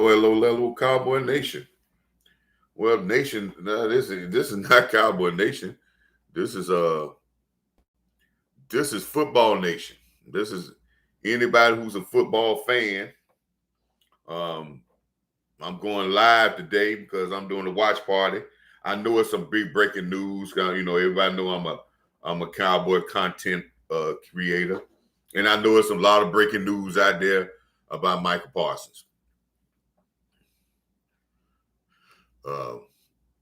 Hello, Cowboy Nation. Well, Nation, no, this is not Cowboy Nation. This is this is Football Nation. This is anybody who's a football fan. Um, I'm going live today because I'm doing a watch party. I know it's some big breaking news. Everybody know I'm a Cowboy content creator, and I know it's a lot of breaking news out there about Michael Parsons.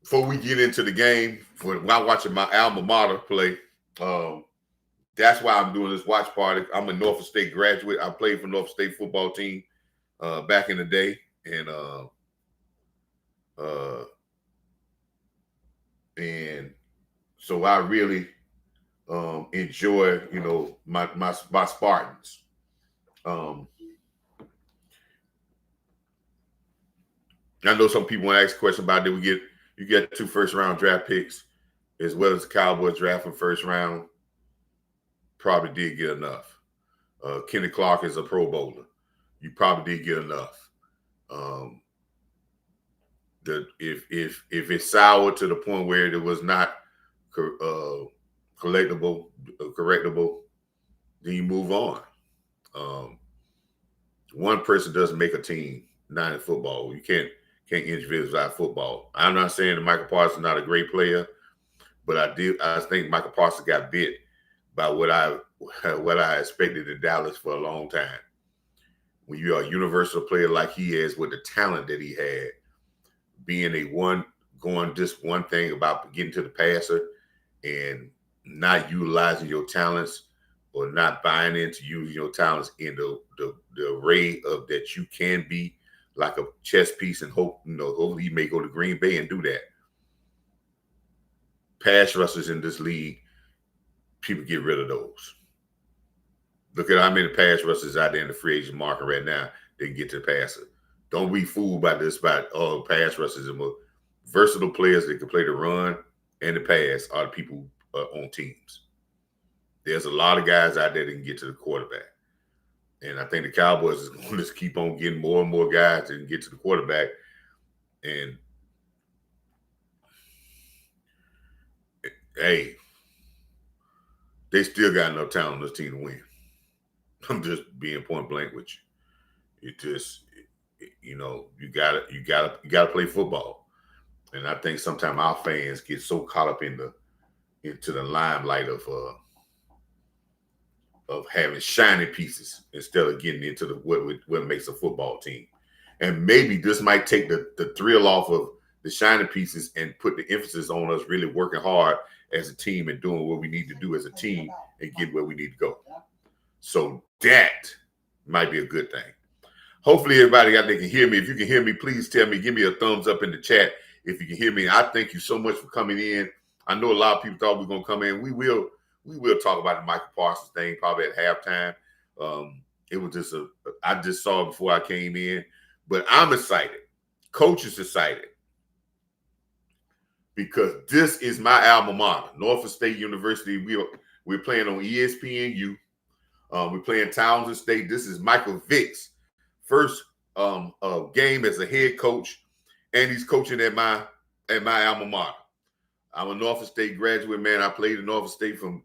Before we get into the game, while watching my alma mater play, that's why I'm doing this watch party. I'm a Norfolk State graduate. I played for Norfolk State football team back in the day, and so I really enjoy, my Spartans. I know some people want to ask a question about you get 2 first-round draft picks as well as the Cowboys draft in first round. Probably did get enough. Kenny Clark is a Pro Bowler. You probably did get enough. If it's sour to the point where it was not correctable, then you move on. One person doesn't make a team, not in football. You can't individualize football. I'm not saying that Michael Parsons is not a great player, but I think Michael Parsons got bit by what I expected in Dallas for a long time. When you're a universal player like he is, with the talent that he had, being going just one thing about getting to the passer and not utilizing your talents or not buying into using your talents in the array of that you can be, like a chess piece, and hopefully he may go to Green Bay and do that. Pass rushers in this league, people get rid of those. Look at how many pass rushers out there in the free agent market right now. They can get to the passer. Don't be fooled by this. Pass rushers and more versatile players that can play the run and the pass are the people on teams. There's a lot of guys out there that can get to the quarterback. And I think the Cowboys is going to keep on getting more and more guys that can get to the quarterback. And hey, they still got enough talent on this team to win. I'm just being point blank with you. You gotta play football. And I think sometimes our fans get so caught up into the limelight of having shiny pieces instead of getting into what makes a football team. And maybe this might take the thrill off of the shiny pieces and put the emphasis on us really working hard as a team and doing what we need to do as a team and get where we need to go. So that might be a good thing. Hopefully everybody out there can hear me. If you can hear me, please tell me, give me a thumbs up in the chat if you can hear me. I thank you so much for coming in. I know a lot of people thought we were going to come in. We will talk about the Michael Parsons thing probably at halftime. It was I just saw it before I came in. But I'm excited. Coach is excited. Because this is my alma mater, Norfolk State University. We're playing on ESPNU. We're playing Townsend State. This is Michael Vick's first game as a head coach, and he's coaching at my alma mater. I'm a Norfolk State graduate, man. I played in Norfolk State from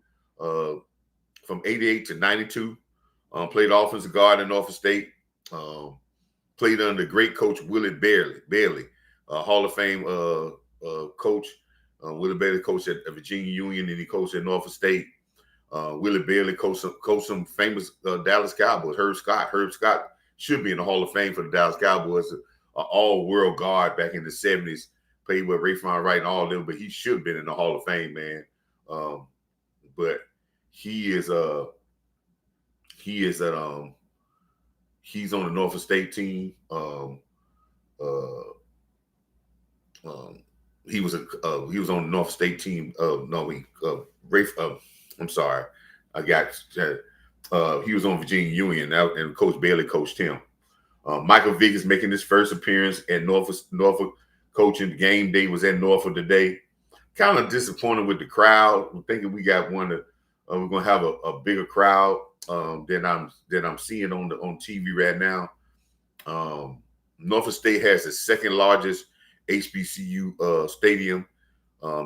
88 to 92. Played offensive guard in Norfolk State. Played under great coach Willie Bailey, Hall of Fame coach. Willie Bailey coached at Virginia Union, and he coached at Norfolk State. Willie Bailey coached some famous Dallas Cowboys. Herb Scott should be in the Hall of Fame for the Dallas Cowboys. An all-world guard back in the 70s. Played with Rayfon Wright and all of them, but he should have been in the Hall of Fame, man. But he's on the Norfolk State team. He was on the Norfolk State team. I'm sorry, he was on Virginia Union now, and Coach Bailey coached him. Michael Vick is making his first appearance at Norfolk coaching. Game day was at Norfolk today. Kind of disappointed with the crowd. I'm thinking we got we're gonna have a bigger crowd than I'm seeing on TV right now. Norfolk State has the second largest HBCU stadium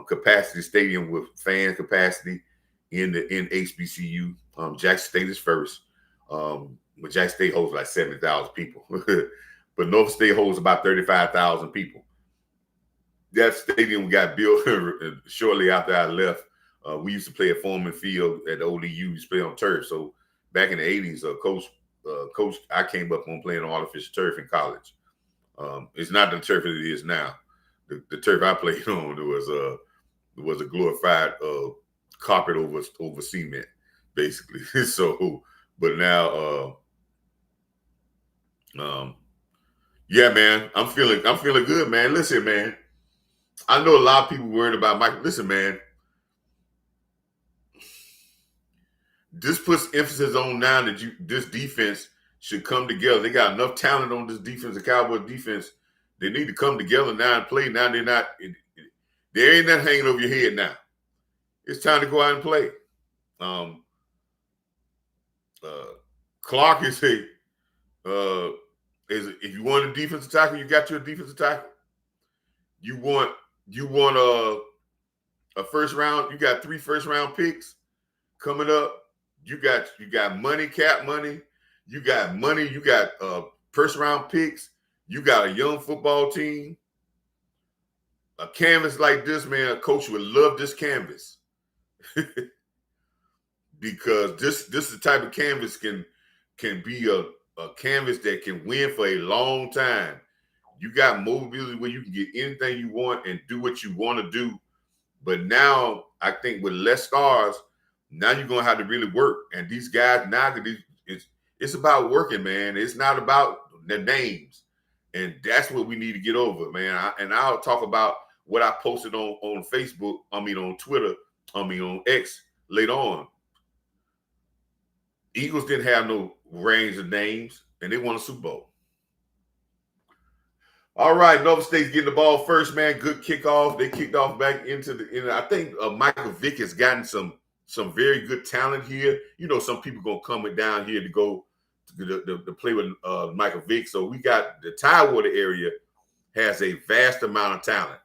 capacity stadium with fan capacity in HBCU. Jackson State is first, but Jackson State holds like 70,000 people, but Norfolk State holds about 35,000 people. That stadium got built shortly after I left. We used to play at Foreman Field at the ODU. We used to play on turf. So back in the 80s, coach, I came up on playing on artificial turf in college. It's not the turf that it is now. The turf I played on was a glorified carpet over cement, basically. So, but now, yeah, man, I'm feeling good, man. Listen, man, I know a lot of people worried about Michael. Listen, man, this puts emphasis on now that this defense should come together. They got enough talent on this defense, the Cowboys defense. They need to come together now and play. Now they're not. There ain't nothing hanging over your head now. It's time to go out and play. Clark is if you want a defensive tackle, you got your defensive tackle. You want a first round. You got 3 first round picks coming up. You got money, cap money. You got money. You got first round picks. You got a young football team. A canvas like this, man, a coach would love this canvas. Because this is the type of canvas can be a canvas that can win for a long time. You got mobility where you can get anything you want and do what you want to do. But now I think with less stars, now you're gonna have to really work. And these guys now, it's about working, man. It's not about the names, and that's what we need to get over, man. I'll talk about what I posted on Facebook. On Twitter. On X later on. Eagles didn't have no range of names, and they won a Super Bowl. All right, Norfolk State's getting the ball first, man. Good kickoff. They kicked off back into I think Michael Vick has gotten some very good talent here. You know, some people gonna come down here to go to play with Michael Vick. So we got the Tidewater area has a vast amount of talent.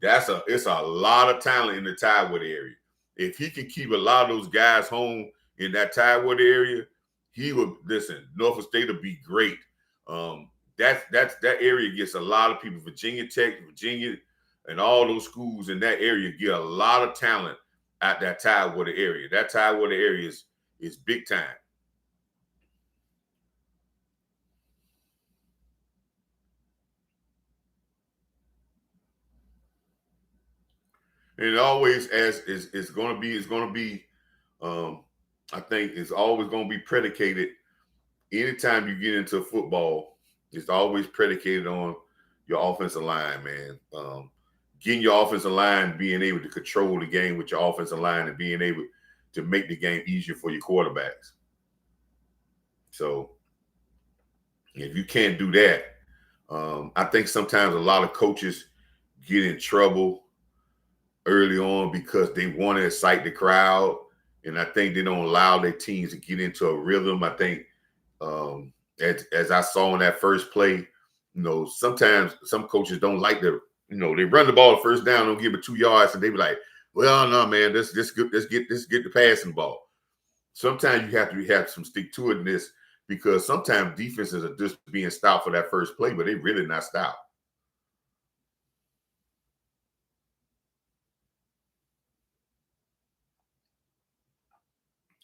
It's a lot of talent in the Tidewater area. If he can keep a lot of those guys home in that Tidewater area, he would Norfolk State will be great. That area gets a lot of people. Virginia Tech, Virginia, and all those schools in that area get a lot of talent at that Tidewater area. That Tidewater area is big time. And it always it's going to be I think it's always going to be predicated. Anytime you get into football, it's always predicated on your offensive line, man. Getting your offensive line, being able to control the game with your offensive line, and being able to make the game easier for your quarterbacks. So if you can't do that, I think sometimes a lot of coaches get in trouble early on because they want to excite the crowd, and I think they don't allow their teams to get into a rhythm. I think as I saw in that first play, sometimes some coaches don't like to, they run the ball first down, don't give it 2 yards, and they be like, well, no, man, let's get the passing ball. Sometimes you have to have some stick-to-itness, because sometimes defenses are just being stopped for that first play, but they really not stopped.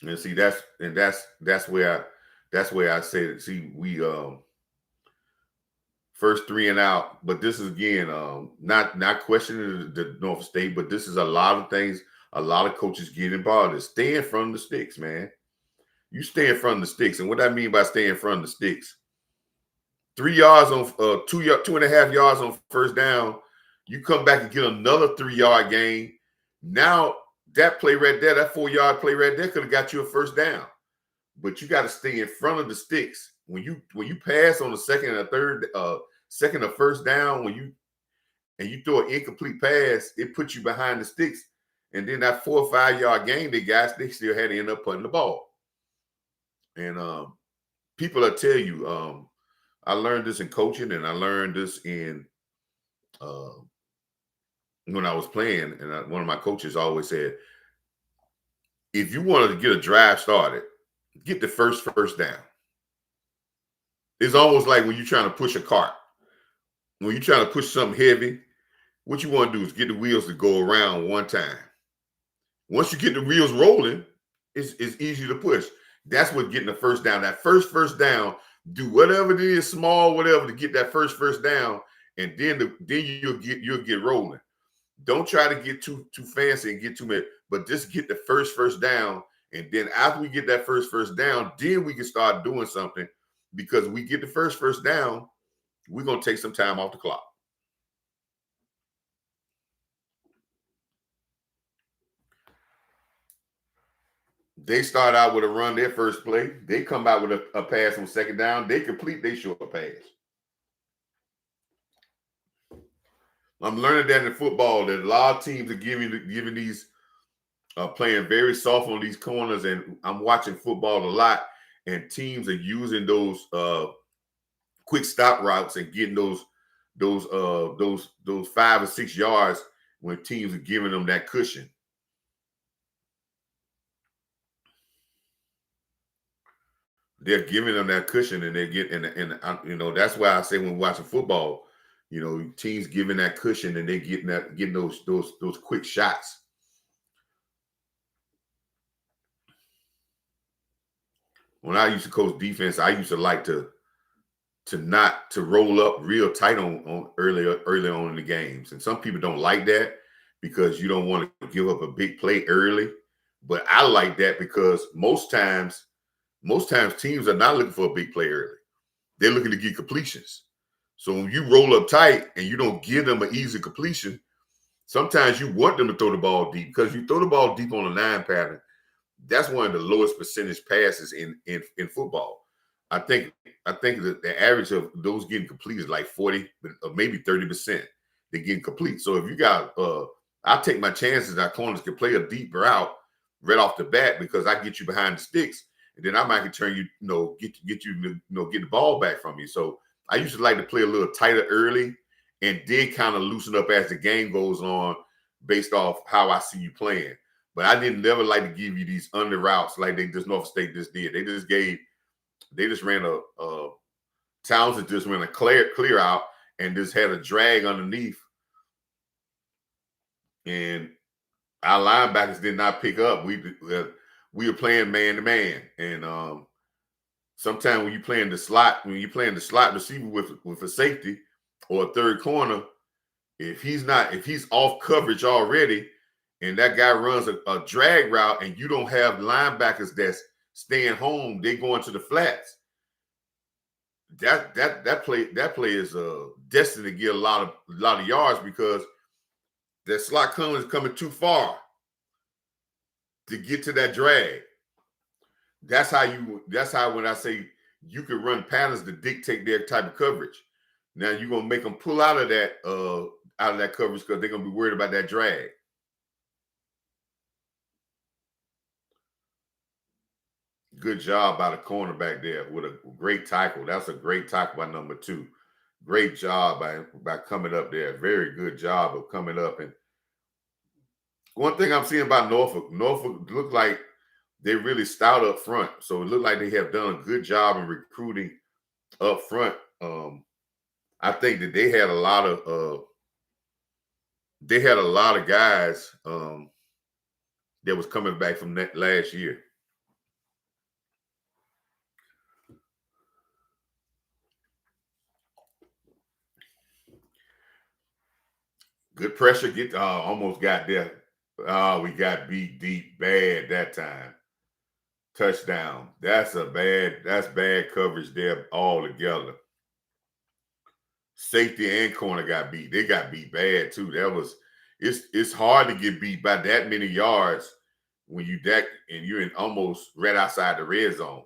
And see, that's where I say that. See, we first 3 and out, but this is again not questioning the Norfolk State, but this is a lot of things. A lot of coaches get involved. Stay in front of the sticks, man. You stay in front of the sticks, and what I mean by stay in front of the sticks, 3 yards on 2.5 yards on first down, you come back and get another 3-yard gain. Now that play right there, that 4-yard play right there, could have got you a first down. But you got to stay in front of the sticks. When you pass on the second or first down, when you throw an incomplete pass, it puts you behind the sticks. And then that 4 or 5 yard gain they still had to end up putting the ball. And people will tell you, I learned this in coaching, and I learned this in when I was playing. And one of my coaches always said, if you wanted to get a drive started, get the first down. It's almost like when you're trying to push a cart. When you're trying to push something heavy, what you want to do is get the wheels to go around one time. Once you get the wheels rolling, it's easy to push. That's what getting the first down. That first down, do whatever it is, small, whatever, to get that first down, and then you'll get rolling. Don't try to get too fancy and get too many, but just get the first down. And then after we get that first down, then we can start doing something, because we get the first down, we're going to take some time off the clock. They start out with a run their first play. They come out with a pass on second down. They complete their short pass. I'm learning that in football that a lot of teams are giving these playing very soft on these corners, and I'm watching football a lot, and teams are using those quick stop routes and getting those 5 or 6 yards when teams are giving them that cushion. They're giving them that cushion, and they get and that's why I say when watching football, teams giving that cushion, and they getting those quick shots. When I used to coach defense, I used to like to roll up real tight on early on in the games. And some people don't like that because you don't want to give up a big play early. But I like that because most times teams are not looking for a big play early. They're looking to get completions. So when you roll up tight and you don't give them an easy completion, sometimes you want them to throw the ball deep, because you throw the ball deep on a 9 pattern. That's one of the lowest percentage passes in football. I think that the average of those getting complete is like 40 or maybe 30%. They get complete. So if you got, I take my chances that corners can play a deep route right off the bat, because I get you behind the sticks, and then I might turn you, get you get the ball back from you. So I used to like to play a little tighter early, and then kind of loosen up as the game goes on, based off how I see you playing. But I didn't never like to give you these under routes like Norfolk State just did. They just ran a Townsend just ran a clear out and just had a drag underneath. And our linebackers did not pick up. We were playing man to man. And sometimes when you're playing the slot receiver with a safety or a third corner, if he's off coverage already, and that guy runs a drag route, and you don't have linebackers that's staying home, they go into the flats. That play is destined to get a lot of yards, because that slot corner is coming too far to get to that drag. That's how when I say you can run patterns to dictate their type of coverage. Now you're gonna make them pull out of that coverage, because they're gonna be worried about that drag. Good job by the cornerback there with a great tackle. That's a great tackle by number 2. Great job by coming up there. Very good job of coming up. And one thing I'm seeing about Norfolk look like they really stout up front. So it looked like they have done a good job in recruiting up front. I think that they had a lot of guys that was coming back from that last year. Good pressure. Almost got there. We got beat deep bad that time. Touchdown. That's bad coverage there altogether. Safety and corner got beat. They got beat bad too. It's hard to get beat by that many yards when you're in almost right outside the red zone.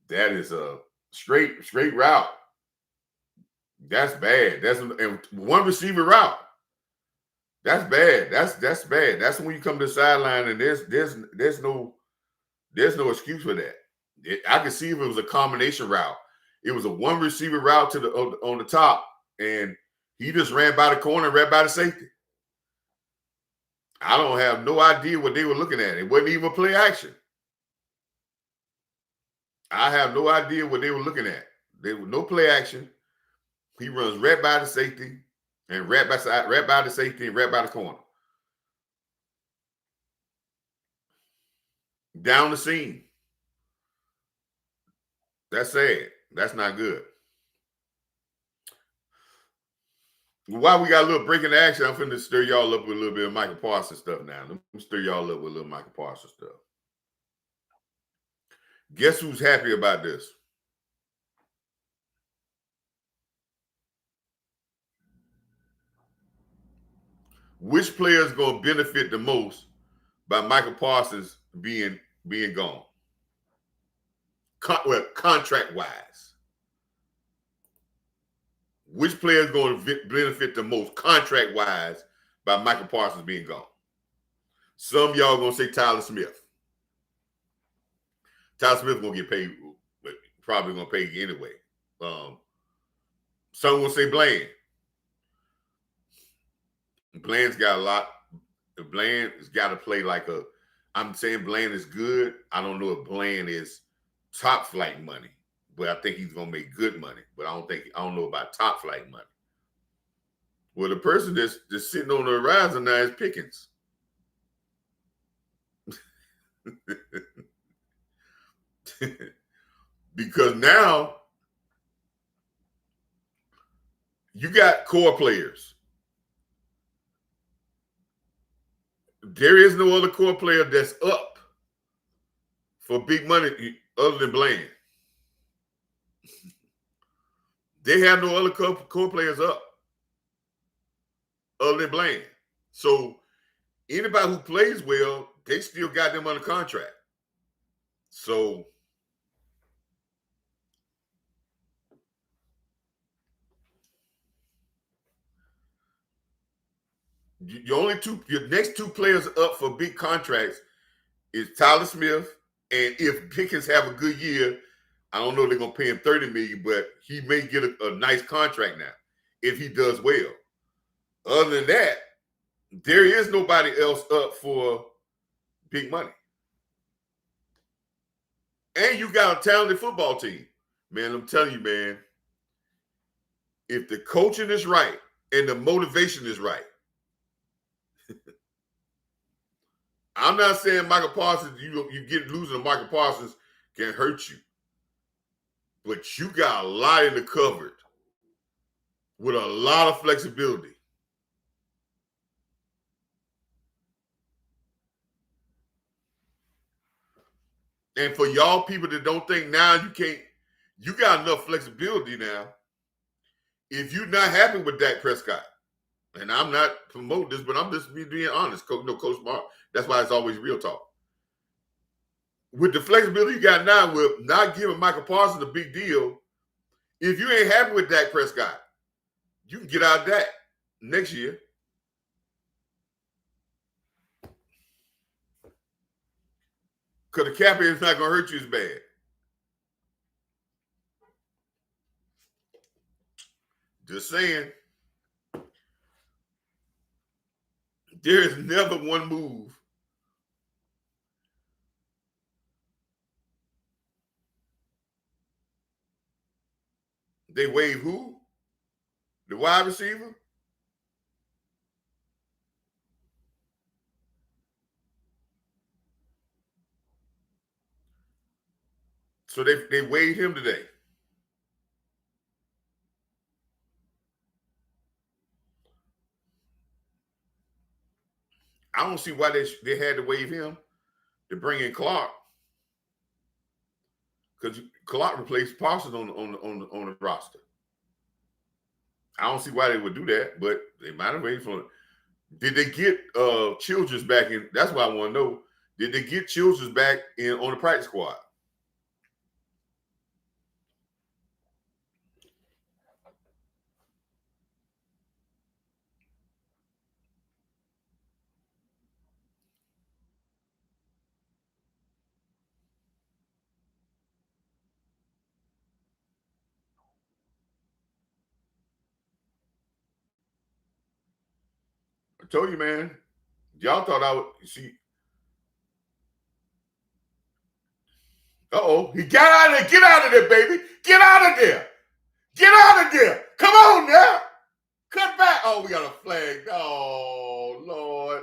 That is a straight route. That's bad. That's one receiver route. That's bad. That's bad. That's when you come to the sideline, and there's no excuse for that. I could see if it was a combination route. It was a one receiver route to the on the top, and he just ran by the corner, ran by the safety. I don't have no idea what they were looking at. It wasn't even play action. I have no idea what they were looking at. There was no play action. He runs right by the safety and right by the safety and right by the corner. Down the seam. That's sad. That's not good. While we got a little breaking action, I'm finna stir y'all up with a little bit of Michael Parsons stuff now. Let me stir y'all up with a little Michael Parsons stuff. Guess who's happy about this? Which player is going to benefit the most by Michael Parsons being gone? Contract wise, which player is going to benefit the most contract wise by Michael Parsons being gone? Some of y'all going to say Tyler Smith. Tyler Smith going to get paid, but probably going to pay you anyway. Some will say Bland. Bland's got a lot. Bland has got to play like a. I'm saying Bland is good. I don't know if Bland is top flight money, but I think he's gonna make good money. But I don't know about top flight money. Well, the person that's just sitting on the horizon now is Pickens. Because now you got core players. There is no other core player that's up for big money other than Bland. They have no other core players up other than Bland. So anybody who plays well, they still got them under contract. So your next two players up for big contracts is Tyler Smith, and if Pickens have a good year, I don't know if they're gonna pay him $30 million, but he may get a nice contract now if he does well. Other than that, there is nobody else up for big money. And you got a talented football team. Man, I'm telling you, man, if the coaching is right and the motivation is right, I'm not saying Michael Parsons, losing to Michael Parsons can hurt you. But you got a lot in the cupboard with a lot of flexibility. And for y'all people that don't think now you got enough flexibility now. If you're not happy with Dak Prescott, and I'm not promoting this, but I'm just being honest, Coach Mark. That's why it's always real talk. With the flexibility you got now, with not giving Michael Parsons a big deal, if you ain't happy with Dak Prescott, you can get out of that next year. Because the cap is not going to hurt you as bad. Just saying. There is never one move they waive who? The wide receiver? So they waived him today. I don't see why they had to waive him to bring in Clark, because Clark replaced Parsons on the roster. I don't see why they would do that, but they might have waited for it. Did they get Childress back in? That's what I want to know. Did they get Childress back in on the practice squad? told you, man. Y'all thought I would see. He got out of there. Get out of there, baby. Get out of there. Get out of there. Come on now. Cut back. Oh, we got a flag. Oh, Lord.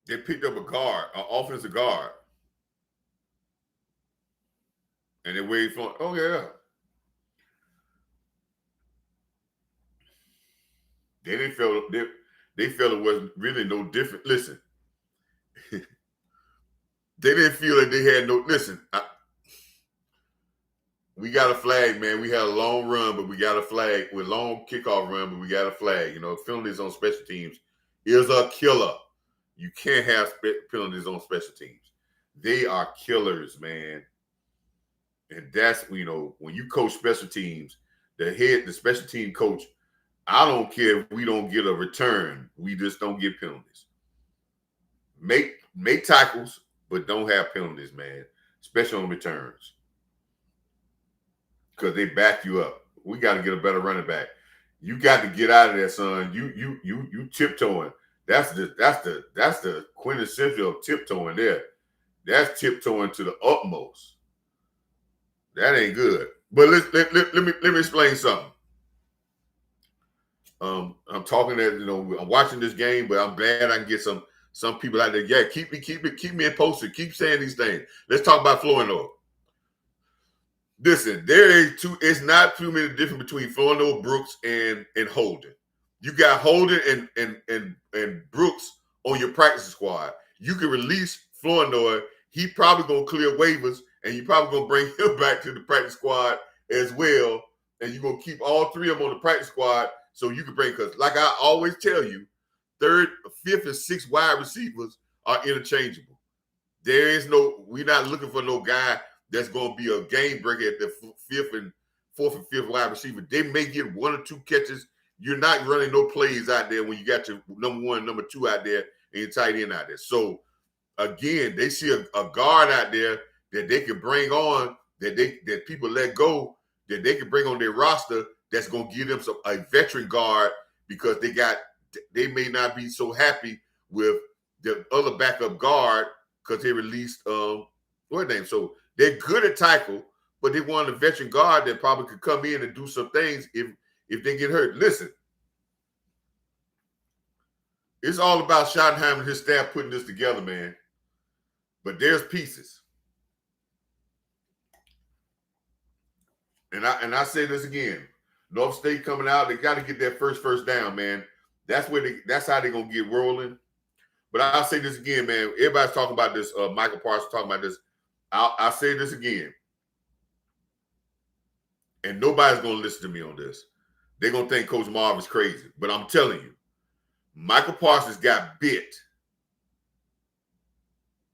They picked up a guard, an offensive guard. And they waited for, oh, yeah. They didn't feel, they felt it wasn't really no different. Listen, they didn't feel that they had no, we got a flag, man. We had a long run, but we got a flag. With long kickoff run, but we got a flag. You know, penalties on special teams is a killer. You can't have penalties on special teams. They are killers, man. And that's, you know, when you coach special teams, the special team coach, I don't care if we don't get a return. We just don't get penalties. Make tackles, but don't have penalties, man. Especially on returns. Because they back you up. We got to get a better running back. You got to get out of there, son. You tiptoeing. That's the quintessential of tiptoeing there. That's tiptoeing to the utmost. That ain't good. But let me explain something. I'm talking that, you know, I'm watching this game, but I'm glad I can get some people out there. Yeah, keep me posted. Keep saying these things. Let's talk about Florida. Listen, it's not too many difference between Florida, Brooks, and Holden. You got Holden and Brooks on your practice squad. You can release Flournoy. He probably gonna clear waivers, and you probably gonna bring him back to the practice squad as well. And you're gonna keep all three of them on the practice squad so you can bring, because like I always tell you, third, fifth, and sixth wide receivers are interchangeable. We're not looking for no guy that's going to be a game breaker at the fourth and fifth wide receiver. They may get one or two catches. You're not running no plays out there when you got your number one, number two out there, and your tight end out there. So, again, they see a guard out there that they can bring on, that people let go, that they can bring on their roster that's going to give them a veteran guard, because they may not be so happy with the other backup guard because they released what name. So they're good at tackle, but they want a veteran guard that probably could come in and do some things if they get hurt. Listen, it's all about Schottenheimer and his staff putting this together, man. But there's pieces. And I say this again. North State coming out, they got to get that first down, man. That's how they're gonna get rolling. But I'll say this again, man. Everybody's talking about this. Michael Parsons talking about this. I'll say this again. And nobody's gonna listen to me on this. They're gonna think Coach Marv is crazy. But I'm telling you, Michael Parsons got bit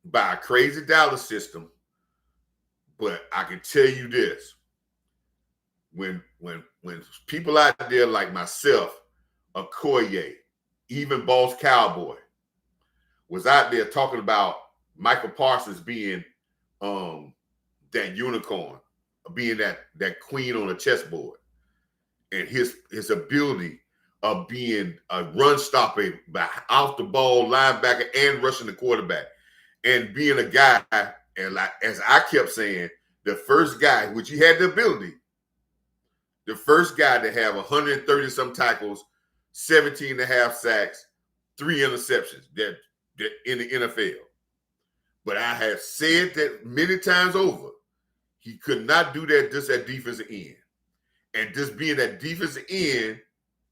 by a crazy Dallas system. But I can tell you this. When people out there like myself, Okoye, even Boss Cowboy, was out there talking about Michael Parsons being that unicorn, being that queen on a chessboard, and his ability of being a run stopper, off the ball linebacker and rushing the quarterback, and being a guy, and like as I kept saying, the first guy, which he had the ability, the first guy to have 130 some tackles, 17 and a half sacks, 3 interceptions that in the NFL. But I have said that many times over. He could not do that just at defensive end. And just being at defensive end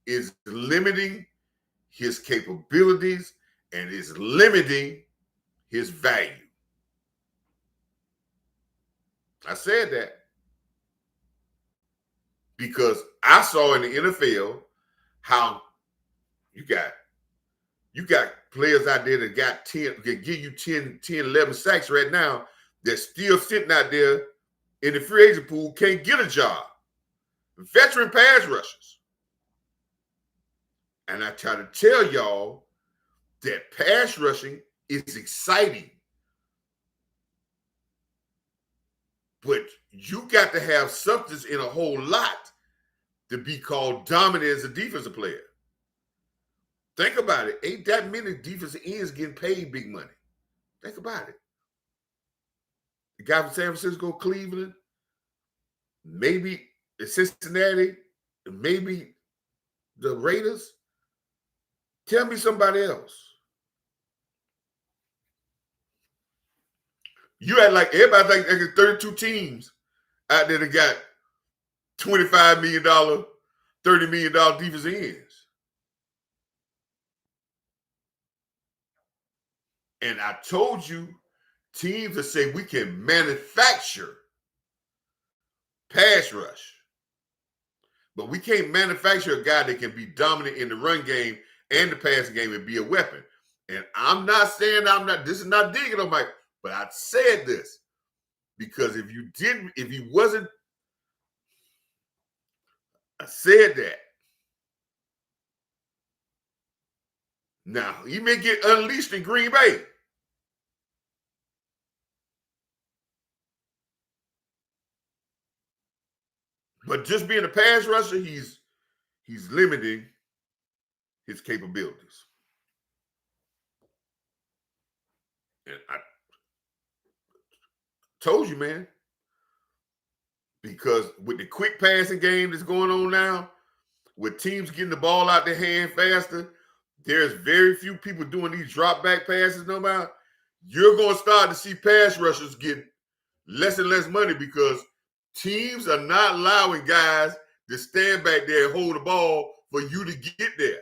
is limiting his capabilities and is limiting his value. I said that because I saw in the NFL how you got players out there that got 10, can give you 10, 11 sacks right now that's still sitting out there in the free agent pool can't get a job. Veteran pass rushers. And I try to tell y'all that pass rushing is exciting. But you got to have substance in a whole lot to be called dominant as a defensive player. Think about it. Ain't that many defensive ends getting paid big money. Think about it. The guy from San Francisco, Cleveland, maybe Cincinnati, maybe the Raiders. Tell me somebody else. You had like everybody think there's 32 teams out there that got $25 million, $30 million defensive ends. And I told you, teams that say we can manufacture pass rush, but we can't manufacture a guy that can be dominant in the run game and the passing game and be a weapon. And I'm not saying this is not digging on Mike, but I said this because if he wasn't, I said that. Now, he may get unleashed in Green Bay. But just being a pass rusher, he's limiting his capabilities. And I told you, man, because with the quick passing game that's going on now, with teams getting the ball out their hand faster, there's very few people doing these drop back passes no matter. You're going to start to see pass rushers get less and less money because teams are not allowing guys to stand back there and hold the ball for you to get there.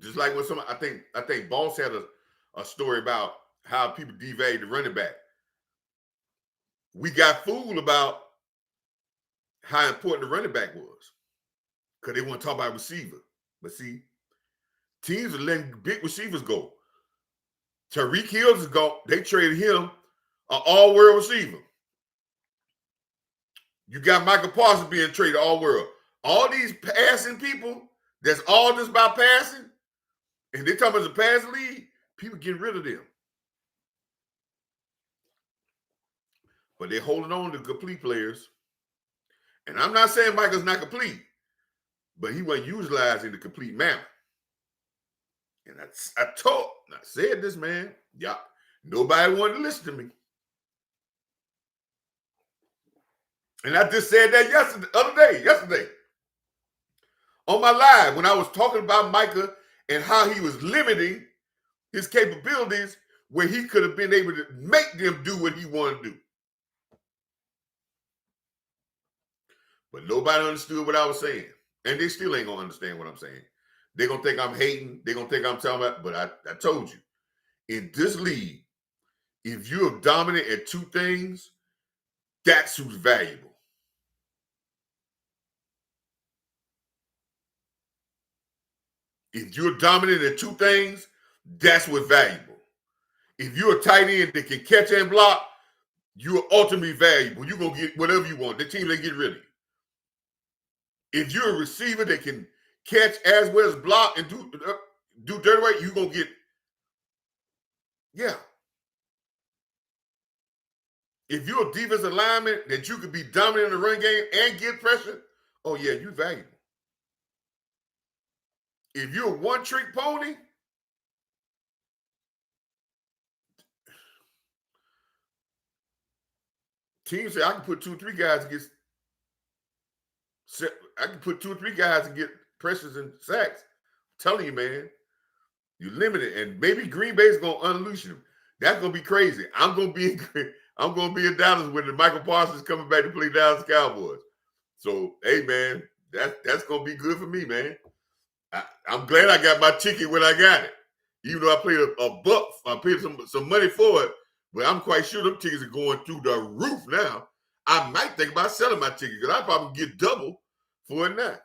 Just like when I think Boss had a story about how people devalued the running back. We got fooled about how important the running back was because they want to talk about receiver. But see, teams are letting big receivers go. Tyreek Hill is gone. They traded him an all-world receiver. You got Michael Parsons being traded all-world. All these passing people that's all just about passing, and they talking about the passing league, people getting rid of them. But they're holding on to complete players. And I'm not saying Michael's not complete, but he wasn't utilized in the complete manner. And I said this, man. Yeah, nobody wanted to listen to me. And I just said that yesterday. On my live, when I was talking about Micah and how he was limiting his capabilities where he could have been able to make them do what he wanted to do. But nobody understood what I was saying. And they still ain't going to understand what I'm saying. They're going to think I'm hating. They're going to think I'm talking about, but I told you, in this league, if you're dominant at two things, that's who's valuable. If you're dominant at two things, that's what's valuable. If you're a tight end that can catch and block, you're ultimately valuable. You're going to get whatever you want. The team ain't get rid of you. If you're a receiver that can catch as well as block and do dirty work, you're going to get, yeah. If you're a defensive lineman that you could be dominant in the run game and get pressure, oh, yeah, you're valuable. If you're a one-trick pony, teams say I can put 2 or 3 guys against. I can put 2 or 3 guys and get pressures and sacks. I'm telling you, man, you're limited, and maybe Green Bay's gonna unleash him. That's gonna be crazy. I'm gonna be in Dallas when the Michael Parsons coming back to play Dallas Cowboys. So, hey, man, that's gonna be good for me, man. I'm glad I got my ticket when I got it. Even though I paid a buck, I paid some money for it, but I'm quite sure them tickets are going through the roof now. I might think about selling my ticket because I probably get double for it now.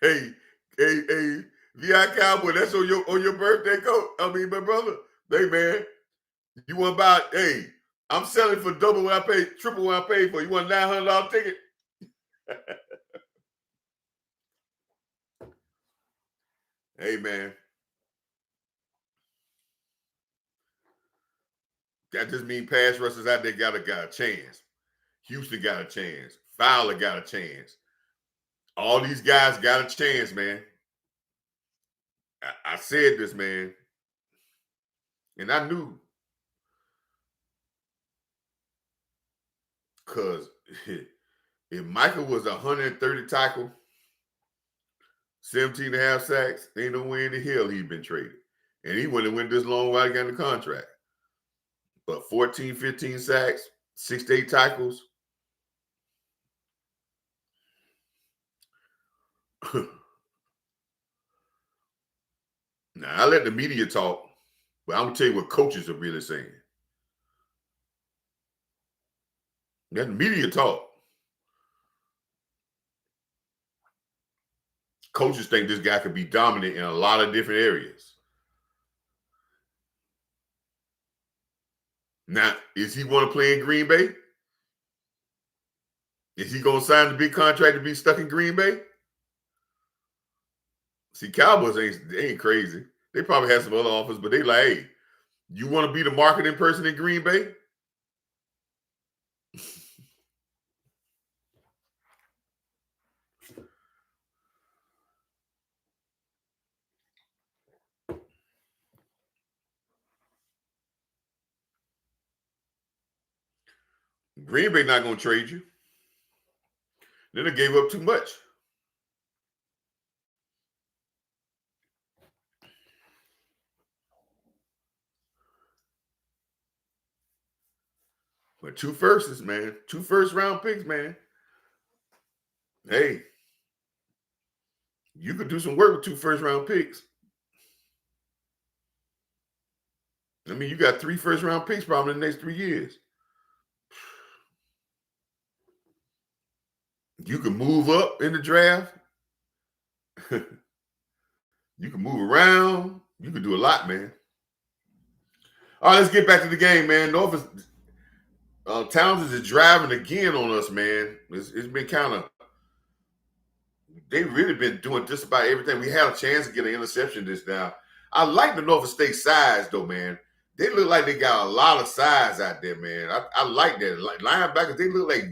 hey, hey, VI Cowboy, that's on your birthday, coach. I mean, my brother. Hey, man, you want to buy? Hey, I'm selling for double what I paid, triple what I paid for. You want a $900 ticket? Hey, man, that just means pass rushers out there got a chance. Houston got a chance. Fowler got a chance. All these guys got a chance, man. I said this, man, and I knew because if Michael was 130 tackle, 17 and a half sacks, ain't no way in the hell he'd been traded. And he wouldn't have went this long while he got in the contract. But 14, 15 sacks, 6 to 8 tackles. Now, I let the media talk, but I'm going to tell you what coaches are really saying. Let the media talk. Coaches think this guy could be dominant in a lot of different areas. Now, is he want to play in Green Bay? Is he going to sign the big contract to be stuck in Green Bay? See, Cowboys ain't crazy. They probably have some other offers, but they like, hey, you want to be the marketing person in Green Bay? Green Bay not going to trade you. Then they gave up too much. But 2 firsts, man. 2 first-round picks, man. Hey, you could do some work with 2 first-round picks. I mean, you got 3 first-round picks probably in the next 3 years. You can move up in the draft. You can move around. You can do a lot, man. All right, let's get back to the game, man. Towns is driving again on us, man. It's been kind of, they've really been doing just about everything. We had a chance to get an interception this now. I like the Norfolk State size, though, man. They look like they got a lot of size out there, man. I like that. Like linebackers, they look like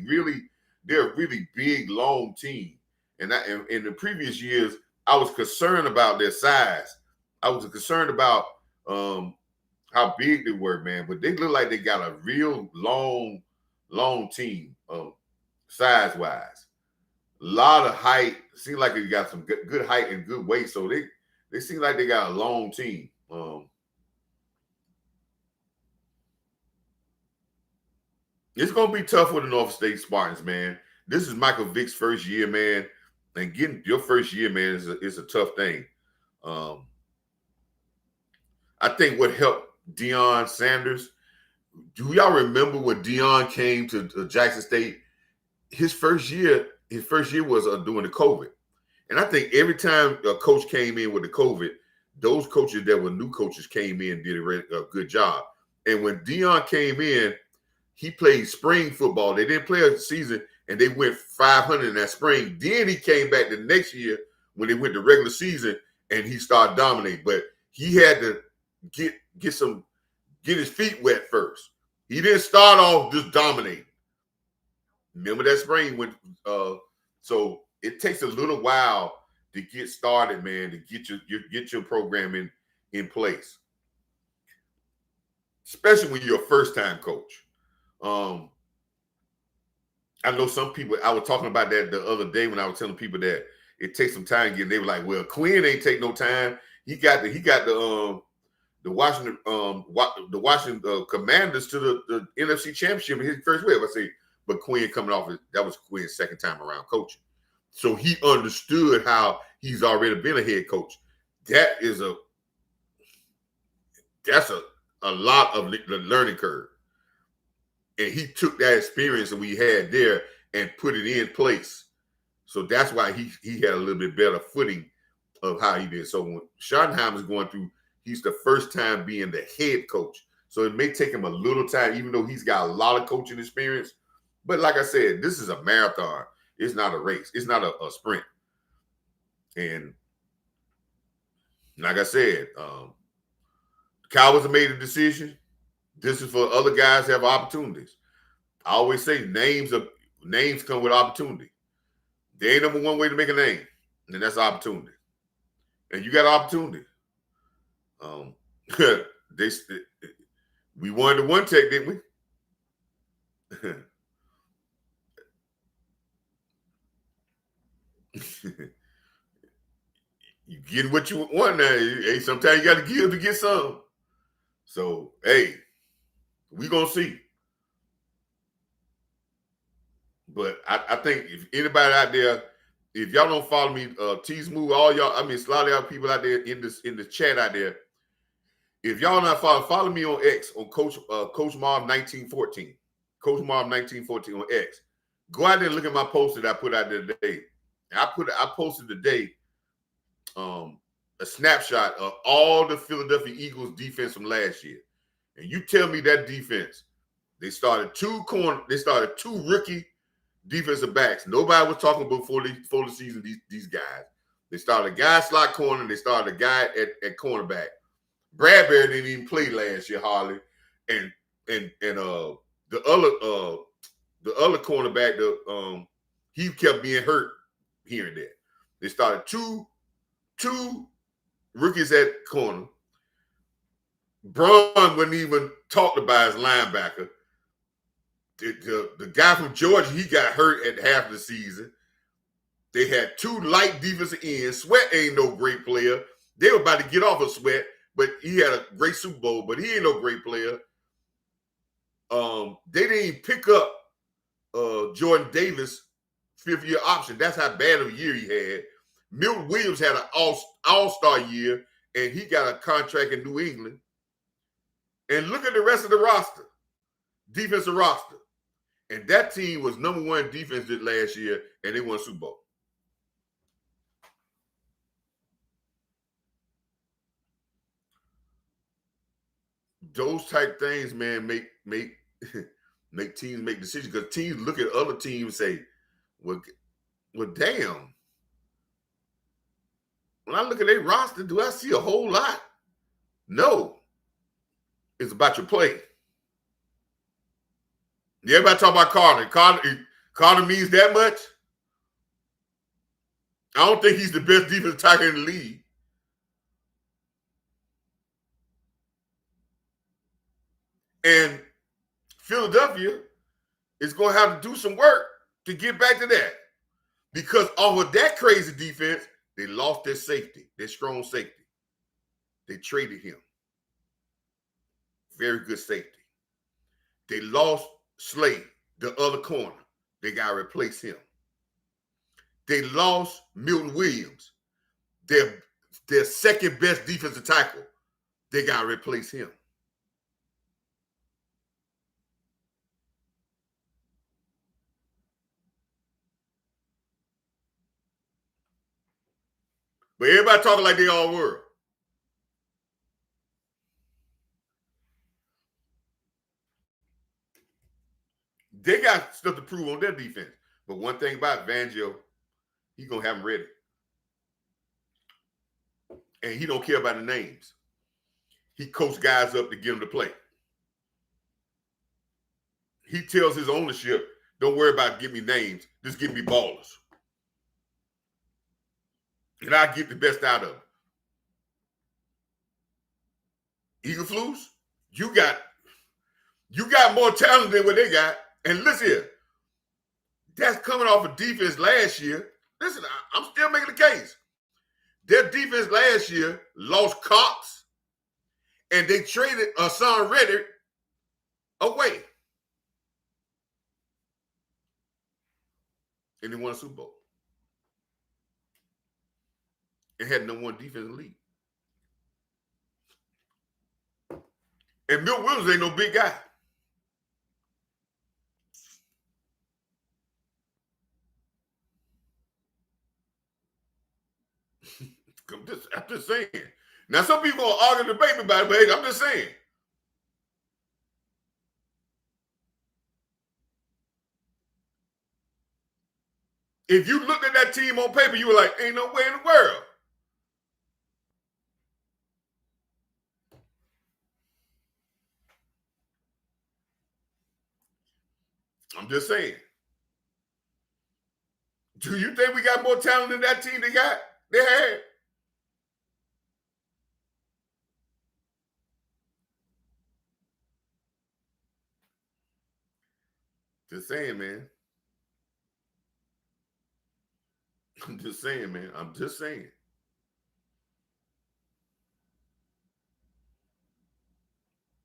they're a really big, long team. And in the previous years, I was concerned about their size. I was concerned about how big they were, man. But they look like they got a real long team, size-wise. A lot of height. Seems like they got some good height and good weight. So they seem like they got a long team. It's going to be tough with the Norfolk State Spartans, man. This is Michael Vick's first year, man. And getting your first year, man, is a tough thing. I think what helped Deion Sanders, do y'all remember when Deion came to Jackson State? His first year was during the COVID. And I think every time a coach came in with the COVID, those coaches that were new coaches came in and did a good job. And when Deion came in, he played spring football. They didn't play a season, and they went 500 in that spring. Then he came back the next year when they went to regular season, and he started dominating. But he had to get his feet wet first. He didn't start off just dominating. Remember that spring when so it takes a little while to get started, man, to get your program in place. Especially when you're a first-time coach. I know some people, I was talking about that the other day when I was telling people that it takes some time to get, they were like, well, Quinn ain't take no time. He got the Washington Commanders to the NFC Championship in his first wave. I say, but Quinn coming off, that was Quinn's second time around coaching. So he understood how he's already been a head coach. that's a lot of the learning curve. And he took that experience that we had there and put it in place. So that's why he had a little bit better footing of how he did. So when Schottenheimer is going through, he's the first time being the head coach. So it may take him a little time, even though he's got a lot of coaching experience. But like I said, this is a marathon. It's not a race. It's not a sprint. And like I said, the Cowboys have made a decision. This is for other guys to have opportunities. I always say names come with opportunity. There ain't number one way to make a name, and that's opportunity. And you got opportunity. We won the one tech, didn't we? You get what you want now. Hey, sometimes you got to give to get some. So, hey, we gonna see. But I think if anybody out there, if y'all don't follow me, T-Smooth, all y'all, I mean, a lot of y'all people out there in the chat out there. If y'all not follow me on X on Coach Marv 1914, Coach Marv 1914 on X. Go out there and look at my post that I put out there today. And I posted today a snapshot of all the Philadelphia Eagles defense from last year. And you tell me that defense, they started two rookie defensive backs. Nobody was talking about before the season, these guys. They started a guy slot corner, and they started a guy at cornerback. Bradbury didn't even play last year, hardly. And the other cornerback, he kept being hurt here and there. They started two rookies at corner. Braun wasn't even talked about as linebacker. The guy from Georgia, he got hurt at half the season. They had two light defensive ends. Sweat ain't no great player. They were about to get off of Sweat, but he had a great Super Bowl, but he ain't no great player. They didn't even pick up Jordan Davis' fifth-year option. That's how bad of a year he had. Milton Williams had an all-star year, and he got a contract in New England. And look at the rest of the roster, defensive roster. And that team was number one defense last year, and they won Super Bowl. Those type things, man, make teams make decisions, because teams look at other teams and say, well, damn. When I look at their roster, do I see a whole lot? No. It's about your play. Everybody talk about Carter. Carter means that much? I don't think he's the best defensive tackle in the league. And Philadelphia is going to have to do some work to get back to that. Because off of that crazy defense, they lost their safety, their strong safety. They traded him. Very good safety. They lost Slade, the other corner. They got to replace him. They lost Milton Williams, their second best defensive tackle. They got to replace him. But everybody talking like they all were. They got stuff to prove on their defense. But one thing about Fangio, he's going to have them ready. And he don't care about the names. He coaches guys up to get them to play. He tells his ownership, don't worry about giving me names. Just give me ballers. And I get the best out of them. Eagleflus, you got more talent than what they got. And listen here, that's coming off of defense last year. Listen, I'm still making the case. Their defense last year lost Cox, and they traded Hassan Reddick away. And they won a Super Bowl. And had no one defense in the league. And Milt Williams ain't no big guy. I'm just saying. Now, some people gonna argue the debate about it, but hey, I'm just saying. If you looked at that team on paper, you were like, ain't no way in the world. I'm just saying. Do you think we got more talent than that team they had? Just saying, man. I'm just saying, man. I'm just saying.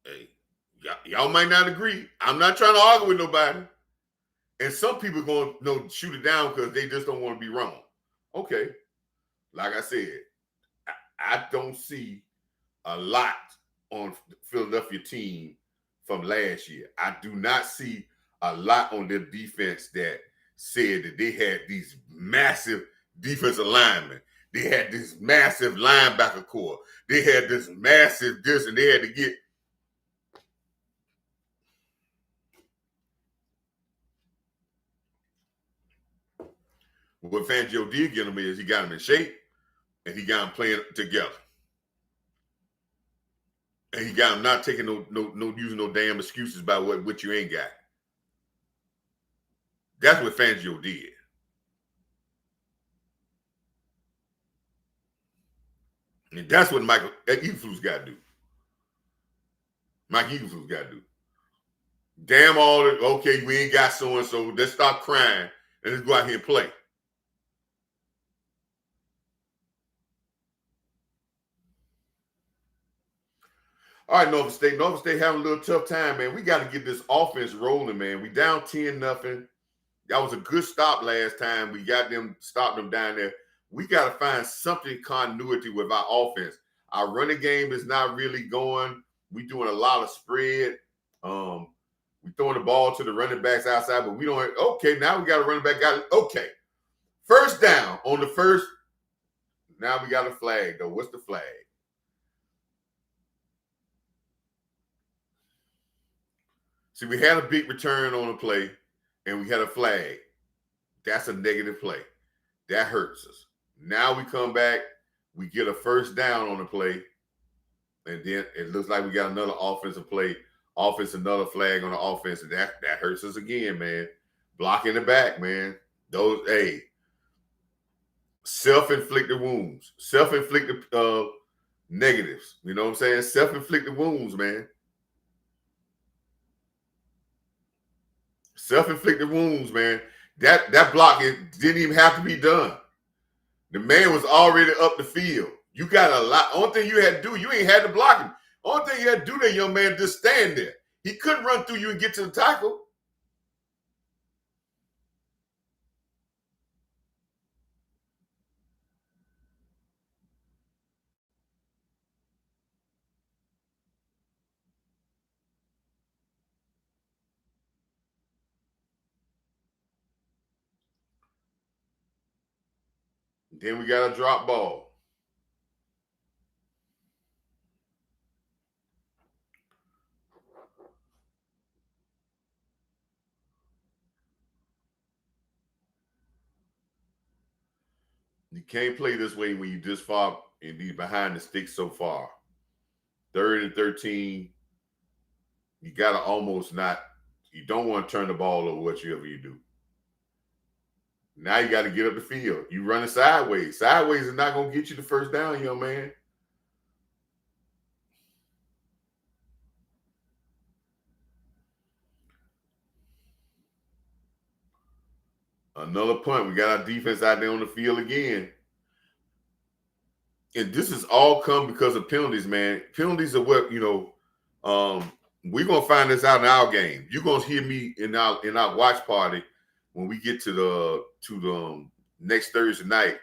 Hey, y'all might not agree. I'm not trying to argue with nobody. And some people going to shoot it down because they just don't want to be wrong. Okay. Like I said, I don't see a lot on the Philadelphia team from last year. I do not see a lot on their defense that said that they had these massive defensive linemen. They had this massive linebacker core. They had this massive this, and they had to get. What Fangio did get him is he got him in shape, and he got him playing together. And he got him not taking no using no damn excuses about what you ain't got. That's what Fangio did. And that's what Michael Eagle's got to do. Mike Eagle's got to do. Damn all the, okay, we ain't got so and so. Let's stop crying and let's go out here and play. All right, Norfolk State. Norfolk State having a little tough time, man. We got to get this offense rolling, man. We down 10-0. That was a good stop last time. We got them, stopped them down there. We got to find something continuity with our offense. Our running game is not really going. We doing a lot of spread. We throwing the ball to the running backs outside, but we don't. Okay, now we got a running back. Got it. Okay, first down on the first. Now we got a flag though. What's the flag? See, we had a big return on a play, and we had a flag. That's a negative play. That hurts us. Now we come back, we get a first down on the play, and then it looks like we got another offensive play, another flag on the offense, and that hurts us again, man. Blocking the back, man. Those, hey, self-inflicted wounds, self-inflicted negatives. You know what I'm saying? Self-inflicted wounds, man. Self-inflicted wounds, man. That block didn't even have to be done. The man was already up the field. You got a lot. Only thing you had to do, you ain't had to block him. Only thing you had to do, that young man, just stand there. He couldn't run through you and get to the tackle. Then we got a drop ball. You can't play this way when you this far and be behind the sticks so far. 3rd and 13. You got to almost not. You don't want to turn the ball over whatever you do. Now you got to get up the field. You running sideways. Sideways is not going to get you the first down, young man. Another punt. We got our defense out there on the field again. And this has all come because of penalties, man. Penalties are what, we're going to find this out in our game. You're going to hear me in our watch party when we get to the next Thursday night.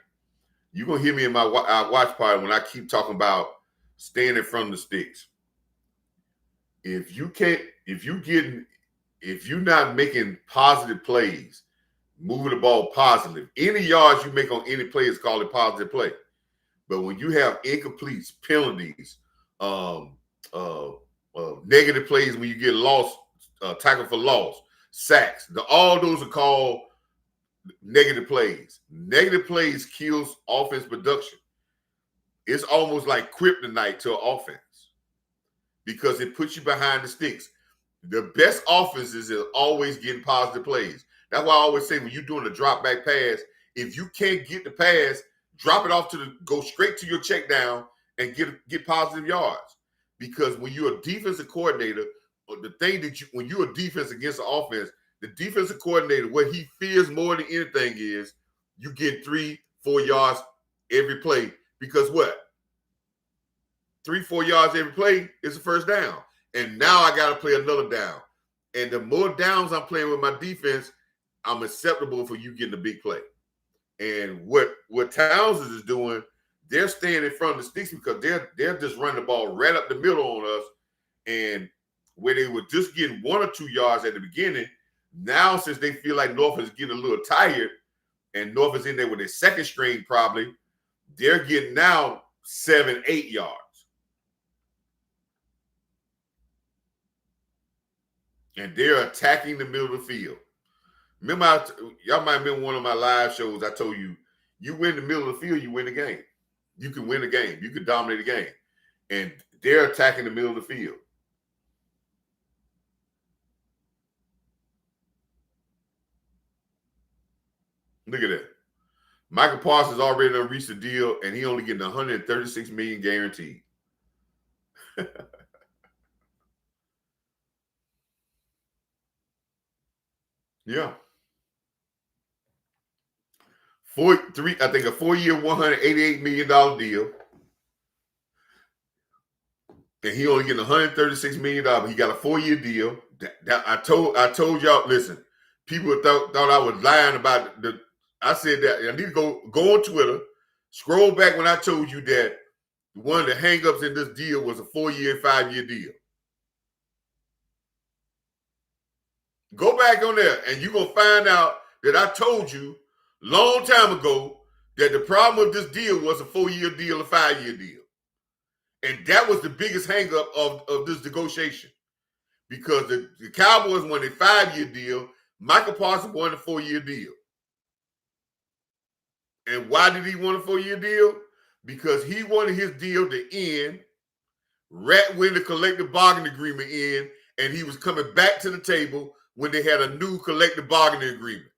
You're going to hear me in our watch party when I keep talking about staying in front of the sticks. if you're not making positive plays, moving the ball positive, any yards you make on any play is called a positive play. But when you have incompletes, penalties, negative plays, when you get lost, tackle for loss, sacks, all those are called negative plays. Negative plays kills offense production. It's almost like kryptonite to an offense because it puts you behind the sticks. The best offenses is always getting positive plays. That's why I always say when you're doing a drop back pass, if you can't get the pass, drop it off go straight to your check down and get positive yards. Because when you're a defensive coordinator, or the thing that when you're a defense against the offense, the defensive coordinator, what he fears more than anything is you get 3-4 yards every play. Because what? 3-4 yards every play is a first down. And now I got to play another down. And the more downs I'm playing with my defense, I'm acceptable for you getting a big play. And what Townsend is doing, they're staying in front of the sticks because they're just running the ball right up the middle on us. And where they were just getting 1 or 2 yards at the beginning, now since they feel like Norfolk is getting a little tired and Norfolk is in there with their second string probably, they're getting now 7-8 yards. And they're attacking the middle of the field. Remember, y'all might remember one of my live shows, I told you, you win the middle of the field, you win the game. You can win the game. You can dominate the game. And they're attacking the middle of the field. Look at that. Michael Parsons already done reached the deal, and he only getting $136 million guaranteed. Yeah. I think a 4-year, $188 million deal. And he only getting $136 million. He got a 4-year deal. I told y'all, listen, people thought I was lying about I said that I need to go on Twitter, scroll back when I told you that one of the hangups in this deal was a 4-year, 5-year deal. Go back on there and you're going to find out that I told you long time ago that the problem with this deal was a 4-year deal, a 5-year deal. And that was the biggest hangup of this negotiation. Because the Cowboys won a 5-year deal, Michael Parsons won a 4-year deal. And why did he want a 4-year deal? Because he wanted his deal to end right when the collective bargaining agreement ended, and he was coming back to the table when they had a new collective bargaining agreement.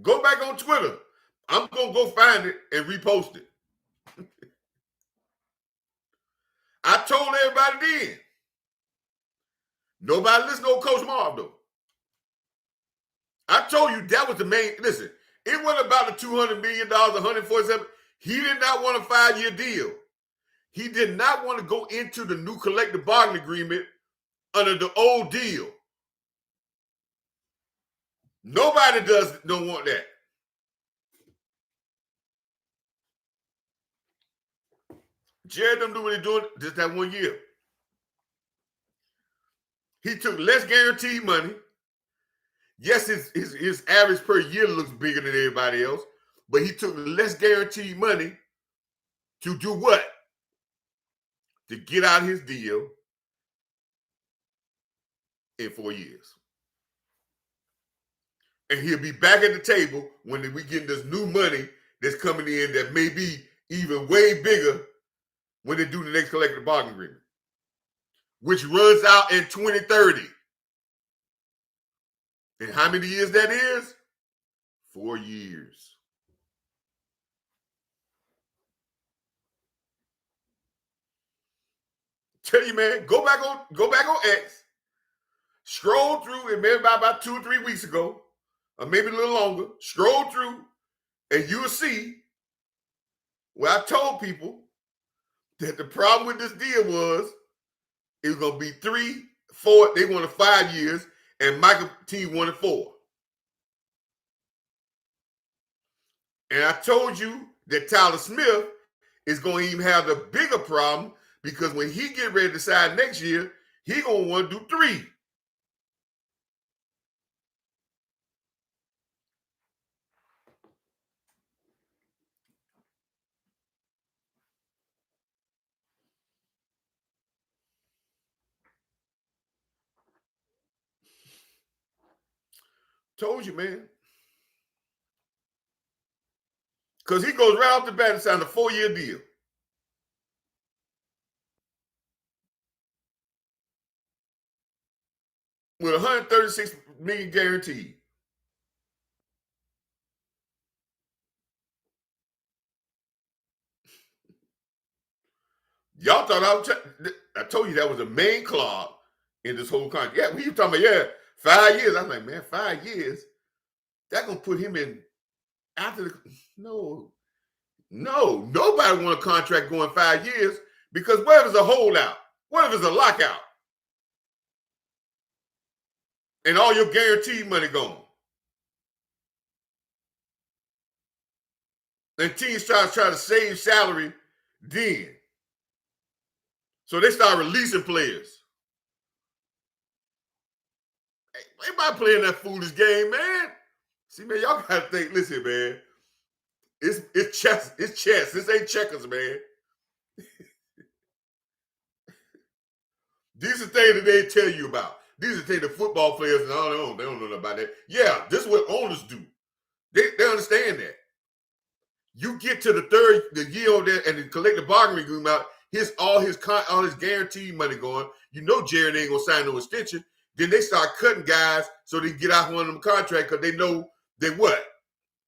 Go back on Twitter. I'm going to go find it and repost it. I told everybody then. Nobody listened to Coach Marv, though. I told you that was the main. Listen, it wasn't about the $200 million, 147. He did not want a 5-year deal. He did not want to go into the new collective bargaining agreement under the old deal. Nobody don't want that. Jared don't do what they're doing just that 1 year. He took less guaranteed money. Yes, his average per year looks bigger than everybody else, but he took less guaranteed money to do what? To get out his deal in 4 years. And he'll be back at the table when we get this new money that's coming in that may be even way bigger when they do the next collective bargaining agreement, which runs out in 2030. And how many years that is? 4 years. Tell you, man, go back on X, scroll through, and maybe about 2 or 3 weeks ago, or maybe a little longer, scroll through, and you'll see where I told people that the problem with this deal was it was going to be 3, 4, they wanted 5 years, and Michael T wanted 4. And I told you that Tyler Smith is going to even have the bigger problem because when he get ready to decide next year, he going to want to do 3. Told you, man. Because he goes right off the bat and signs a 4-year deal. With $136 million guaranteed. Y'all thought I told you that was the main clause in this whole contract. Yeah, we were talking about, 5 years. I was like, man, 5 years? That gonna put him in after the no. Nobody want a contract going 5 years because what if it's a holdout? What if it's a lockout? And all your guaranteed money gone. And teams try to save salary then. So they start releasing players. Hey, anybody playing that foolish game, man? See, man, y'all gotta think, listen, man. It's chess. It's chess. This ain't checkers, man. These are things that they tell you about. These are things the football players and all they don't know about that. Yeah, this is what owners do. They understand that. You get to the year on there and the collective bargaining agreement out, all his guaranteed money going. You know Jared ain't gonna sign no extension. Then they start cutting guys so they get out one of them contracts because they know they what?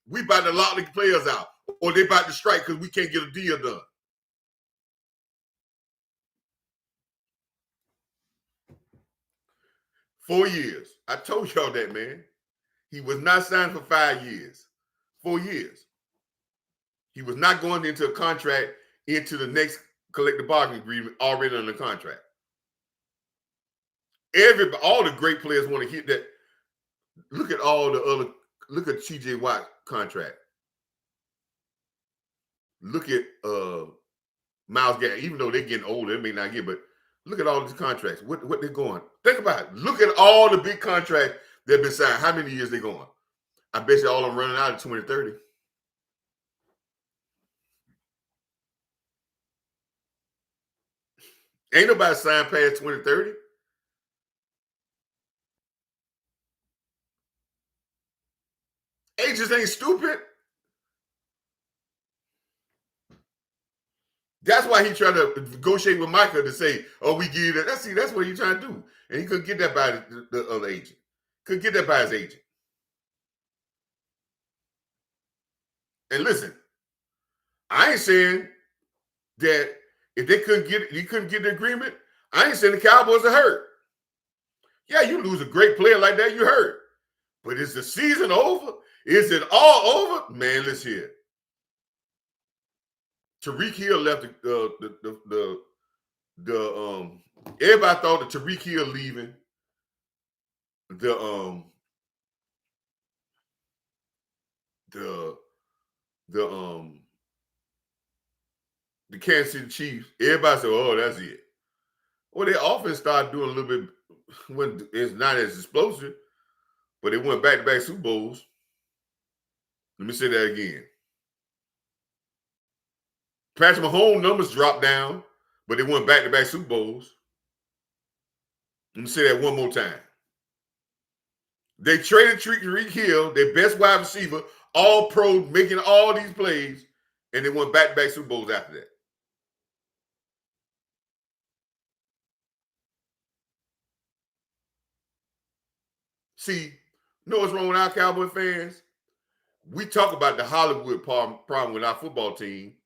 We about to lock the players out. Or they about to strike because we can't get a deal done. $4 years. I told y'all that, man. He was not signed for 5 years. 4 years. He was not going into a contract into the next collective bargaining agreement already under the contract. All the great players want to hit that. Look at look at TJ Watt contract. Look at Myles Garrett, even though they're getting older, they may not get, but look at all these contracts. What they're going. Think about it. Look at all the big contracts that have been signed. How many years they going? I bet you all of them running out in 2030. Ain't nobody signed past 2030. Agents ain't stupid. That's why he tried to negotiate with Micah to say, "Oh, we give you that." That's what he's trying to do, and he couldn't get that by the other agent. Couldn't get that by his agent. And listen, I ain't saying that if he couldn't get the agreement. I ain't saying the Cowboys are hurt. Yeah, you lose a great player like that, you hurt. But is the season over? Is it all over? Man, let's hear it. Tyreek Hill left everybody thought that Tyreek Hill leaving the Kansas City Chiefs. Everybody said, "Oh, that's it." Well, their offense started doing a little bit when it's not as explosive, but they went back-to-back Super Bowls. Let me say that again. Patrick Mahomes' numbers dropped down, but they went back-to-back Super Bowls. Let me say that one more time. They traded Tyreek Hill, their best wide receiver, all pro, making all these plays, and they went back-to-back Super Bowls after that. See, you know what's wrong with our Cowboy fans? We talk about the Hollywood problem with our football team.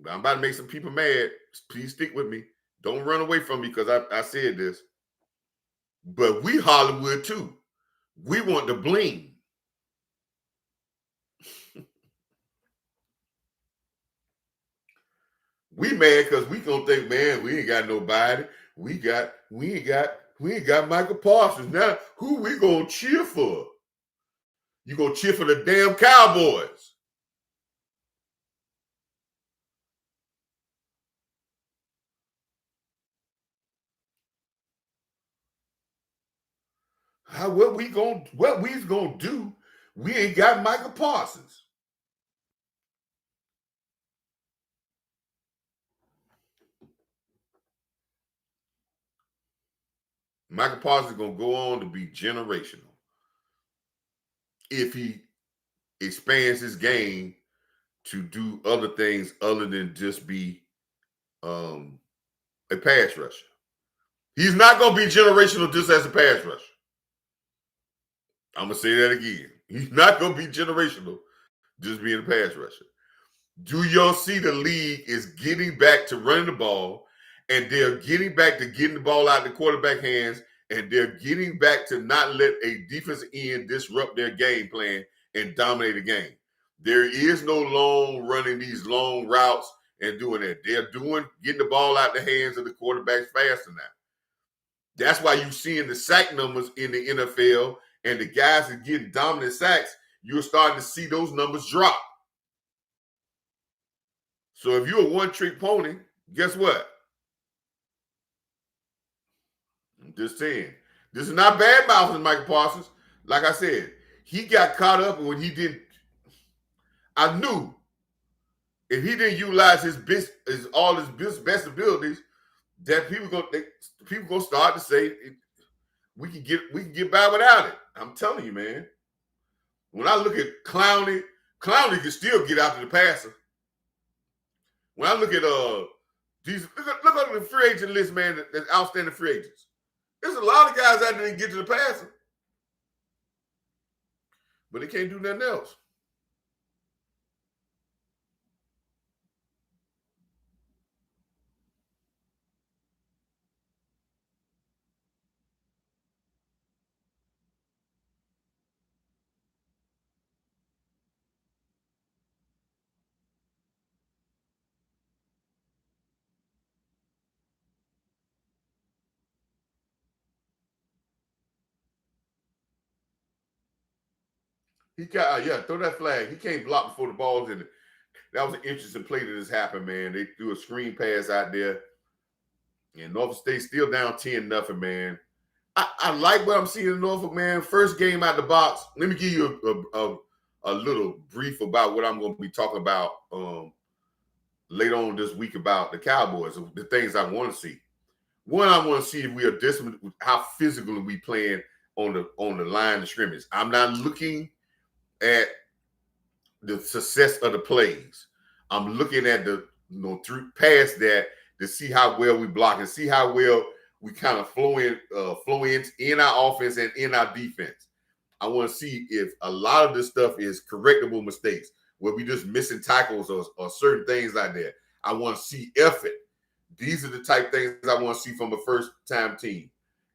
I'm about to make some people mad. Please stick with me. Don't run away from me because I said this. But we Hollywood too. We want the bling. We mad because we gonna think, man, we ain't got nobody. We ain't got Michael Parsons. Now, who we gonna cheer for? You gonna cheer for the damn Cowboys. what we gonna do? We ain't got Michael Parsons. Michael Parsons is gonna go on to be generational if he expands his game to do other things other than just be a pass rusher. He's not gonna be generational just as a pass rusher. I'm gonna say that again. He's not gonna be generational just being a pass rusher. Do y'all see the league is getting back to running the ball, and they're getting back to getting the ball out of the quarterback hands, and they're getting back to not let a defensive end disrupt their game plan and dominate the game. There is no long running these long routes and doing that. They're getting the ball out of the hands of the quarterbacks faster now. That's why you're seeing the sack numbers in the NFL and the guys that get dominant sacks, you're starting to see those numbers drop. So if you're a one-trick pony, guess what? I'm just saying. This is not bad mouthing Michael Parsons. Like I said, he got caught up when he didn't. I knew if he didn't utilize all his best abilities, that people gonna start to say we can get by without it. I'm telling you, man. When I look at Clowney can still get after the passer. When I look at look at the free agent list, man, that's outstanding free agents. There's a lot of guys out there that get to the passer, but they can't do nothing else. He got throw that flag. He can't block before the ball's in it. That was an interesting play that just happened, man. They threw a screen pass out there, and Norfolk State still down 10-0, man. I like what I'm seeing in Norfolk, man. First game out the box. Let me give you a little brief about what I'm going to be talking about later on this week about the Cowboys, the things I want to see. One, I want to see if we are disciplined, how physically we playing on the line of scrimmage. I'm not looking at the success of the plays. I'm looking at through past that to see how well we block and see how well we kind of flow in our offense and in our defense. I want to see if a lot of this stuff is correctable mistakes where we just missing tackles or certain things like that. I want to see effort. These are the type things I want to see from a first-time team.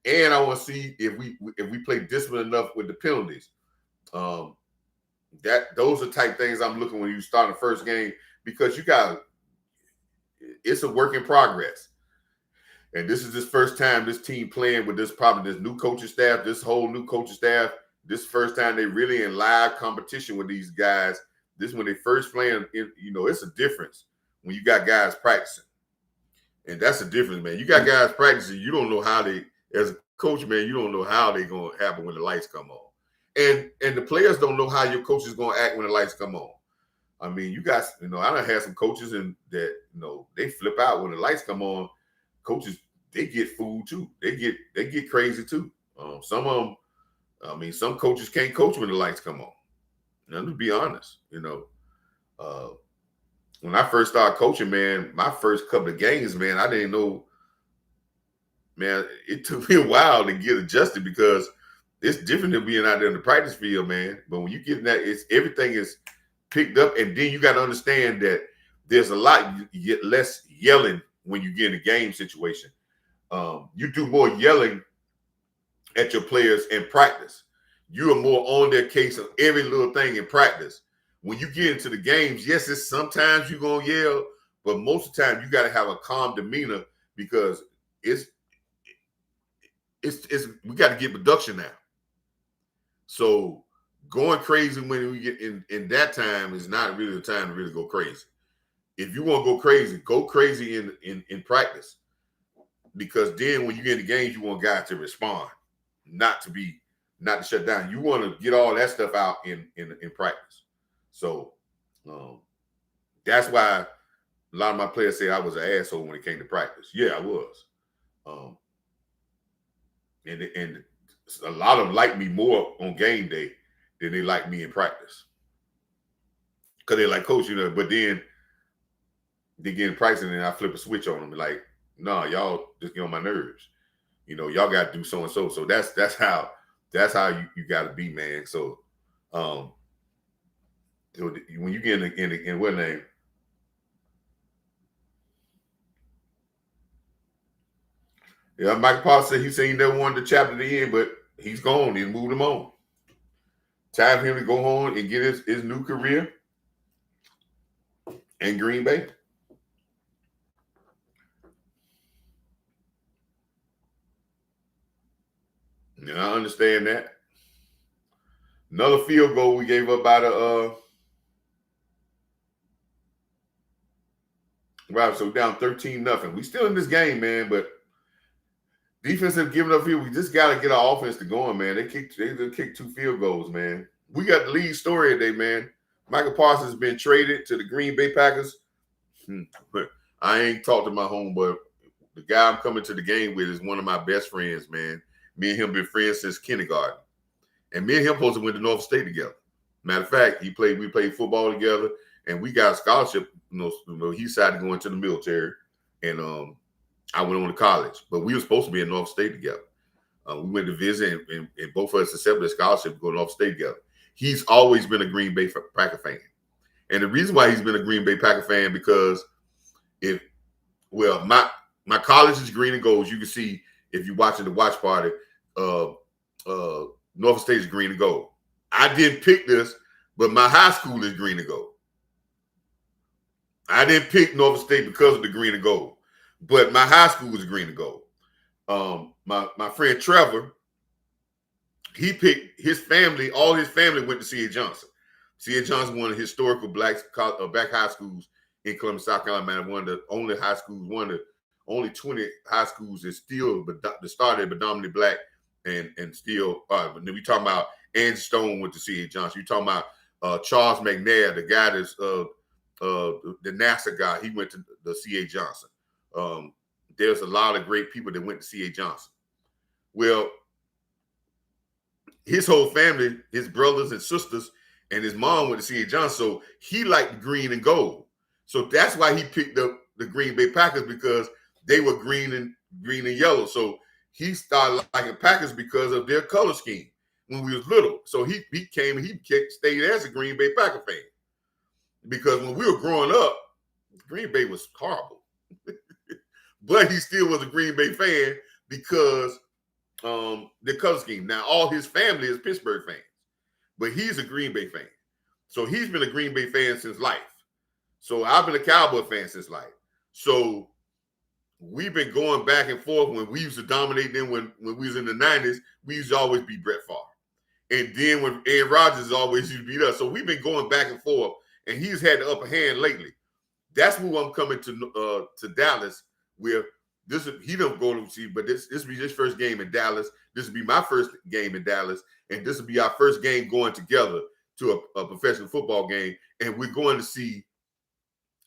And I want to see if we play disciplined enough with the penalties. Those are type things I'm looking when you start the first game, because it's a work in progress. And this is this first time this team playing with this new coaching staff, this whole new coaching staff. This first time they really in live competition with these guys. This is when they first playing. It's a difference when you got guys practicing. And that's the difference, man. You got guys practicing. You don't know how as a coach, man, you don't know how they're going to happen when the lights come on. And the players don't know how your coach is going to act when the lights come on. I mean, you guys, I done had some coaches that they flip out when the lights come on. Coaches, they get fooled too. They get crazy too. Some of them, some coaches can't coach when the lights come on. Now, to be honest, when I first started coaching, man, my first couple of games, man, I didn't know, man, it took me a while to get adjusted because it's different than being out there in the practice field, man. But when you get in that, everything is picked up, and then you got to understand that there's a lot, you get less yelling when you get in a game situation. You do more yelling at your players in practice. You are more on their case of every little thing in practice. When you get into the games, yes, it's sometimes you're going to yell, but most of the time you got to have a calm demeanor because we got to get production now. So going crazy when we get in that time is not really the time to really go crazy. If you want to go crazy in practice, because then when you get in the games, you want guys to respond, not to be not to shut down. You want to get all that stuff out in practice. So that's why a lot of my players say I was an asshole when it came to practice. Yeah, I was. And a lot of them like me more on game day than they like me in practice. Because they're like, coach, but then they get in practice and then I flip a switch on them. Like, no, y'all just get on my nerves. Y'all got to do so and so. So that's how you got to be, man. So, when you get in what name? Yeah, Michael Parsons said he never wanted the chapter to end, but he's gone. He moved him on. Time for him to go on and get his new career in Green Bay. And I understand that. Another field goal we gave up by the right, so down 13-0. We still in this game, man, but defense have given up field. We just got to get our offense to going, man. They kicked 2 field goals, man. We got the lead story today, man. Michael Parsons has been traded to the Green Bay Packers. I ain't talked to my homeboy. The guy I'm coming to the game with is one of my best friends, man. Me and him been friends since kindergarten. And me and him supposed to went to Norfolk State together. Matter of fact, we played football together, and we got a scholarship. He decided to go into the military, and I went on to college. But we were supposed to be in Norfolk State together. We went to visit, and both of us accepted a scholarship to go to Norfolk State together. He's always been a Green Bay Packer fan. And the reason why he's been a Green Bay Packer fan because my college is green and gold. You can see if you're watching the watch party, Norfolk State is green and gold. I didn't pick this, but my high school is green and gold. I didn't pick Norfolk State because of the green and gold, but my high school is green and gold. My friend Trevor, he picked his family. All his family went to C.A. Johnson. C.A. Johnson, one of the historical black high schools in Columbus, South Carolina, one of the only high schools, one of the only 20 high schools that still started predominantly black and still. We talking about Angie Stone went to C.A. Johnson. You talking about Charles McNair, the guy that's the NASA guy. He went to the C.A. Johnson. There's a lot of great people that went to C.A. Johnson. Well, his whole family, his brothers and sisters, and his mom went to C.A. Johnson. So he liked green and gold. So that's why he picked up the Green Bay Packers, because they were green and yellow. So he started liking Packers because of their color scheme when we was little. So he stayed as a Green Bay Packer fan. Because when we were growing up, Green Bay was horrible. But he still was a Green Bay fan because the color scheme. Now, all his family is Pittsburgh fans, but he's a Green Bay fan. So he's been a Green Bay fan since life. So I've been a Cowboy fan since life. So we've been going back and forth. When we used to dominate them, when we was in the 90s, we used to always beat Brett Favre. And then when Aaron Rodgers always used to beat us. So we've been going back and forth, and he's had the upper hand lately. That's who I'm coming to Dallas with. He don't go to see, but this will be his first game in Dallas. This will be my first game in Dallas, and this will be our first game going together to a professional football game. And we're going to see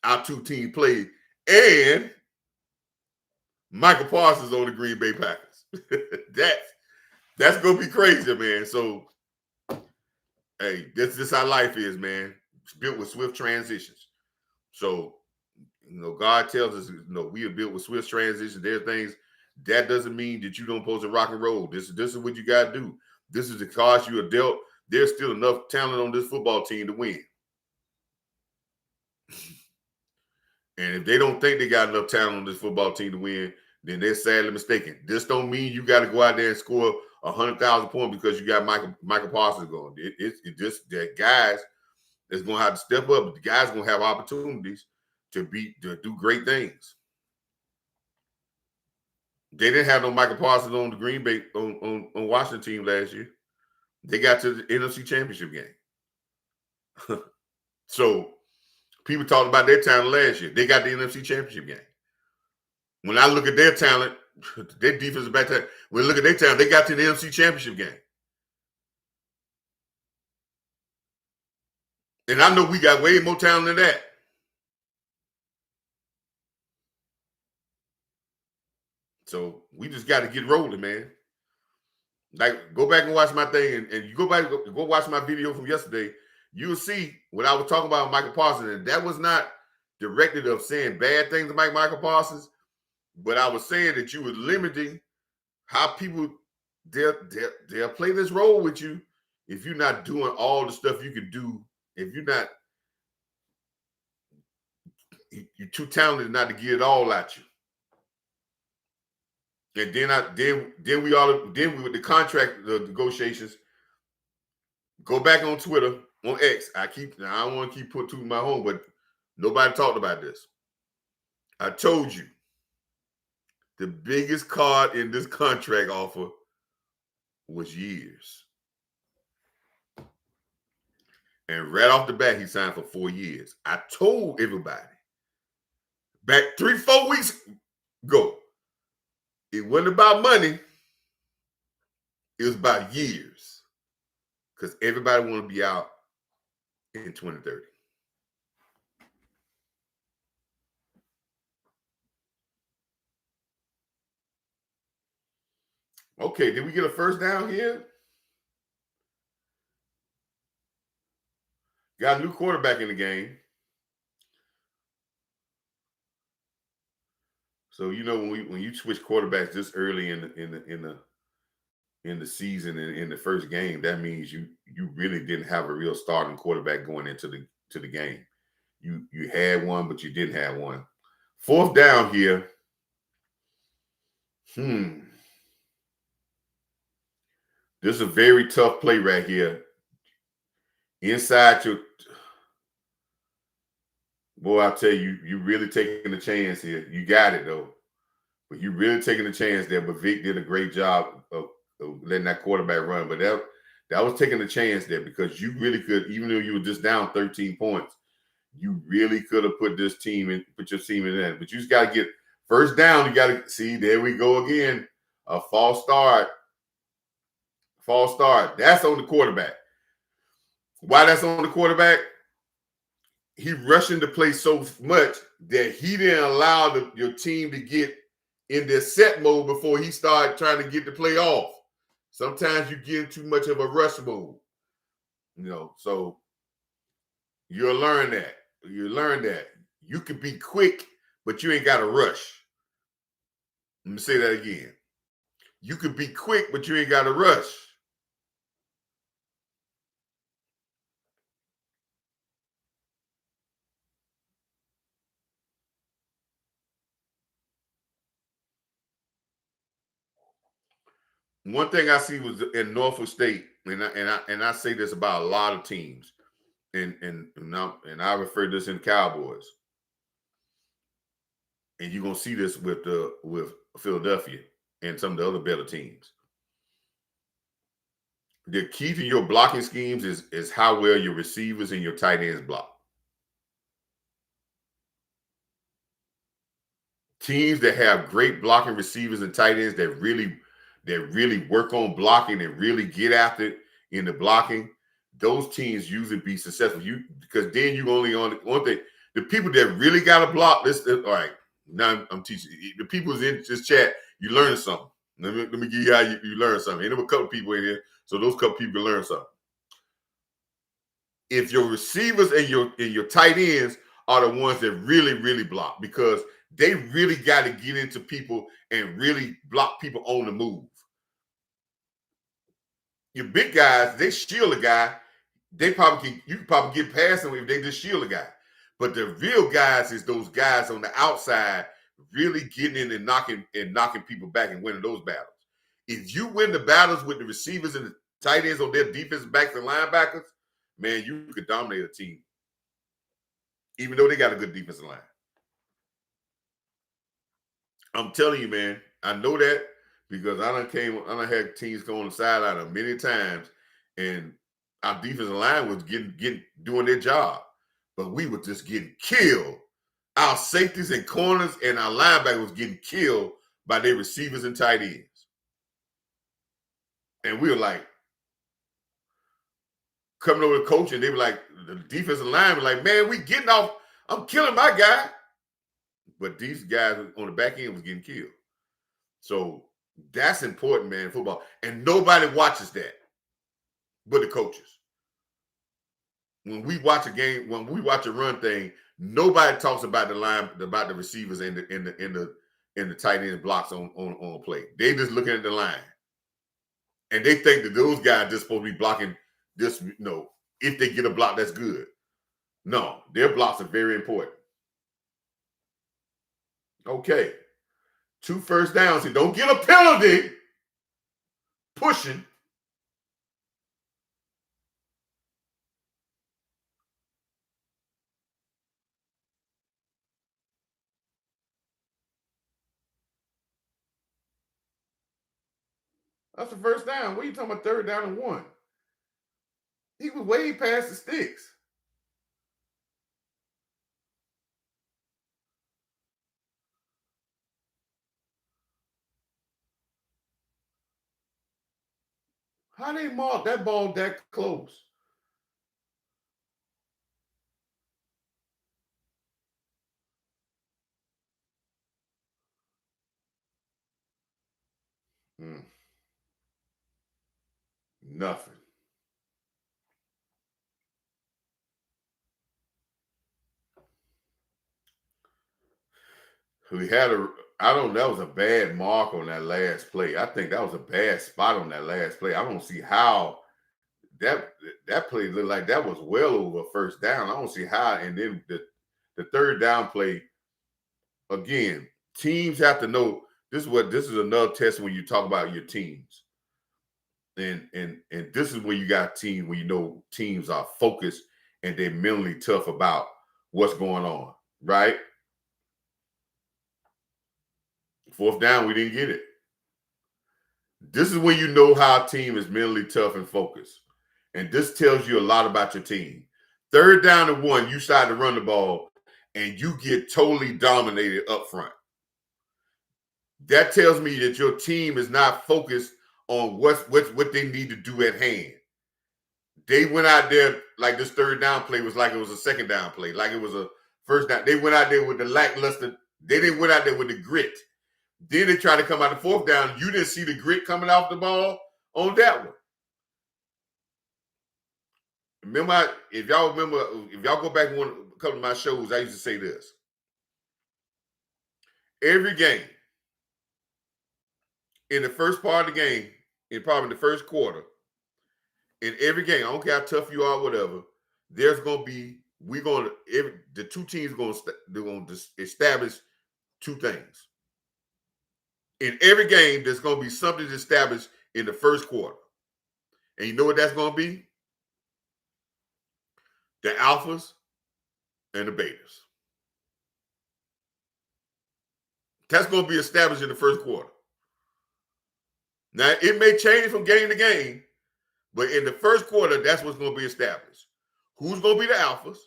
our two teams play, and Michael Parsons on the Green Bay Packers. That's gonna be crazy, man. So, hey, this is how life is, man. It's built with swift transitions. So, God tells us, we are built with swift transitions. There are things that doesn't mean that you don't supposed to rock and roll. This is what you got to do. This is the cards you are dealt. There's still enough talent on this football team to win. And if they don't think they got enough talent on this football team to win, then they're sadly mistaken. This don't mean you got to go out there and score 100,000 points because you got Michael Parsons going. It's just that guys that's going to have to step up. But the guys going to have opportunities to do great things. They didn't have no Michael Parsons on the Green Bay on Washington team last year. They got to the NFC Championship game. So people talked about their talent last year. They got the NFC Championship game. When I look at their talent, their defensive back talent, when I look at their talent, they got to the NFC Championship game. And I know we got way more talent than that. So we just got to get rolling, man. Like, go back and watch my thing, and you go back, go watch my video from yesterday. You'll see what I was talking about Michael Parsons, and that was not directed of saying bad things about Michael Parsons, but I was saying that you were limiting how people they'll play this role with you if you're not doing all the stuff you can do. If you're not, you're too talented not to get it all at you. And then we with the contract negotiations. Go back on Twitter, on X. I don't want to keep putting to my home, but nobody talked about this. I told you the biggest card in this contract offer was years. And right off the bat, he signed for 4 years. I told everybody back 3-4 weeks ago, it wasn't about money. It was about years. Because everybody want to be out in 2030. Okay, did we get a first down here? Got a new quarterback in the game. So when you switch quarterbacks this early in the season and in the first game, that means you really didn't have a real starting quarterback going into the game. You had one, but you didn't have one. Fourth down here. This is a very tough play right here. Inside your boy, I tell you, you really taking a chance here. You got it though, but you really taking a chance there. But Vic did a great job of letting that quarterback run. But that was taking a chance there because you really could, even though you were just down 13 points, you really could have put this team in, put your team in that. But you just got to get first down. You got to see, there we go again. A false start. False start. That's on the quarterback. Why that's on the quarterback? He rushing the play so much that he didn't allow your team to get in their set mode before he started trying to get the play off. Sometimes you get too much of a rush mode, so you'll learn that. You learn that. You can be quick, but you ain't got to rush. Let me say that again. You can be quick, but you ain't got to rush. One thing I see was in Norfolk State, and I say this about a lot of teams, and I refer to this in Cowboys, and you're gonna see this with Philadelphia and some of the other better teams. The key to your blocking schemes is how well your receivers and your tight ends block. Teams that have great blocking receivers and tight ends that really work on blocking and really get after it in the blocking, those teams usually be successful. Because then you only on one thing. The people that really got to block this, all right. Now I'm teaching the people in this chat. You learn something. Let me give you how you learn something. And there were a couple people in here, so those couple people can learn something. If your receivers and your tight ends are the ones that really block, because they really got to get into people and really block people on the move. Your big guys, they shield a guy. You can probably get past them if they just shield a guy. But the real guys is those guys on the outside really getting in and knocking people back and winning those battles. If you win the battles with the receivers and the tight ends on their defensive backs and linebackers, man, you could dominate a team. Even though they got a good defensive line. I'm telling you, man, I know that because I done had teams go on the sideline many times, and our defensive line was doing their job, but we were just getting killed. Our safeties and corners and our linebackers was getting killed by their receivers and tight ends. And we were like, coming over to coach, and they were like, the defensive lineman like, man, we getting off. I'm killing my guy. But these guys on the back end was getting killed. So that's important, man, in football. And nobody watches that but the coaches. When we watch a game, when we watch a run thing, nobody talks about the line, about the receivers and the tight end blocks on play. They just looking at the line. And they think that those guys just supposed to be blocking this, if they get a block, that's good. No, their blocks are very important. Okay. 2 first downs. And don't get a penalty pushing. That's the first down. What are you talking about 3rd down and 1? He was way past the sticks. How they mark that ball that close? Nothing. We had that was a bad mark on that last play. I think that was a bad spot on that last play. I don't see how that play looked like that was well over a first down. I don't see how. And then the 3rd down play, again, teams have to know this is another test when you talk about your teams. And this is when you got teams where you know teams are focused and they're mentally tough about what's going on, right? 4th down, we didn't get it. This is when you know how a team is mentally tough and focused. And this tells you a lot about your team. 3rd down and 1, you start to run the ball and you get totally dominated up front. That tells me that your team is not focused on what they need to do at hand. They went out there like this 3rd down play was like it was a 2nd down play, like it was a first down. They went out there with the lackluster. They didn't went out there with the grit. Then they tried to come out the 4th down. You didn't see the grit coming off the ball on that one. If y'all go back to a couple of my shows, I used to say this. Every game, in the first part of the game, in probably the first quarter, in every game, I don't care how tough you are, whatever, there's going to be, the 2 teams are going to establish 2 things. In every game, there's going to be something established in the first quarter. And you know what that's going to be? The alphas and the betas. That's going to be established in the first quarter. Now, it may change from game to game, but in the first quarter, that's what's going to be established. Who's going to be the alphas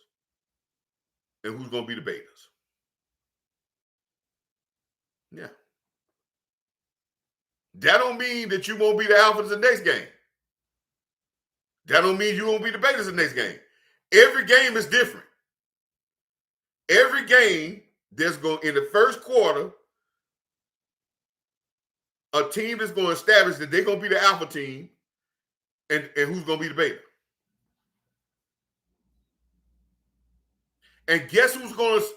and who's going to be the betas? Yeah. That don't mean that you won't be the alphas the next game. That don't mean you won't be the betas the next game. Every game is different. Every game, in the first quarter, a team is going to establish that they're going to be the alpha team and who's going to be the beta. And guess who's going to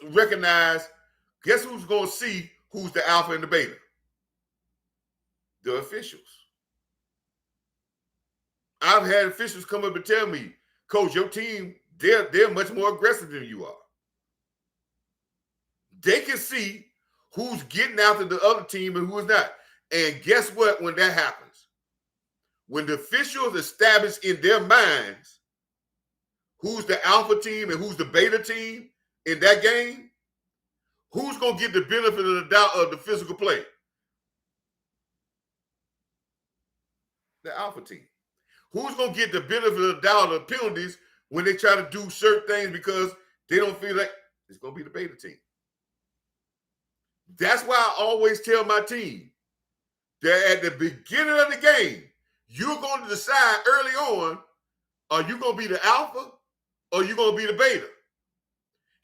see who's the alpha and the beta? The officials. I've had officials come up and tell me, Coach, your team, they're much more aggressive than you are. They can see who's getting after the other team and who is not. And guess what? When that happens, when the officials establish in their minds who's the alpha team and who's the beta team in that game, who's going to get the benefit of the doubt of the physical play? The alpha team. Who's going to get the benefit of the doubt of the penalties when they try to do certain things because they don't feel like it's going to be the beta team? That's why I always tell my team that at the beginning of the game, you're going to decide early on, are you going to be the alpha or you're going to be the beta.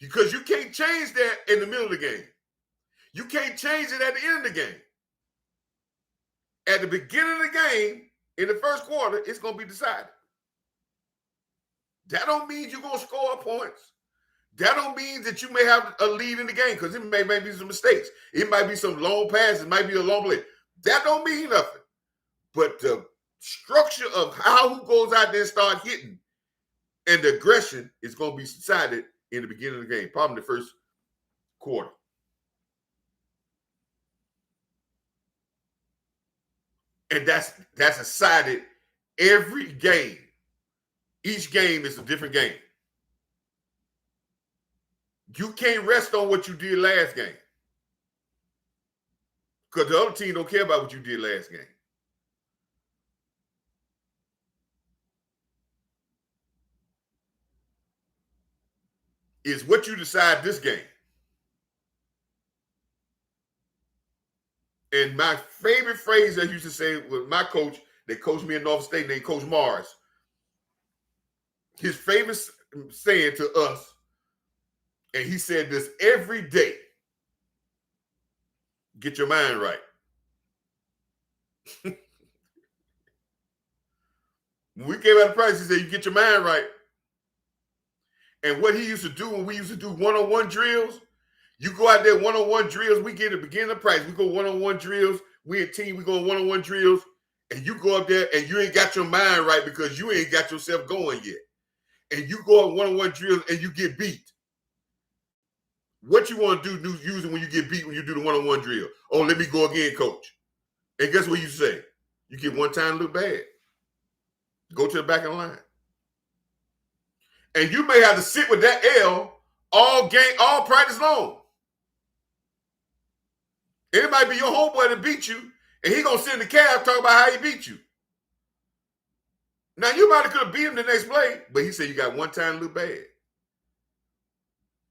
Because you can't change that in the middle of the game. You can't change it at the end of the game. At the beginning of the game, in the first quarter, it's going to be decided. That don't mean you're going to score points. That don't mean that you may have a lead in the game, because it may be some mistakes. It might be some long passes. It might be a long play. That don't mean nothing. But the structure of how who goes out there and start hitting and the aggression is going to be decided in the beginning of the game, probably the first quarter. And that's decided every game. Each game is a different game. You can't rest on what you did last game, because the other team don't care about what you did last game. It's what you decide this game. And my favorite phrase I used to say with my coach that coached me in Norfolk State, named Coach Morris, his favorite saying to us, and he said this every day: get your mind right. When we came out of practice, he said, you get your mind right. And what he used to do when we used to do one-on-one drills, you go out there, one-on-one drills, we get at the beginning of practice, we go one-on-one drills, we a team, we go one-on-one drills, and you go up there and you ain't got your mind right because you ain't got yourself going yet. And you go on one-on-one drills and you get beat. What you want to do usually when you get beat, when you do the one-on-one drill? Oh, let me go again, coach. And guess what you say? You get one time, look bad. Go to the back of the line. And you may have to sit with that L all game, all practice long. It might be your homeboy that beat you, and he gonna sit in the cab talk about how he beat you. Now you might have could have beat him the next play, but he said you got one time, look bad.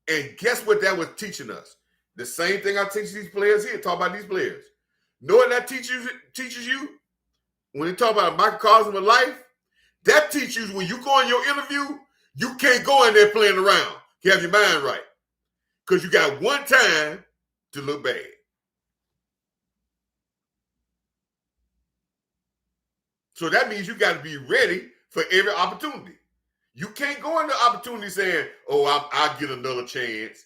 And guess what that was teaching us? The same thing I teach these players here. Talk about these players. Know what that teaches you? When they talk about a microcosm of life, that teaches you when you go in your interview, you can't go in there playing around. You have your mind right. Because you got one time to look bad. So that means you got to be ready for every opportunity. You can't go into opportunity saying, oh, I'll get another chance.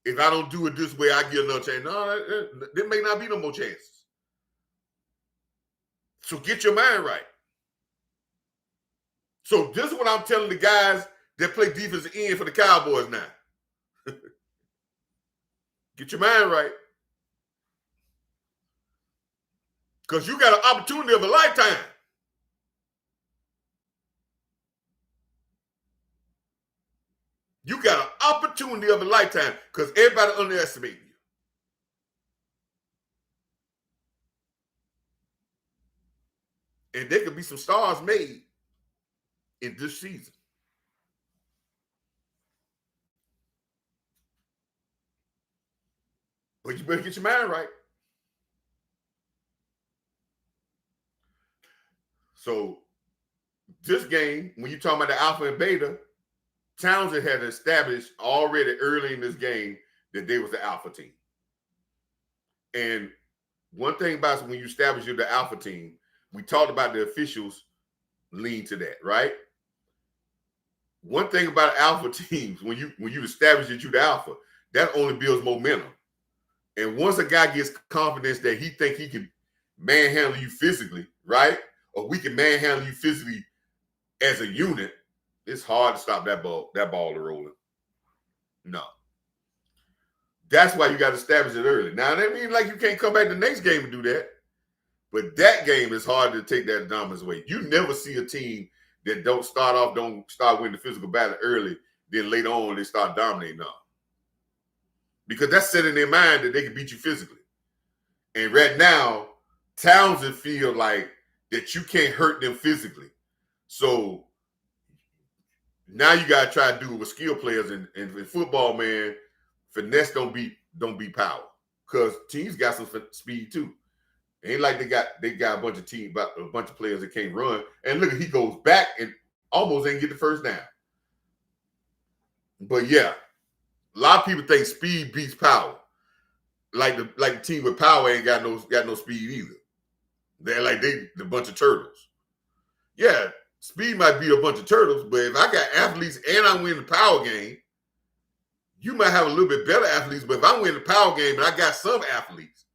If I don't do it this way, I get another chance. No, there may not be no more chances. So get your mind right. So this is what I'm telling the guys that play defensive end for the Cowboys now. Get your mind right. Because you got an opportunity of a lifetime. You got an opportunity of a lifetime because everybody underestimates you. And there could be some stars made in this season. But you better get your mind right. So this game, when you're talking about the alpha and beta, Townsend had established already early in this game that they was the alpha team. And one thing about when you establish you're the alpha team, we talked about the officials lean to that, right? One thing about alpha teams, when you establish that you're the alpha, that only builds momentum. And once a guy gets confidence that he think he can manhandle you physically, right? Or we can manhandle you physically as a unit, it's hard to stop that ball rolling. No. That's why you got to establish it early. Now, that means like you can't come back the next game and do that. But that game is hard to take that dominance away. You never see a team that don't start winning the physical battle early, then later on they start dominating them. Because that's set in their mind that they can beat you physically. And right now, Townsend feel like that you can't hurt them physically. So now you got to try to do it with skill players. And in football, man, finesse don't beat power. Because teams got some speed too. Ain't like they got a bunch of players that can't run. And look, he goes back and almost ain't get the first down. But yeah, a lot of people think speed beats power. Like the team with power ain't got no speed either. They're like they a bunch of turtles. Yeah, speed might beat a bunch of turtles, but if I got athletes and I win the power game, you might have a little bit better athletes. But if I win the power game and I got some athletes,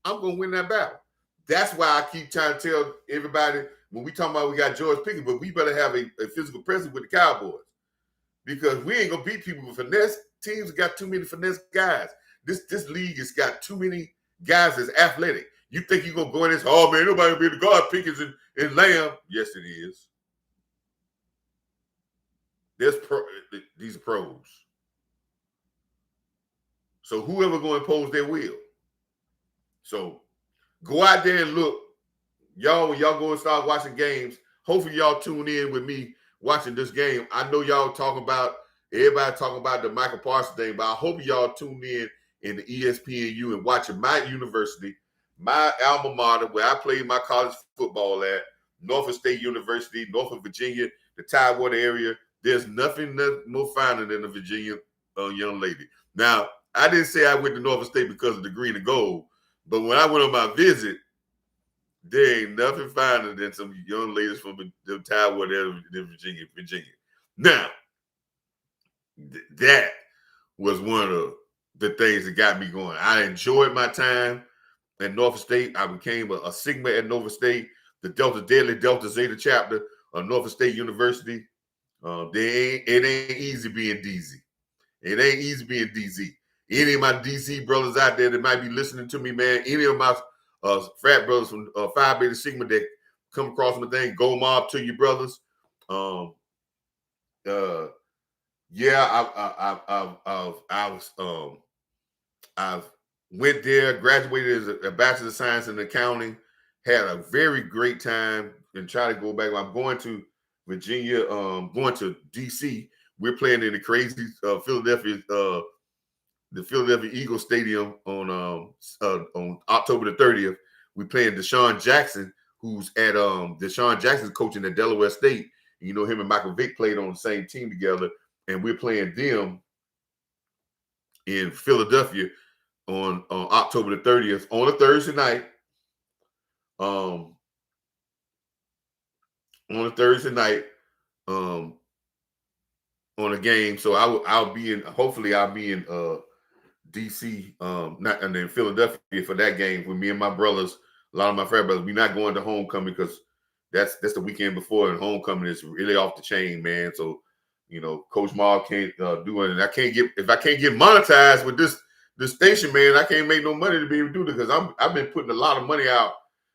I'm gonna win that battle. That's why I keep trying to tell everybody when we talking about we got George Pickens, but we better have a physical presence with the Cowboys because we ain't gonna beat people with finesse. Teams got too many finesse guys. This league has got too many guys that's athletic. You think you're gonna go in this? Oh man, nobody be able to guard Pickens and Lamb. Yes, it is. These are pros. So whoever gonna impose their will. So go out there and look. Y'all, when y'all go and start watching games, hopefully y'all tune in with me watching this game. I know y'all talking about, everybody talking about the Michael Parsons thing, but I hope y'all tune in the ESPNU and watching my university, my alma mater, where I played my college football at, Norfolk State University, Norfolk, Virginia, the Tidewater area. There's nothing more finer than a Virginia young lady. Now, I didn't say I went to Norfolk State because of the green and gold, but when I went on my visit, there ain't nothing finer than some young ladies from the Tidewater in Virginia. Now, that was one of the things that got me going. I enjoyed my time at Norfolk State. I became a Sigma at Norfolk State, the Delta Zeta chapter of Norfolk State University. It ain't easy being DZ. It ain't easy being DZ. Any of my DC brothers out there that might be listening to me, man, any of my frat brothers from Phi Beta Sigma that come across my thing, go mob to you, brothers. I've went there, graduated as a Bachelor of Science in Accounting, had a very great time, and try to go back. I'm going to Virginia, going to DC. We're playing in the crazy Philadelphia, the Philadelphia Eagles Stadium on October the 30th. We playing Deshaun Jackson, who's at Deshaun Jackson's coaching at Delaware State. You know, him and Michael Vick played on the same team together, and we're playing them in Philadelphia on October the 30th on a Thursday night. On a Thursday night, on a game. So I'll be in. Hopefully, I'll be in DC, not and then Philadelphia for that game with me and my brothers. A lot of my frat brothers. We're not going to homecoming because that's the weekend before, and homecoming is really off the chain, man. So, you know, Coach Mark can't do it, and I can't get monetized with this station, man. I can't make no money to be able to do it because I've been putting a lot of money out,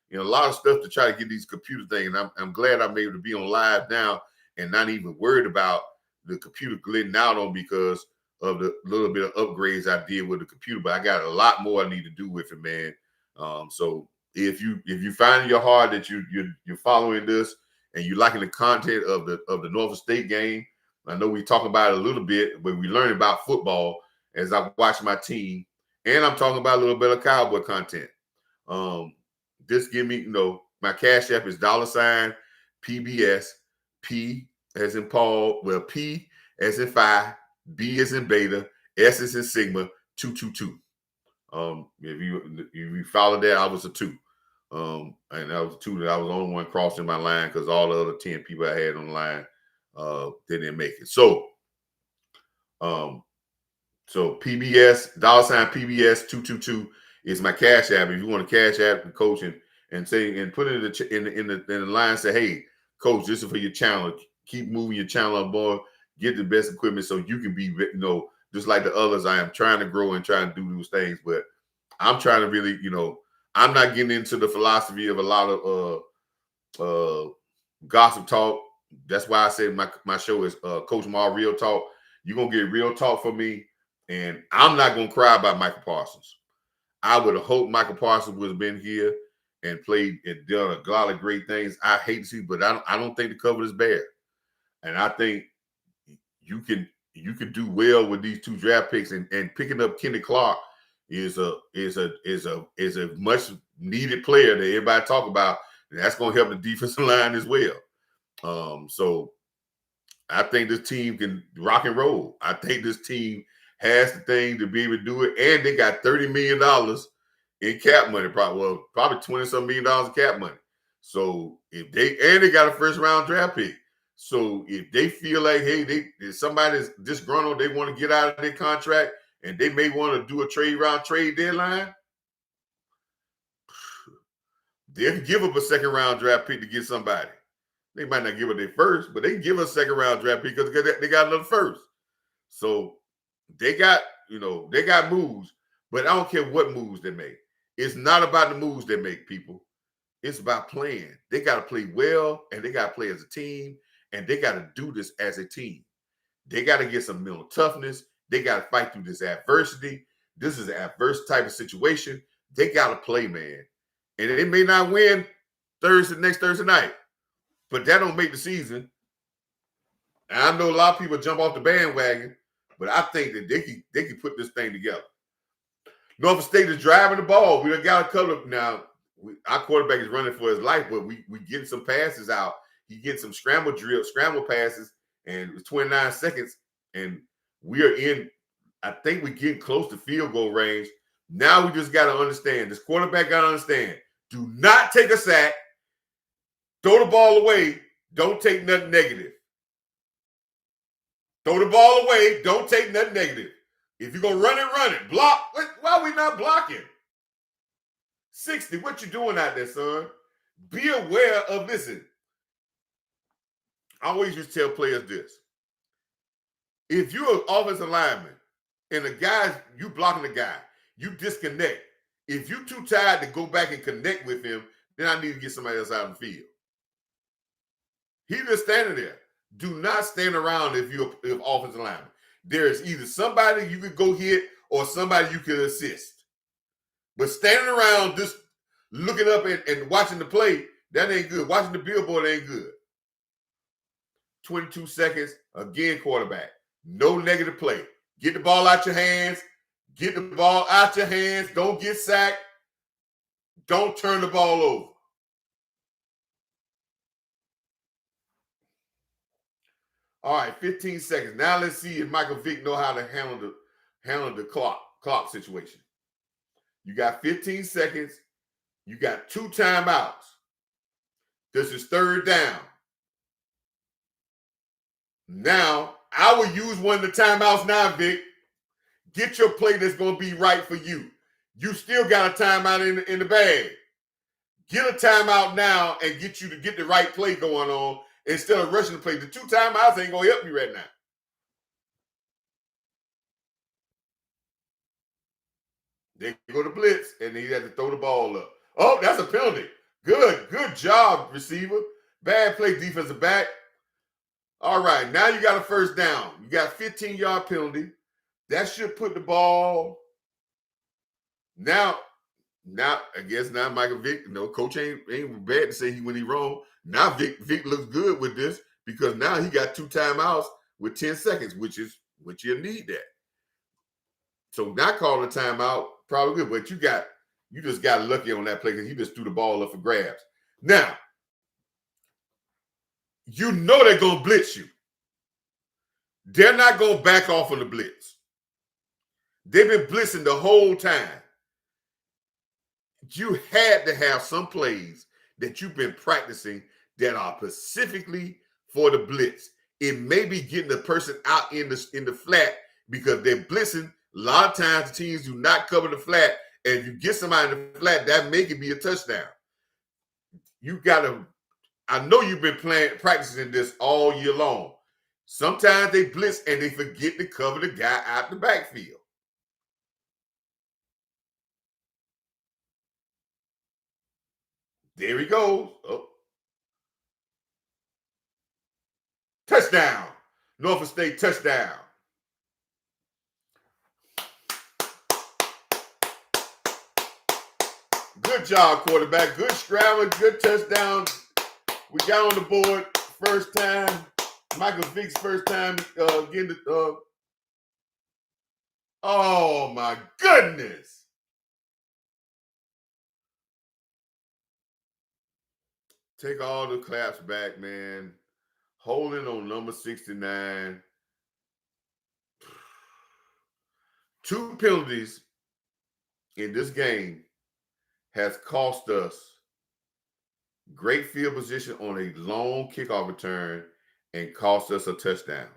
you know, a lot of stuff to try to get these computer things. And I'm glad I'm able to be on live now and not even worried about the computer glitching out on because of the little bit of upgrades I did with the computer. But I got a lot more I need to do with it, man. So if you find in your heart that you're following this and you're liking the content of the Norfolk State game, I know we talk about it a little bit, but we learn about football as I watch my team, and I'm talking about a little bit of Cowboy content. Just give me, you know, my Cash App is $PBS, P as in Paul, well, P as in Phi, B as in Beta, S as in Sigma, 222. If you follow that, I was a 2. And that was 2 that I was the only one crossing my line because all the other 10 people I had on the line didn't make it. So PBS, $PBS 222 is my Cash App. If you want to Cash App the coach and say and put it in the line, say, hey, coach, this is for your channel. Keep moving your channel on board. Get the best equipment so you can be, you know, just like the others. I am trying to grow and trying to do those things, but I'm trying to really, you know, I'm not getting into the philosophy of a lot of gossip talk. That's why I said my show is Coach Mar Real Talk. You're gonna get real talk from me, and I'm not gonna cry about Michael Parsons. I would have hoped Michael Parsons would have been here and played and done a lot of great things. I hate to see, but I don't think the cover is bad. And I think you can do well with these 2 draft picks, and picking up Kenny Clark is a much needed player that everybody talk about, and that's going to help the defensive line as well. So I think this team can rock and roll. I think this team has the thing to be able to do it, and they got $30 million in cap money. Probably 20-some million dollars in cap money. So if they got a first round draft pick. So if they feel like, hey, if somebody's disgruntled, they want to get out of their contract, and they may want to do a trade deadline, they can give up a second round draft pick to get somebody. They might not give it their first, but they can give us a second round draft pick because they got another first. So they got moves, but I don't care what moves they make. It's not about the moves they make, people. It's about playing. They got to play well, and they got to play as a team, and they got to do this as a team. They got to get some mental toughness. They got to fight through this adversity. This is an adverse type of situation. They got to play, man. And they may not win next Thursday night, but that don't make the season. And I know a lot of people jump off the bandwagon, but I think that they can put this thing together. Norfolk State is driving the ball. We done got a couple of now. Our quarterback is running for his life, but we getting some passes out. He getting some scramble passes, and it's 29 seconds, and we are in. I think we're getting close to field goal range. Now we just got to understand. This quarterback got to understand. Do not take a sack. Throw the ball away. Don't take nothing negative. Throw the ball away. Don't take nothing negative. If you're going to run it. Block. Why are we not blocking? 60, what you doing out there, son? Be aware of, listen, I always used to tell players this. If you're an offensive lineman and you blocking the guy, you disconnect. If you're too tired to go back and connect with him, then I need to get somebody else out in the field. He's just standing there. Do not stand around if you're an offensive lineman. There is either somebody you could go hit or somebody you could assist. But standing around just looking up and watching the play, that ain't good. Watching the billboard ain't good. 22 seconds, again, quarterback. No negative play. Get the ball out your hands. Get the ball out your hands. Don't get sacked. Don't turn the ball over. All right, 15 seconds. Now let's see if Michael Vick know how to handle the clock situation. You got 15 seconds. You got 2 timeouts. This is third down. Now, I will use one of the timeouts now, Vic. Get your play that's going to be right for you. You still got a timeout in the bag. Get a timeout now and get the right play going on instead of rushing the play. The 2 timeouts ain't going to help you right now. They go to blitz, and then he had to throw the ball up. Oh, that's a penalty. Good job, receiver. Bad play, defensive back. All right, now you got a first down. You got a 15-yard penalty. That should put the ball. Now, I guess now Michael Vick, coach ain't bad to say when he wrong. Now Vick looks good with this because now he got 2 timeouts with 10 seconds, which you need that. So not calling a timeout, probably good, but you just got lucky on that play because he just threw the ball up for grabs. Now, you know they're going to blitz you. They're not going to back off on the blitz. They've been blitzing the whole time. You had to have some plays that you've been practicing that are specifically for the blitz. It may be getting the person out in the flat because they're blitzing. A lot of times the teams do not cover the flat, and if you get somebody in the flat, that may be a touchdown. You got to. I know you've been practicing this all year long. Sometimes they blitz and they forget to cover the guy out the backfield. There he goes. Oh. Touchdown. Norfolk State touchdown. Good job, quarterback. Good scramble. Good touchdown. We got on the board first time. Michael Vick's first time getting the. Oh my goodness! Take all the claps back, man. Holding on number 69. 2 penalties in this game has cost us great field position on a long kickoff return and cost us a touchdown.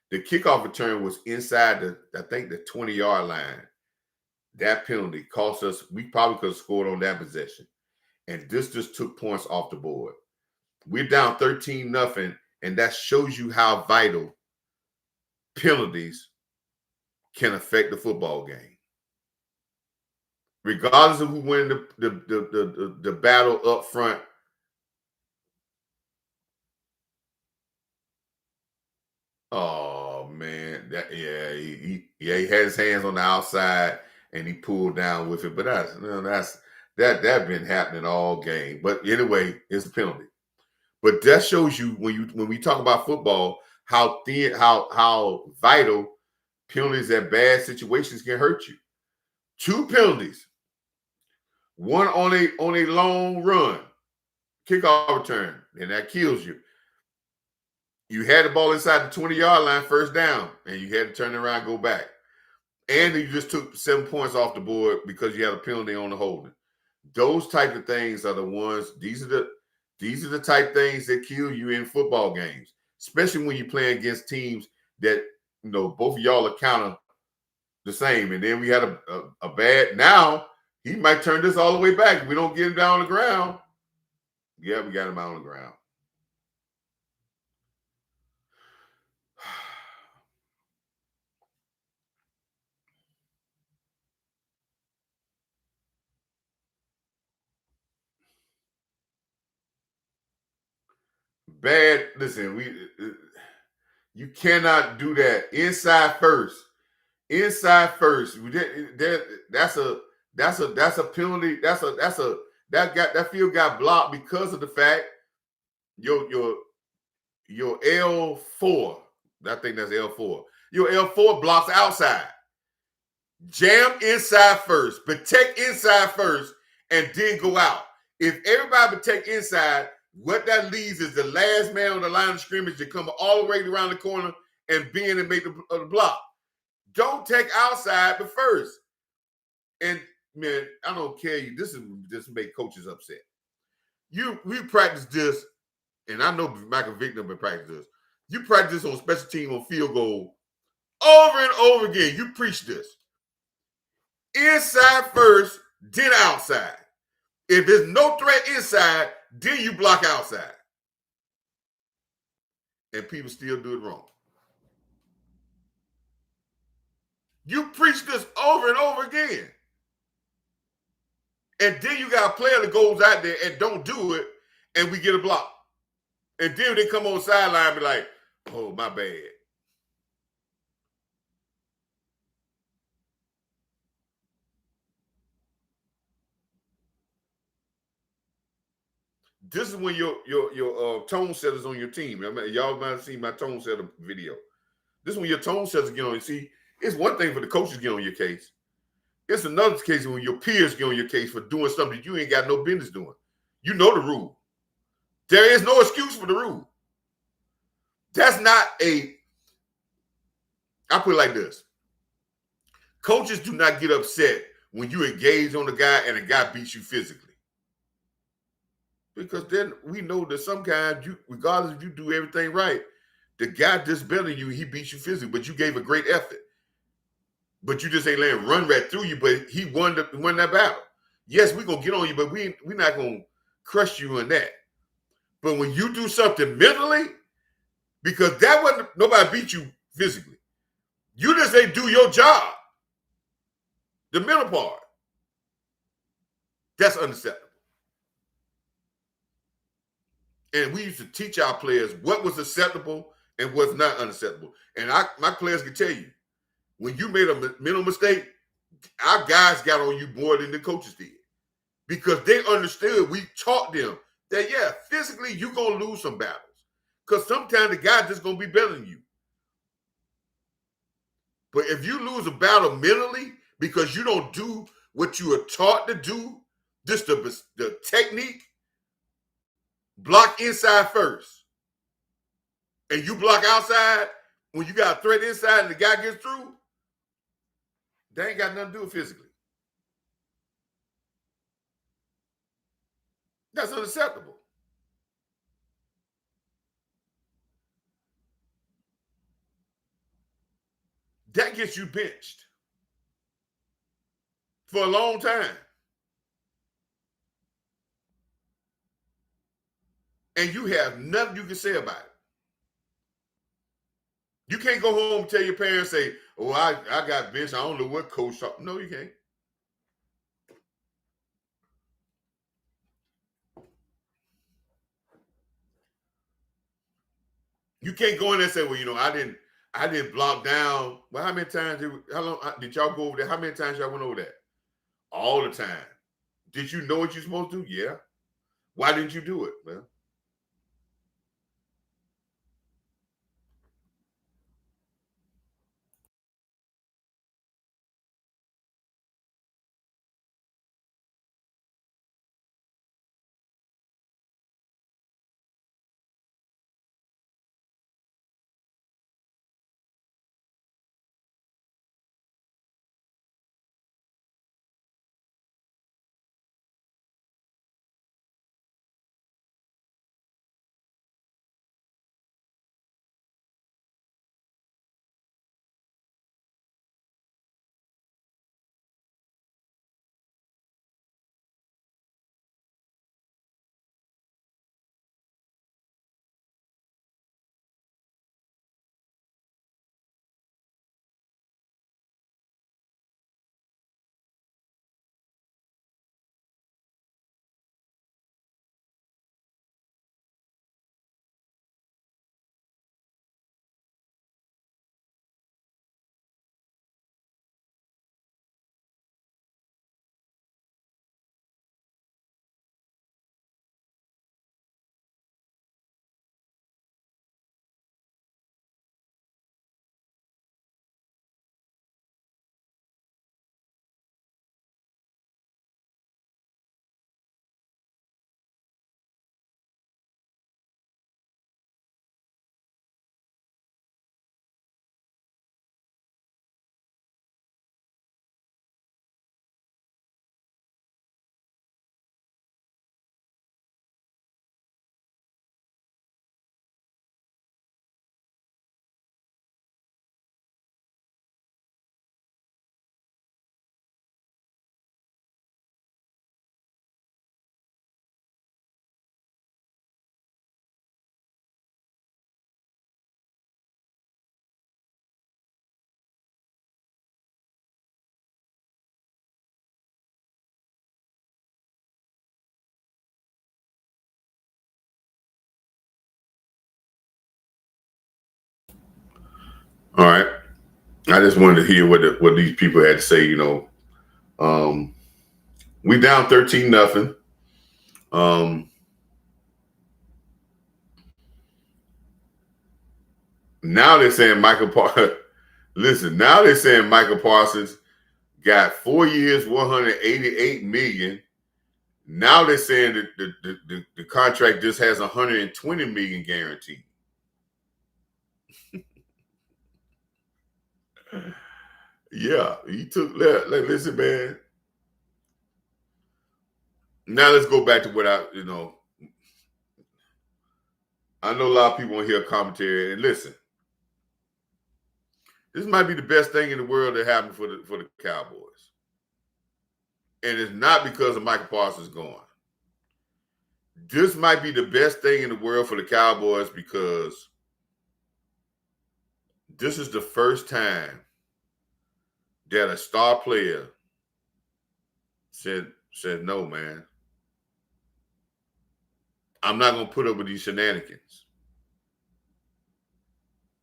The kickoff return was inside the 20-yard line. That penalty cost us, we probably could have scored on that possession. And this just took points off the board. We're down 13-0, and that shows you how vital penalties can affect the football game. Regardless of who wins the battle up front, oh man, he had his hands on the outside and he pulled down with it. But that been happening all game. But anyway, it's a penalty. But that shows you when we talk about football how vital penalties at bad situations can hurt you. 2 penalties, one on a long run, kickoff return, and that kills you. You had the ball inside the 20-yard line, first down, and you had to turn around and go back. And you just took 7 points off the board because you had a penalty on the holding. Those type of things are the ones. These are the type things that kill you in football games, especially when you play against teams that both of y'all are kind of the same. And then we had a bad. Now he might turn this all the way back if we don't get him down on the ground. Yeah, we got him out on the ground. Bad. Listen, you cannot do that. Inside first. That's a penalty. That field got blocked because of the fact your L4. I think that's L4. Your L4 blocks outside. Jam inside first, protect inside first, and then go out. If everybody protect inside, what that leaves is the last man on the line of scrimmage to come all the way around the corner and bend and make the block. Don't take outside but first. And man, I don't care you. This make coaches upset. We practice this, and I know Michael Vick been practice this. You practice on special team on field goal over and over again. You preach this. Inside first, then outside. If there's no threat inside, then you block outside. And people still do it wrong. You preach this over and over again. And then you got a player that goes out there and don't do it, and we get a block. And then they come on the sideline and be like, oh, my bad. This is when your tone setters on your team. I mean, y'all might have seen my tone setter video. This is when your tone setters get on you. See, it's one thing for the coaches to get on your case. It's another case when your peers get on your case for doing something you ain't got no business doing. You know the rule. There is no excuse for the rule. That's not I put it like this. Coaches do not get upset when you engage on the guy and the guy beats you physically. Because then we know that sometimes regardless if you do everything right, the guy just better than you, he beats you physically, but you gave a great effort. But you just ain't letting him run right through you, but he won that battle. Yes, we're going to get on you, but we're not going to crush you in that. But when you do something mentally, because that wasn't, nobody beat you physically. You just ain't do your job. The mental part. That's unacceptable. And we used to teach our players what was acceptable and what's not unacceptable. And my players can tell you, when you made a mental mistake, our guys got on you more than the coaches did. Because they understood, we taught them that, yeah, physically you're going to lose some battles. Because sometimes the guy's just going to be better than you. But if you lose a battle mentally because you don't do what you were taught to do, just the technique, block inside first. and you block outside, when you got a threat inside and the guy gets through, they ain't got nothing to do with physically. That's unacceptable. That gets you benched for a long time. And you have nothing you can say about it. You can't go home and tell your parents, say, oh, I got benched. I don't know what coach. No, you can't. You can't go in there and say, well, I didn't block down. Well, how many times how long did y'all go over there? How many times y'all went over there? All the time. Did you know what you're supposed to do? Yeah. Why didn't you do it? Well, all right. I just wanted to hear what these people had to say. We down 13-0. Now they're saying listen, now they're saying Michael Parsons got 4 years, 188 million. Now they're saying that the contract just has 120 million guaranteed. Yeah, he took that. Like, listen, man. Now let's go back to what I know a lot of people want to hear commentary. And listen, this might be the best thing in the world that happened for the Cowboys. And it's not because of Michael Parsons going. This might be the best thing in the world for the Cowboys because this is the first time that a star player said no, man. I'm not going to put up with these shenanigans.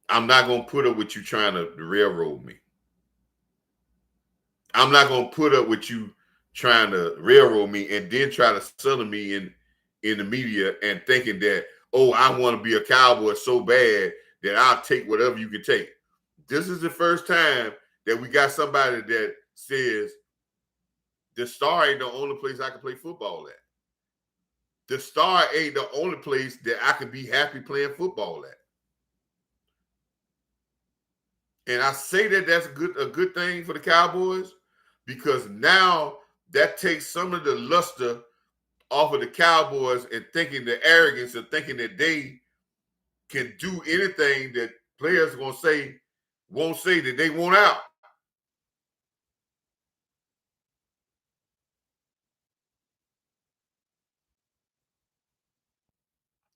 I'm not going to put up with you trying to railroad me. I'm not going to put up with you trying to railroad me and then try to settle me in the media and thinking that, oh, I want to be a Cowboy so bad that I'll take whatever you can take. This is the first time that we got somebody that says the Star ain't the only place I can play football at. The Star ain't the only place that I can be happy playing football at. And I say that that's a good thing for the Cowboys because now that takes some of the luster off of the Cowboys and thinking the arrogance of thinking that they can do anything that players are gonna say won't say that they want out.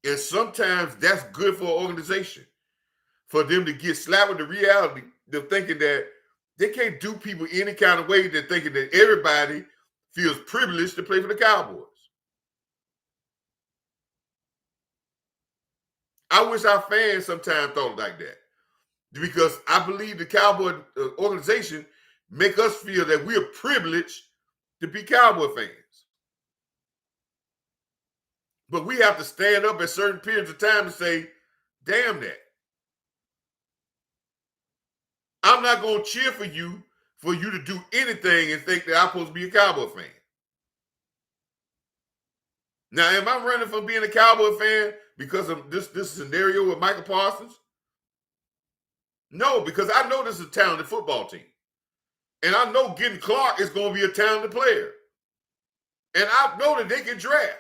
And sometimes that's good for an organization, for them to get slapped with the reality of thinking that they can't do people any kind of way. They're thinking that everybody feels privileged to play for the Cowboys. I wish our fans sometimes thought like that because I believe the Cowboy organization make us feel that we are privileged to be Cowboy fans. But we have to stand up at certain periods of time and say, damn that. I'm not going to cheer for you to do anything and think that I'm supposed to be a Cowboy fan. Now, am I running from being a Cowboy fan because of this scenario with Michael Parsons? No, because I know this is a talented football team. And I know getting Clark is going to be a talented player. And I know that they can draft.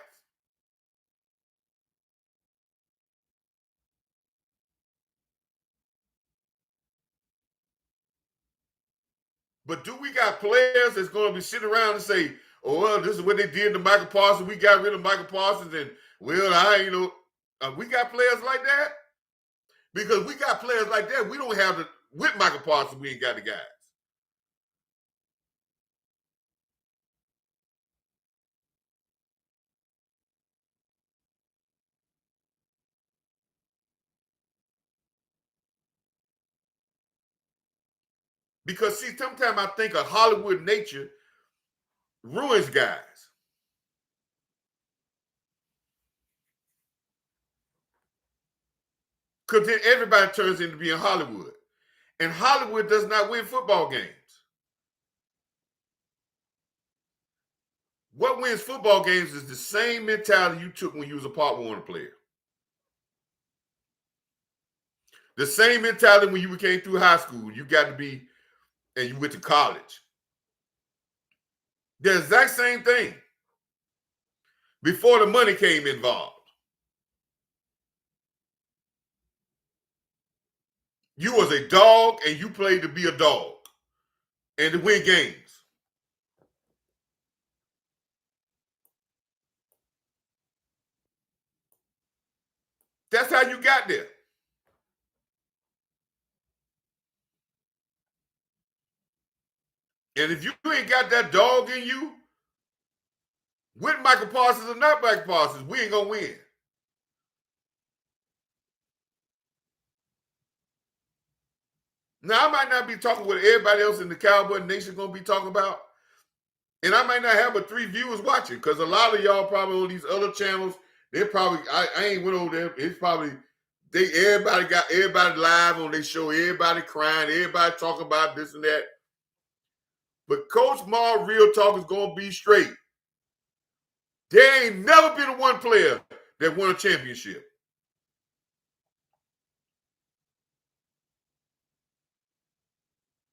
But do we got players that's going to be sitting around and say, oh, well, this is what they did to Michael Parsons. We got rid of Michael Parsons. And, well, we got players like that? Because we got players like that. We don't have with Michael Parsons, we ain't got the guys. Because, see, sometimes I think a Hollywood nature ruins guys. Because then everybody turns into being Hollywood. And Hollywood does not win football games. What wins football games is the same mentality you took when you was a Pop Warner player. The same mentality when you came through high school. You got to be, and you went to college. The exact same thing. Before the money came involved. You was a dog and you played to be a dog and to win games. That's how you got there. And if you ain't got that dog in you, with Michael Parsons or not Michael Parsons, we ain't gonna win. Now I might not be talking what everybody else in the Cowboy Nation gonna be talking about, and I might not have but 3 viewers watching because a lot of y'all probably on these other channels. They're probably I ain't went over there. It's probably everybody got everybody live on their show, everybody crying, everybody talking about this and that. But Coach Mar Real Talk is gonna be straight. There ain't never been one player that won a championship.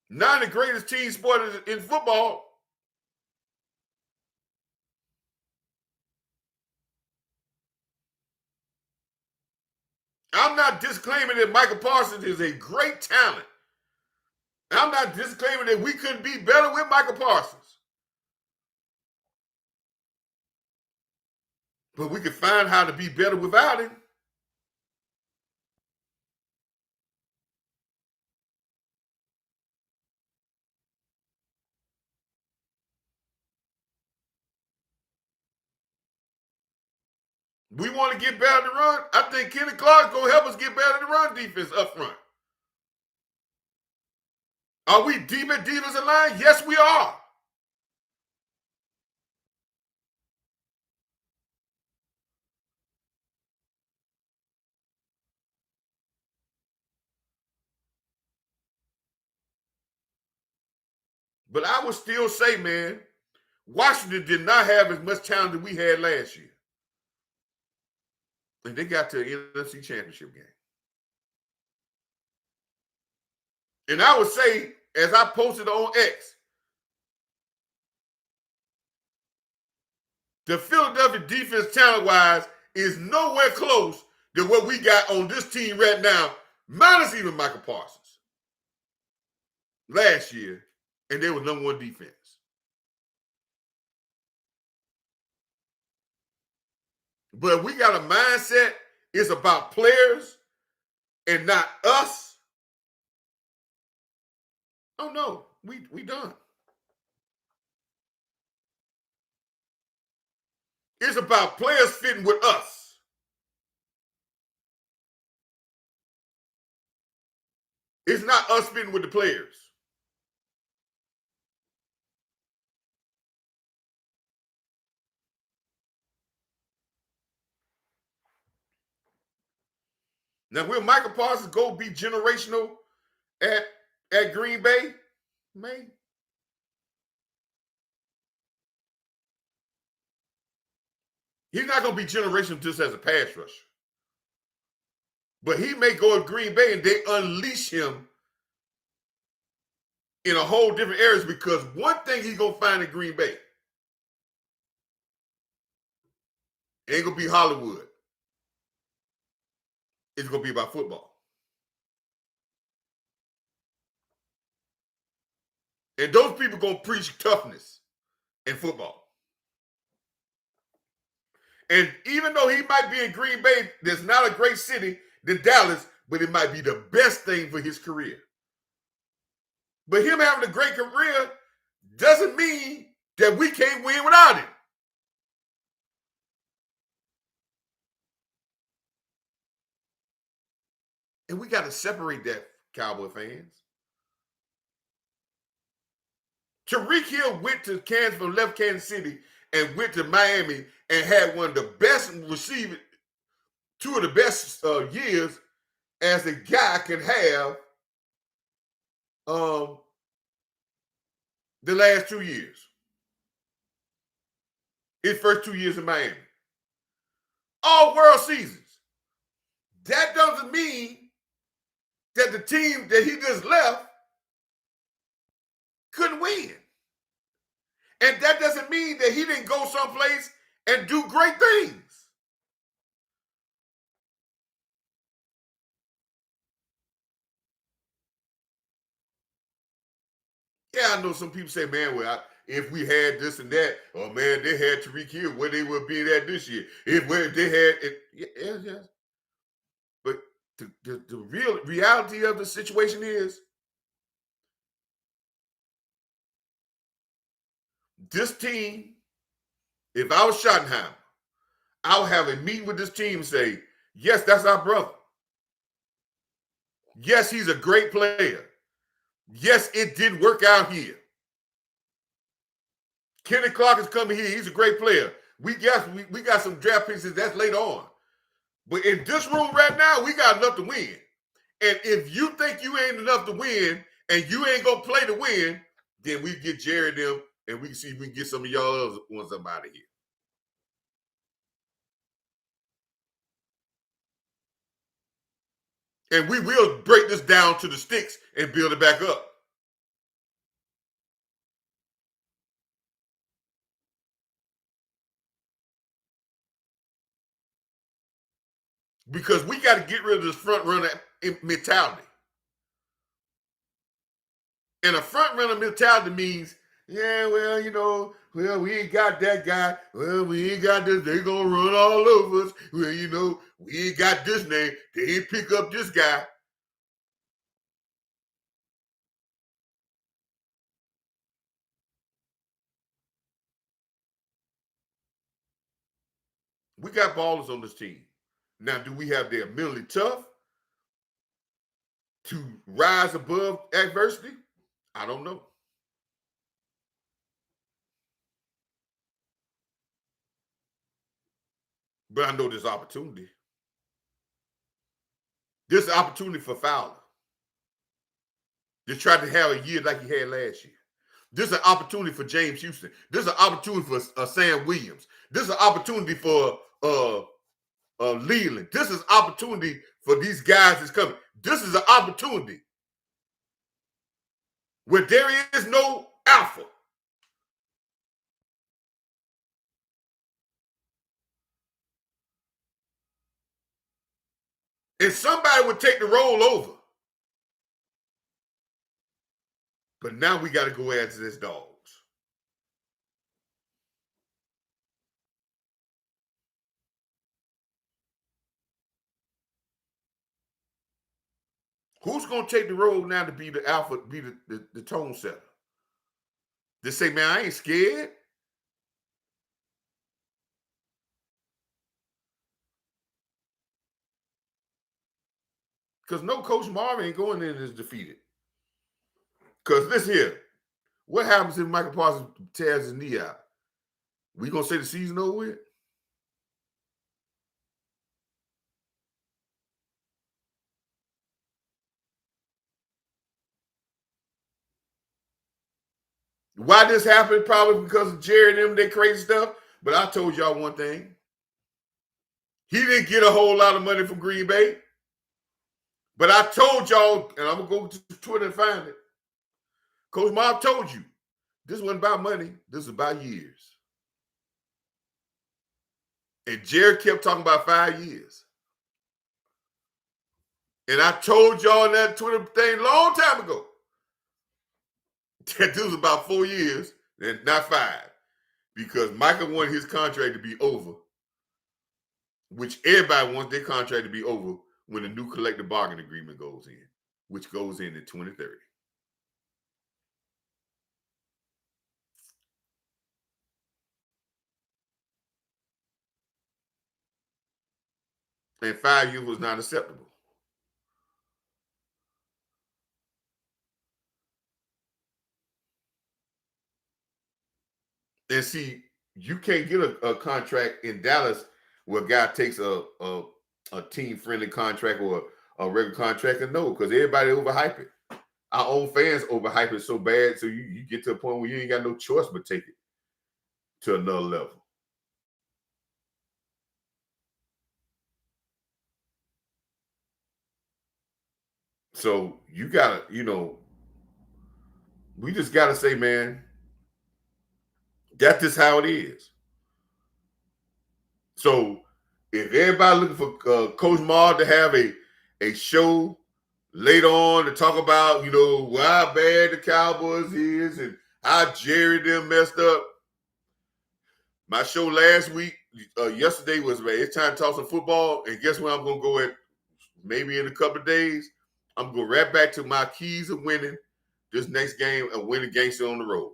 Not the greatest team sport in football. I'm not disclaiming that Michael Parsons is a great talent. I'm not disclaiming that we couldn't be better with Michael Parsons. But we can find how to be better without him. We want to get better to run. I think Kenny Clark's going to help us get better to run defense up front. Are we deep at defensive line? Yes, we are. But I would still say, man, Washington did not have as much talent as we had last year. And they got to an NFC championship game. And I would say, as I posted on X, the Philadelphia defense talent-wise is nowhere close to what we got on this team right now, minus even Michael Parsons last year, and they were number one defense. But we got a mindset, it's about players and not us. Oh no, we done. It's about players fitting with us. It's not us fitting with the players. Now, will Michael Parsons go be generational at Green Bay? Maybe. He's not going to be generational just as a pass rusher. But he may go to Green Bay and they unleash him in a whole different areas, because one thing he's going to find in Green Bay, it ain't going to be Hollywood. It's going to be about football. And those people going to preach toughness in football. And even though he might be in Green Bay, that's not a great city than Dallas, but it might be the best thing for his career. But him having a great career doesn't mean that we can't win without him. And we got to separate that, Cowboy fans. Tyreek Hill went to Kansas, from left Kansas City and went to Miami and had one of the best receivers, two of the best years as a guy can have the last 2 years. His first 2 years in Miami. All world seasons. That doesn't mean that the team that he just left couldn't win. And that doesn't mean that he didn't go someplace and do great things. Yeah, I know some people say, man, well, if we had this and that, oh man, they had Tyreek Hill, where they would be at this year. If they had it, yes. But the real reality of the situation is, this team, if I was Schottenheimer, I would have a meeting with this team and say, yes, that's our brother. Yes, he's a great player. Yes, it did work out here. Kenny Clark is coming here. He's a great player. We got some draft picks. That's later on. But in this room right now, we got enough to win. And if you think you ain't enough to win and you ain't going to play to win, then we get Jerry and them, and we can see if we can get some of y'all other ones up out of here. And we will break this down to the sticks and build it back up. Because we got to get rid of this front runner mentality. And a front runner mentality means, yeah, well, we ain't got that guy. Well, we ain't got this. They gonna run all over us. Well, we ain't got this name. They ain't pick up this guy. We got ballers on this team. Now, do we have their mentally tough to rise above adversity? I don't know. But I know there's opportunity. There's an opportunity for Fowler. They tried to have a year like he had last year. There's an opportunity for James Houston. There's an opportunity for Sam Williams. There's an opportunity for Leland. This is opportunity for these guys that's coming. This is an opportunity. where there is no alpha. And somebody would take the role over. But now we got to go after this dogs. Who's going to take the role now to be the alpha, be the tone setter? Just say, man, I ain't scared. Because no Coach Marvin ain't going in as defeated. Because this here, what happens if Michael Parsons tears his knee out? We going to say the season over with? Why this happened? Probably because of Jerry and them, they crazy stuff. But I told y'all one thing. He didn't get a whole lot of money from Green Bay. But I told y'all, and I'm going to go to Twitter and find it. Coach Marv told you, this wasn't about money. This was about years. And Jerry kept talking about 5 years. And I told y'all that Twitter thing a long time ago that this was about 4 years and not 5. Because Michael wanted his contract to be over, which everybody wants their contract to be over when the new collective bargaining agreement goes in, which goes in 2030. And 5 years was not acceptable. And see, you can't get a contract in Dallas where a guy takes a team-friendly contract or a regular contract. And no, because everybody overhype it. Our own fans overhype it so bad, so you get to a point where you ain't got no choice but take it to another level. So you gotta, we just gotta say, man, that's just how it is. So if everybody looking for Coach Mar to have a show later on to talk about, how bad the Cowboys is and how Jerry them messed up. My show last week, yesterday was, man, it's time to talk some football. And guess where I'm going to go at maybe in a couple of days? I'm going right back to my keys of winning this next game and winning gangster on the road.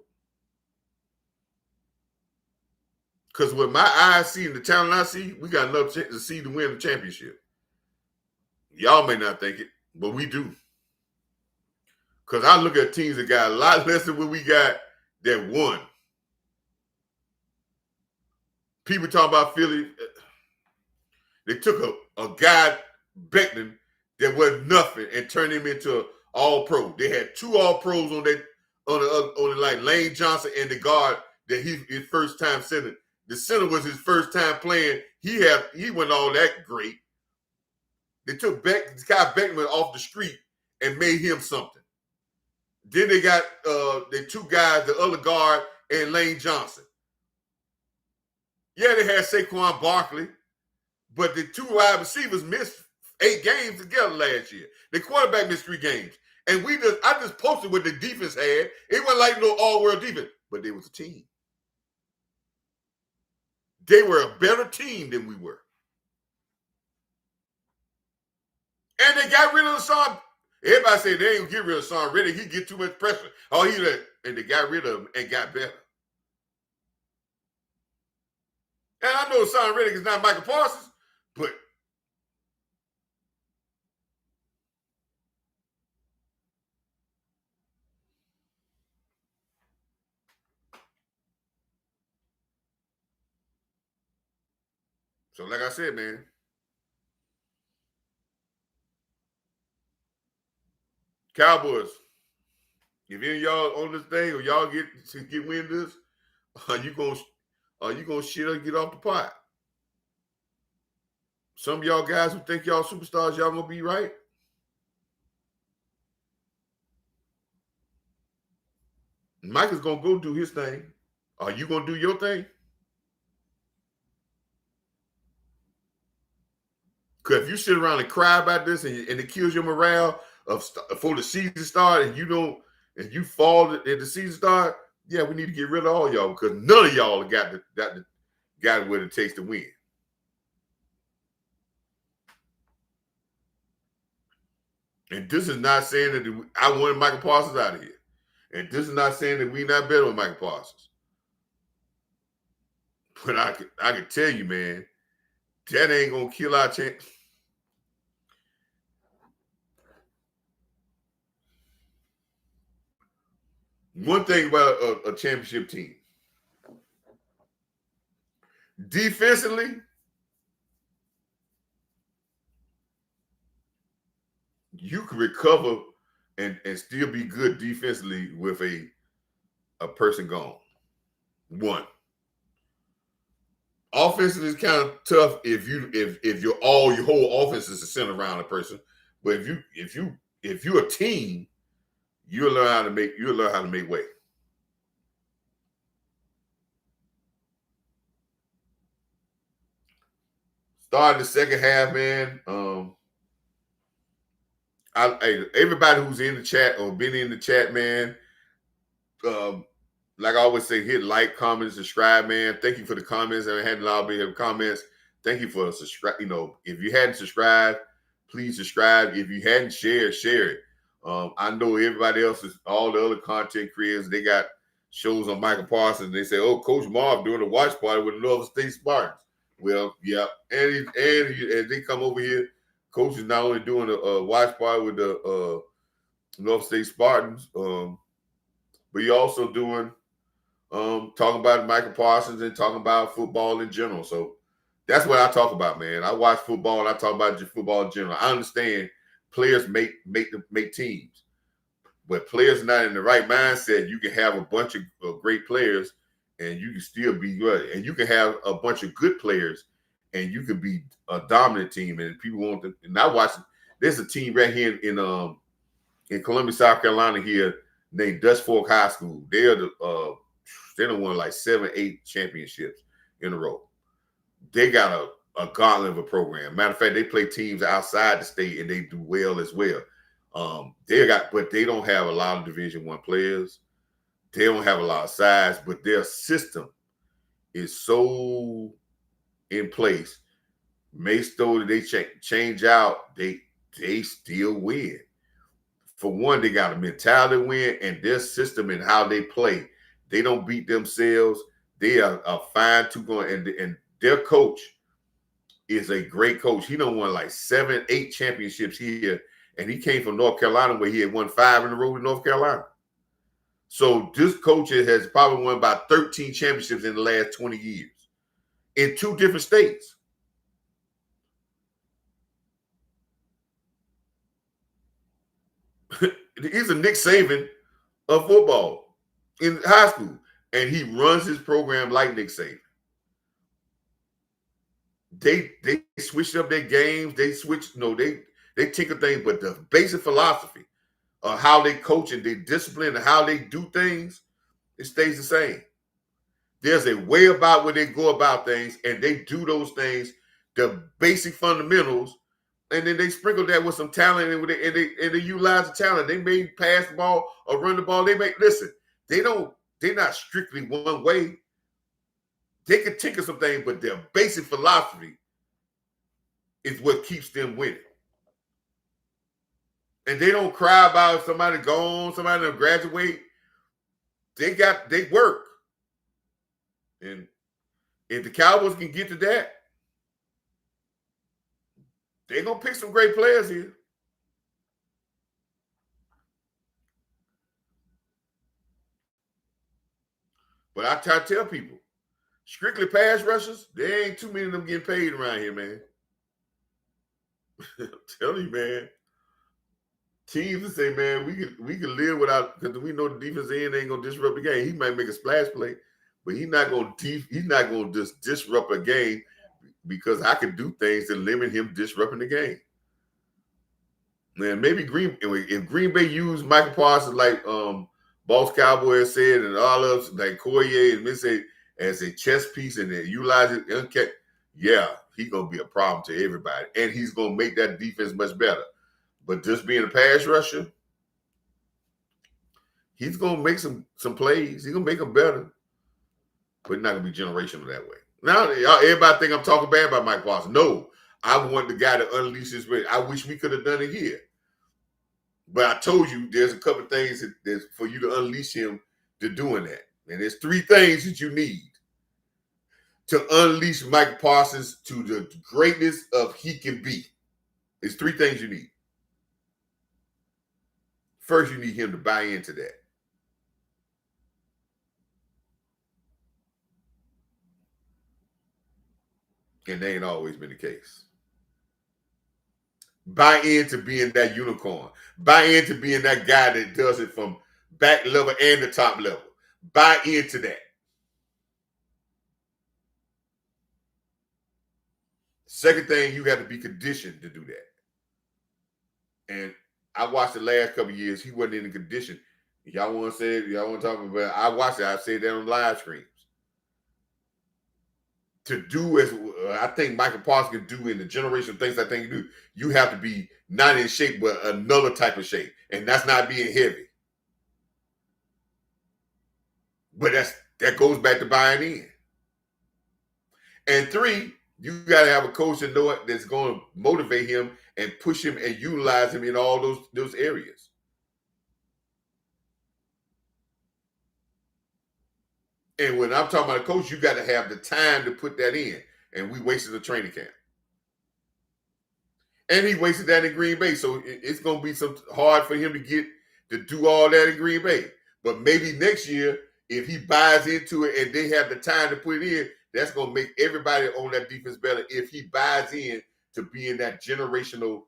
Because with my eyes see and the talent I see, we got enough to see to win the championship. Y'all may not think it, but we do. Because I look at teams that got a lot less than what we got that won. People talk about Philly. They took a guy, Beckman, that was nothing and turned him into an all-pro. They had 2 all-pros on the like Lane Johnson and the guard that his first time center. The center was his first time playing. He wasn't all that great. They took Scott Beckman off the street and made him something. Then they got the 2 guys, the other guard and Lane Johnson. Yeah, they had Saquon Barkley, but the 2 wide receivers missed 8 games together last year. The quarterback missed 3 games. And I just posted what the defense had. It wasn't like no all-world defense, but they was a team. They were a better team than we were. And they got rid of Son. Everybody said they ain't gonna get rid of Son Reddick. He get too much pressure. And they got rid of him and got better. And I know Son Reddick is not Michael Parsons, but so like I said, man, Cowboys, if any of y'all on this thing or y'all get wind of this, are you gonna shit or get off the pot? Some of y'all guys who think y'all superstars, y'all gonna be right. Mike is gonna go do his thing. Are you gonna do your thing? Because if you sit around and cry about this and it kills your morale for the season start, and you fall at the season start, yeah, we need to get rid of all y'all because none of y'all got what it takes to win. And this is not saying that I wanted Michael Parsons out of here. And this is not saying that we not better with Michael Parsons. But I can tell you, man, that ain't gonna kill our chance. One thing about a championship team, defensively, you can recover and still be good defensively with a person gone. One. Offensively is kind of tough if your whole offense is centered around a person. But if you're a team, you'll learn how to make way. Starting the second half, man. Everybody who's in the chat or been in the chat, man. Like I always say, hit like, comment, subscribe, man. Thank you for the comments. I had a lot of comments. Thank you for subscribe. If you hadn't subscribed, please subscribe. If you hadn't shared, share it. I know everybody else all the other content creators, they got shows on Michael Parsons. They say, "Oh, Coach Marv doing a watch party with the Norfolk State Spartans." Well, yeah, and they come over here. Coach is not only doing a watch party with the Norfolk State Spartans, but he also doing talking about Michael Parsons and talking about football in general. So that's what I talk about, man. I watch football and I talk about football in general. I understand players make teams, but players not in the right mindset. You can have a bunch of great players and you can still be good. And you can have a bunch of good players and you can be a dominant team. And people want to. And I watch. There's a team right here in Columbia, South Carolina here named Dutch Fork High School. They're won like 7, 8 championships in a row. They got a gauntlet of a program. Matter of fact, they play teams outside the state and they do well as well. But they don't have a lot of Division I players. They don't have a lot of size, but their system is so in place. Though they change out, they still win. For one, they got a mentality to win, and their system and how they play. They don't beat themselves. They are fine to go, and their coach is a great coach. He done won like 7, 8 championships here, and he came from North Carolina where he had won 5 in a row in North Carolina. So this coach has probably won about 13 championships in the last 20 years in 2 different states. He's a Nick Saban of football in high school, and he runs his program like Nick Saban. They switched up their games. They tinker things, but the basic philosophy of how they coach and they discipline and how they do things, it stays the same. There's a way about where they go about things, and they do those things, the basic fundamentals, and then they sprinkle that with some talent, and they utilize the talent. They may pass the ball or run the ball. They're not strictly one way. They can tinker some things, but their basic philosophy is what keeps them winning. And they don't cry about somebody gone, somebody to graduate. They work. And if the Cowboys can get to that, they're going to pick some great players here. But I try to tell people, strictly pass rushers, there ain't too many of them getting paid around here, man. I'm telling you, man. Teams will say, man, we can live without, because we know the defense end ain't gonna disrupt the game. He might make a splash play, but he's not gonna just disrupt a game because I can do things to limit him disrupting the game. Man, maybe if Green Bay used Michael Parsons like Boss Cowboy said, and all of us, like Corey and Miss as a chess piece and then utilize it. Okay, yeah, he's gonna be a problem to everybody, and he's gonna make that defense much better. But just being a pass rusher, he's gonna make some plays. He's gonna make them better, but he's not gonna be generational that way. Now, everybody think I'm talking bad about Mike Parsons. No, I want the guy to unleash his way. I wish we could have done it here. But I told you there's a couple of things that for you to unleash him to doing that. And there's 3 things that you need to unleash Mike Parsons to the greatness of he can be. There's 3 things you need. First, you need him to buy into that. And that ain't always been the case. Buy into being that unicorn. Buy into being that guy that does it from back level and the top level. Buy into that. Second thing, you have to be conditioned to do that. And I watched the last couple of years, he wasn't in the condition. Y'all want to say it, y'all want to talk about it. I watched it. I said that on live streams. To do as I think Michael Parsons can do in the generational things I think you do, you have to be not in shape, but another type of shape. And that's not being heavy. But that goes back to buying in. And 3, you got to have a coach that know it that's going to motivate him and push him and utilize him in all those areas. And when I'm talking about a coach, you got to have the time to put that in. And we wasted the training camp. And he wasted that in Green Bay. So it's going to be some hard for him to do all that in Green Bay. But maybe next year, if he buys into it and they have the time to put it in, that's going to make everybody on that defense better if he buys in to being that generational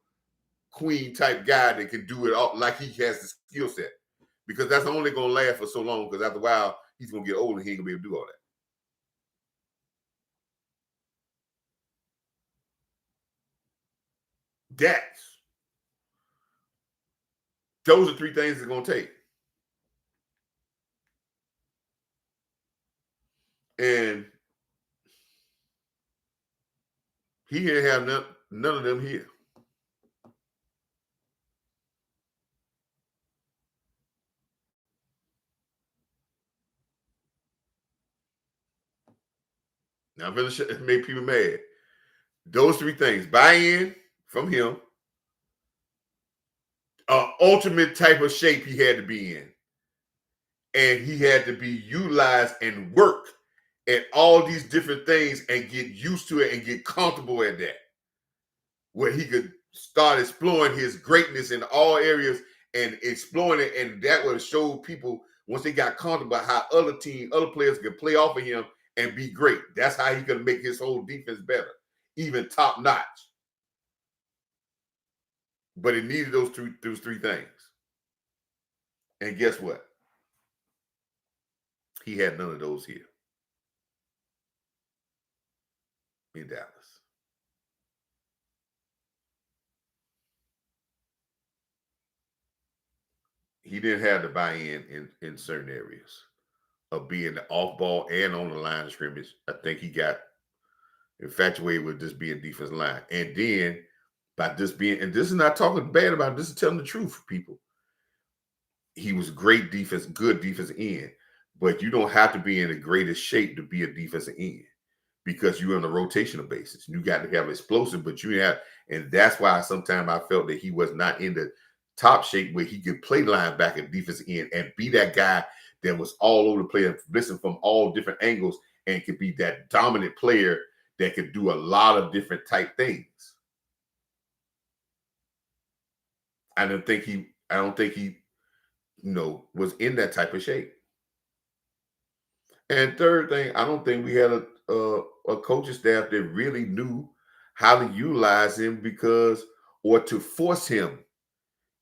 queen type guy that can do it all like he has the skill set. Because that's only going to last for so long, because after a while, he's going to get older and he ain't going to be able to do all that. Those are 3 things it's going to take. And he didn't have none of them here. Now, I'm going to make people mad. Those 3 things: buy in from him, ultimate type of shape he had to be in, and he had to be utilized and work at all these different things and get used to it and get comfortable at that, where he could start exploring his greatness in all areas and exploring it, and that would show people once they got comfortable how other players could play off of him and be great. That's how he could make his whole defense better, even top notch. But it needed those 3 things. And guess what? He had none of those here in Dallas. He didn't have the buy-in in certain areas of being the off ball and on the line of scrimmage. I think he got infatuated with just being defensive line. And then by just being, and this is not talking bad about him, this is telling the truth, people. He was great defense, good defensive end, but you don't have to be in the greatest shape to be a defensive end because you're on a rotational basis. You got to have explosive, but you have, and that's why sometimes I felt that he was not in the top shape where he could play linebacker, defensive end, and be that guy that was all over the place, blitzing from all different angles, and could be that dominant player that could do a lot of different type things. I don't think he, was in that type of shape. And third thing, I don't think we had a coaching staff that really knew how to utilize him or to force him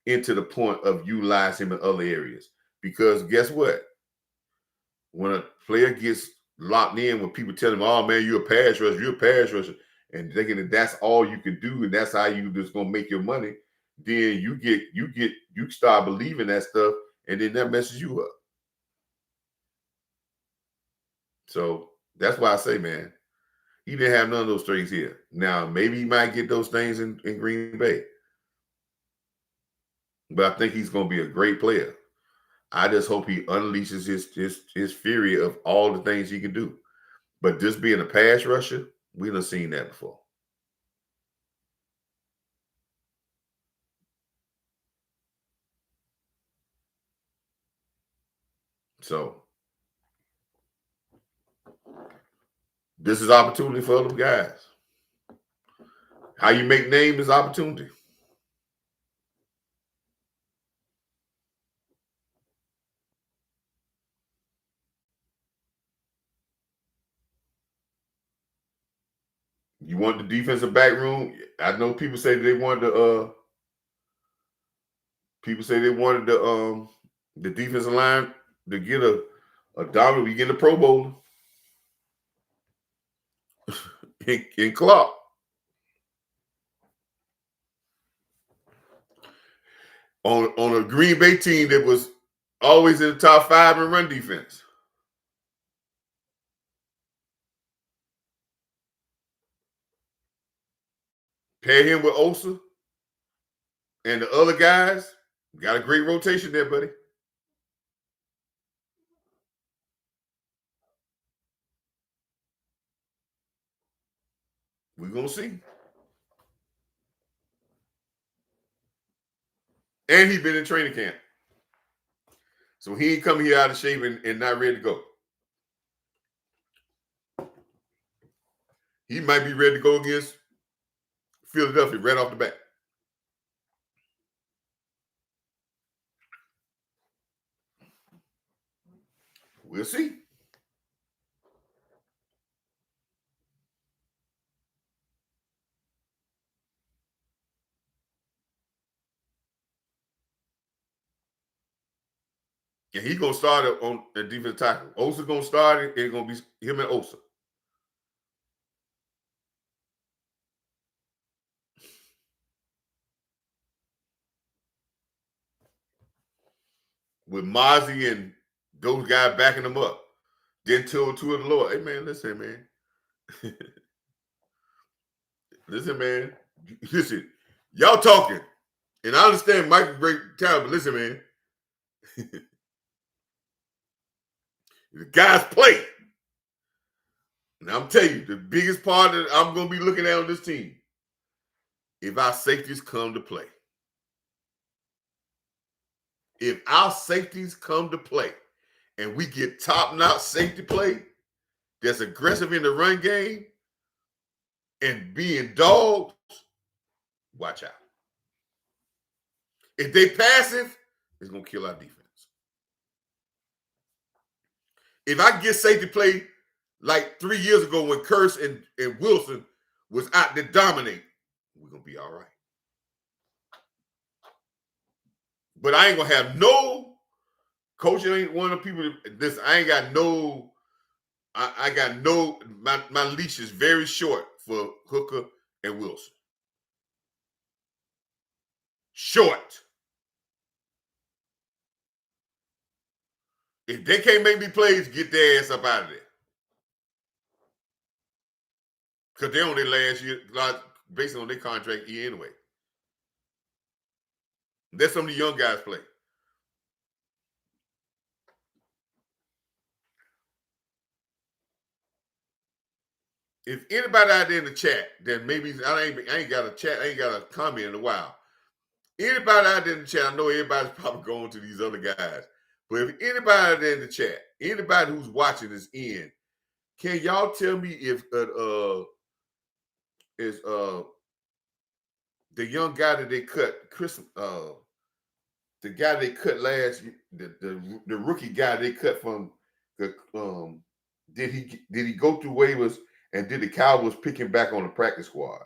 into the point of utilizing him in other areas. Because guess what? When a player gets locked in, when people tell him, "Oh man, you're a pass rusher," and thinking that that's all you can do and that's how you just gonna make your money, then you start believing that stuff, and then that messes you up. So that's why I say, man, he didn't have none of those things here. Now, maybe he might get those things in Green Bay. But I think he's going to be a great player. I just hope he unleashes his fury of all the things he can do. But just being a pass rusher, we done seen that before. So this is opportunity for other guys. How you make name is opportunity. You want the defensive back room? I know people say they wanted the the defensive line to get a dollar. We get a Pro Bowl in Clark. On a Green Bay team that was always in the top 5 in run defense. Pair him with Osa and the other guys. Got a great rotation there, buddy. We're going to see. And he's been in training camp. So he ain't coming here out of shape and not ready to go. He might be ready to go against Philadelphia right off the bat. We'll see. And he's going to start on the defensive tackle. Osa's going to start it. It's going to be him and Osa. With Mozzie and those guys backing them up. Then two of the Lord. Hey, man, listen, man. Listen, man. Listen. Y'all talking. And I understand Mike's great talent, but listen, man. The guys play. And I'm telling you, the biggest part that I'm going to be looking at on this team, if our safeties come to play. If our safeties come to play and we get top-notch safety play that's aggressive in the run game and being dogs, watch out. If they passive, it's going to kill our defense. If I get safety play like 3 years ago when Curse and Wilson was out to dominate, we're going to be all right. But I ain't going to have no coach. Ain't one of the people. Listen, I ain't got no. I got no. My leash is very short for Hooker and Wilson. Short. If they can't make me plays, get their ass up out of there. Because they on their last year, based on their contract year anyway. That's some of the young guys play. If anybody out there in the chat that maybe I ain't got a chat, I ain't got a comment in a while. Anybody out there in the chat, I know everybody's probably going to these other guys. But if anybody out there in the chat, anybody who's watching is in, can y'all tell me if is the young guy that they cut, Chris, the guy they cut last year, the rookie guy they cut from the did he go through waivers and did the Cowboys pick him back on the practice squad?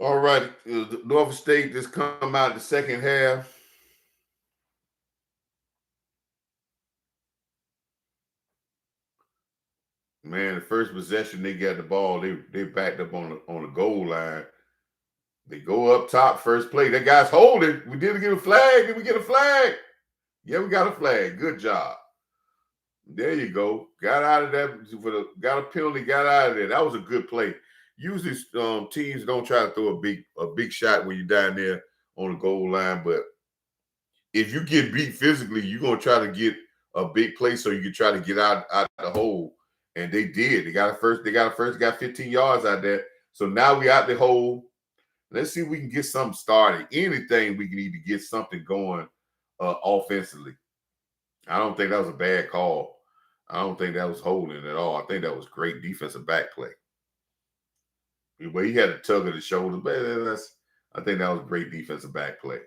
All right, Norfolk State just come out the second half. Man, the first possession they got the ball, they backed up on the goal line. They go up top, first play. That guy's holding. We didn't get a flag. Did we get a flag? Yeah, we got a flag. Good job. There you go. Got out of that got a penalty. Got out of there. That was a good play. Usually, teams don't try to throw a big shot when you're down there on the goal line. But if you get beat physically, you're gonna try to get a big play so you can try to get out the hole. And they did. They got a first. Got 15 yards out there. So now we out the hole. Let's see if we can get something started. Anything we can need to get something going offensively. I don't think that was a bad call. I don't think that was holding at all. I think that was great defensive back play. But he had a tug of the shoulder. But I think that was great defensive back play.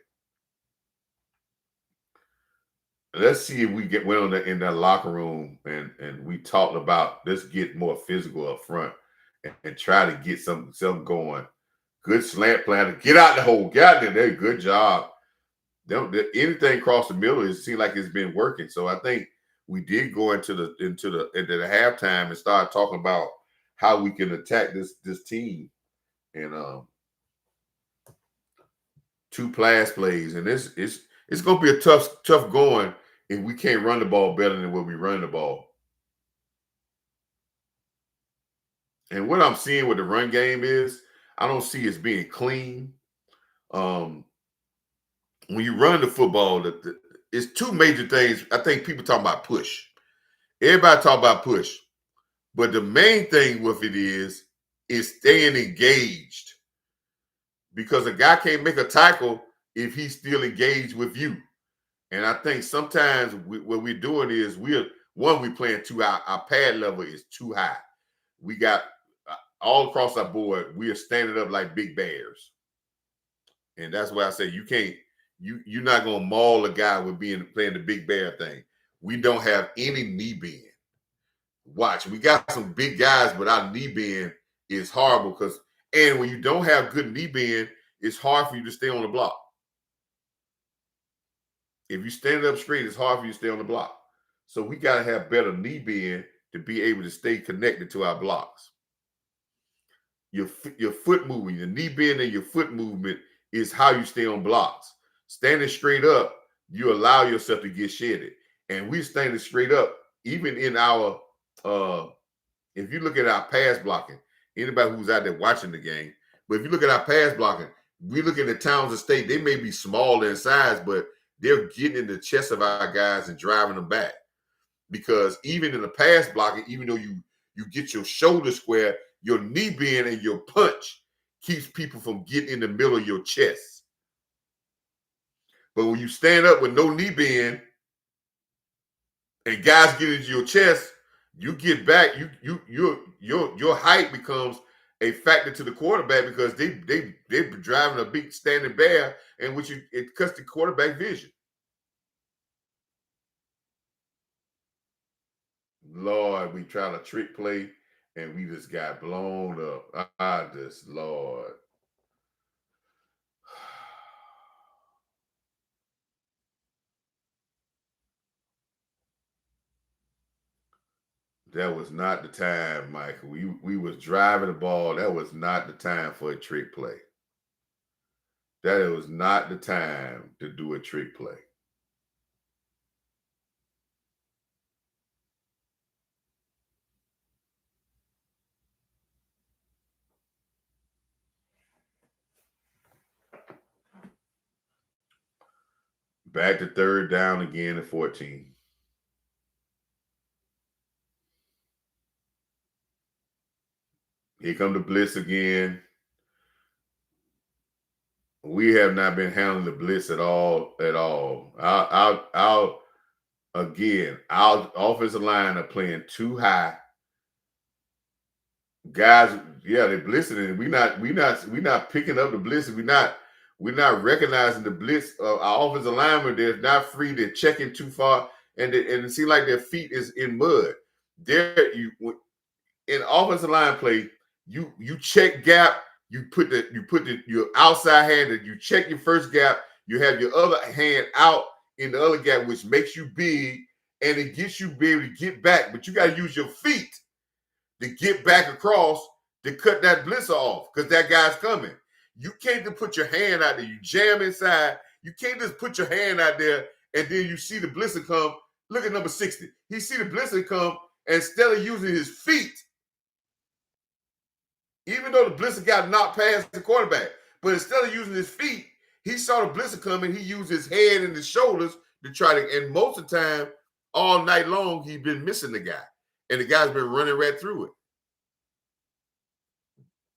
Let's see if we went in that locker room and we talked about let's get more physical up front and try to get something going. Good slant plan. Get out the hole. Get out there. Good job. Anything across the middle, it seems like it's been working. So I think we did go into the halftime and start talking about how we can attack this team. And 2 pass plays. And it's gonna be a tough going if we can't run the ball better than what we run the ball. And what I'm seeing with the run game is I don't see it being clean. When you run the football, it's 2 major things. I think people talk about push. Everybody talk about push. But the main thing with it is staying engaged. Because a guy can't make a tackle if he's still engaged with you. And I think sometimes what we're doing is we're playing too high. Our pad level is too high. We got all across our board, we are standing up like big bears. And that's why I say you're not gonna maul a guy with playing the big bear thing. We don't have any knee bend. Watch, we got some big guys, but our knee bend is horrible and when you don't have good knee bend, it's hard for you to stay on the block. If you stand up straight, it's hard for you to stay on the block. So we got to have better knee bend to be able to stay connected to our blocks. Your foot movement, your knee bend and your foot movement is how you stay on blocks. Standing straight up, you allow yourself to get shedded. And we standing straight up, even in our, if you look at our pass blocking, anybody who's out there watching the game, but if you look at our pass blocking, we look at the Townsend State, they may be smaller in size, but they're getting in the chest of our guys and driving them back. Because even in the pass blocking, even though you get your shoulder square, your knee bend and your punch keeps people from getting in the middle of your chest. But when you stand up with no knee bend and guys get into your chest, you get back. Your height becomes a factor to the quarterback because they're driving a big standing bear, and it cuts the quarterback vision. Lord, we tried a trick play and we just got blown up. Lord. That was not the time, Michael. We was driving the ball. That was not the time for a trick play. That was not the time to do a trick play. Back to 3rd down again at 14. Here come the blitz again. We have not been handling the blitz at all. Our offensive line are playing too high. Guys, yeah, they're blitzing, and we're not picking up the blitz. We're not recognizing the blitz. Our offensive linemen, they're not free. They're checking too far, and it seems like their feet is in mud. In offensive line play, you check gap your outside hand, and you check your first gap. You have your other hand out in the other gap, which makes you big, and it gets you be able to get back. But you got to use your feet to get back across to cut that blitzer off because that guy's coming. You can't just put your hand out there. You jam inside. You can't just put your hand out there and then you see the blitzer come. Look at number 60. He see the blitzer come, and instead of using his feet, even though the blitzer got knocked past the quarterback, but instead of using his feet, he saw the blitzer coming. He used his head and his shoulders to try to, and most of the time, all night long, he's been missing the guy. And the guy's been running right through it.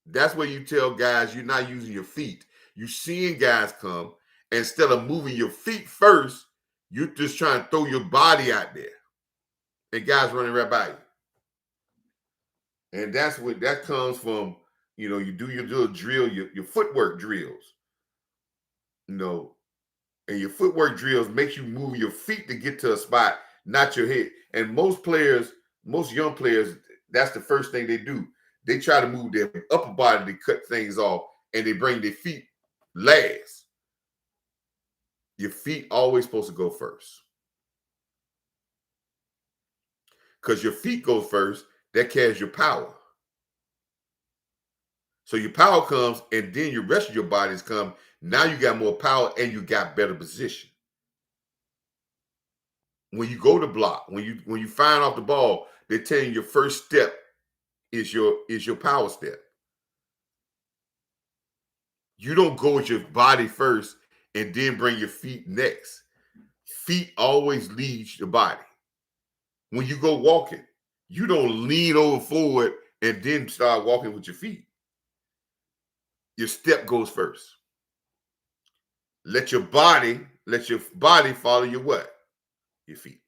That's where you tell guys you're not using your feet. You're seeing guys come. Instead of moving your feet first, you're just trying to throw your body out there. And guys running right by you. And that's what that comes from. You do your little drill, your footwork drills. And your footwork drills makes you move your feet to get to a spot, not your head. And most young players, that's the first thing they do. They try to move their upper body to cut things off, and they bring their feet last. Your feet always supposed to go first. Because your feet go first, that carries your power. So your power comes, and then your rest of your bodies come. Now you got more power, and you got better position. When you go to block, when you find off the ball, they're telling you your first step is your power step. You don't go with your body first and then bring your feet next. Feet always lead your body. When you go walking, you don't lean over forward and then start walking with your feet. Your step goes first. Let your body follow your what? Your feet.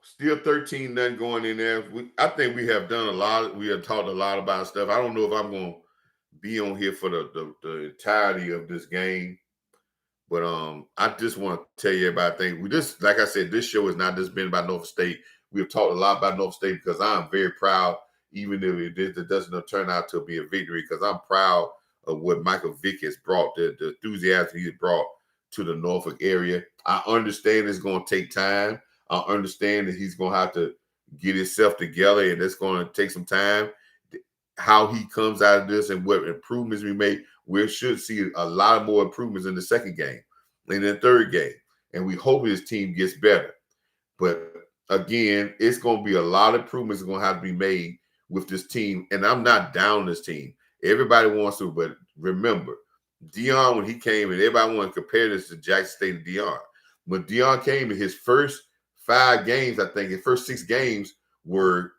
Still 13, nothing going in there. I think we have done a lot. We have talked a lot about stuff. I don't know if I'm going to be on here for the entirety of this game. But I just want to tell you about things. Like I said, this show has not just been about Norfolk State. We have talked a lot about Norfolk State because I'm very proud, even if it doesn't turn out to be a victory, because I'm proud of what Michael Vick has brought, the enthusiasm he has brought to the Norfolk area. I understand it's going to take time. I understand that he's going to have to get himself together, and it's going to take some time. How he comes out of this and what improvements we make, we should see a lot more improvements in the second game, in the third game. And we hope his team gets better. But again, it's going to be a lot of improvements going to have to be made with this team. And I'm not down this team. Everybody wants to, but remember, Deion, when he came, and everybody wanted to compare this to Jackson State and Deion. When Deion came in his first 5 games, I think his first 6 games were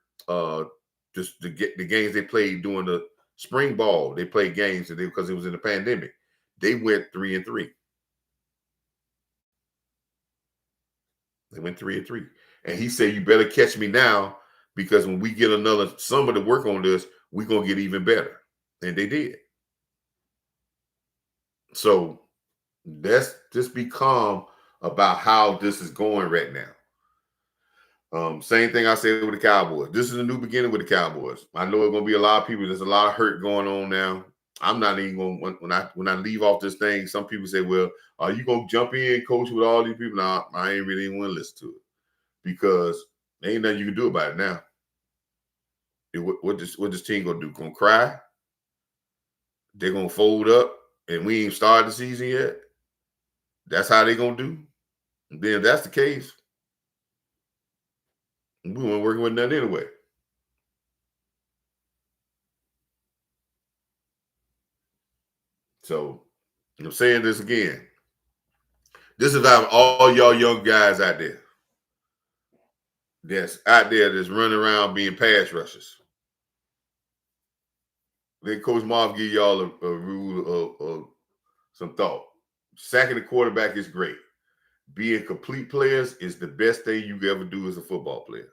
just the games they played during the spring ball. They played games because it was in the pandemic. They went 3-3. They went 3-3. And he said, you better catch me now, because when we get another summer to work on this, we're going to get even better. And they did. So let's just be calm about how this is going right now. Same thing I said with the Cowboys. This is a new beginning with the Cowboys. I know it's going to be a lot of people. There's a lot of hurt going on now. I'm not even going to, when I leave off this thing, some people say, well, are you going to jump in, coach, with all these people? No, I ain't really want to listen to it, because there ain't nothing you can do about it now. What this team going to do? Going to cry? They're going to fold up, and we ain't started the season yet? That's how they going to do? And then if that's the case, we weren't working with nothing anyway. So I'm saying this again. This is about all y'all young guys out there that's running around being pass rushers. Then Coach Marv give y'all a rule of some thought. Sacking the quarterback is great. being complete players is the best thing you can ever do as a football player.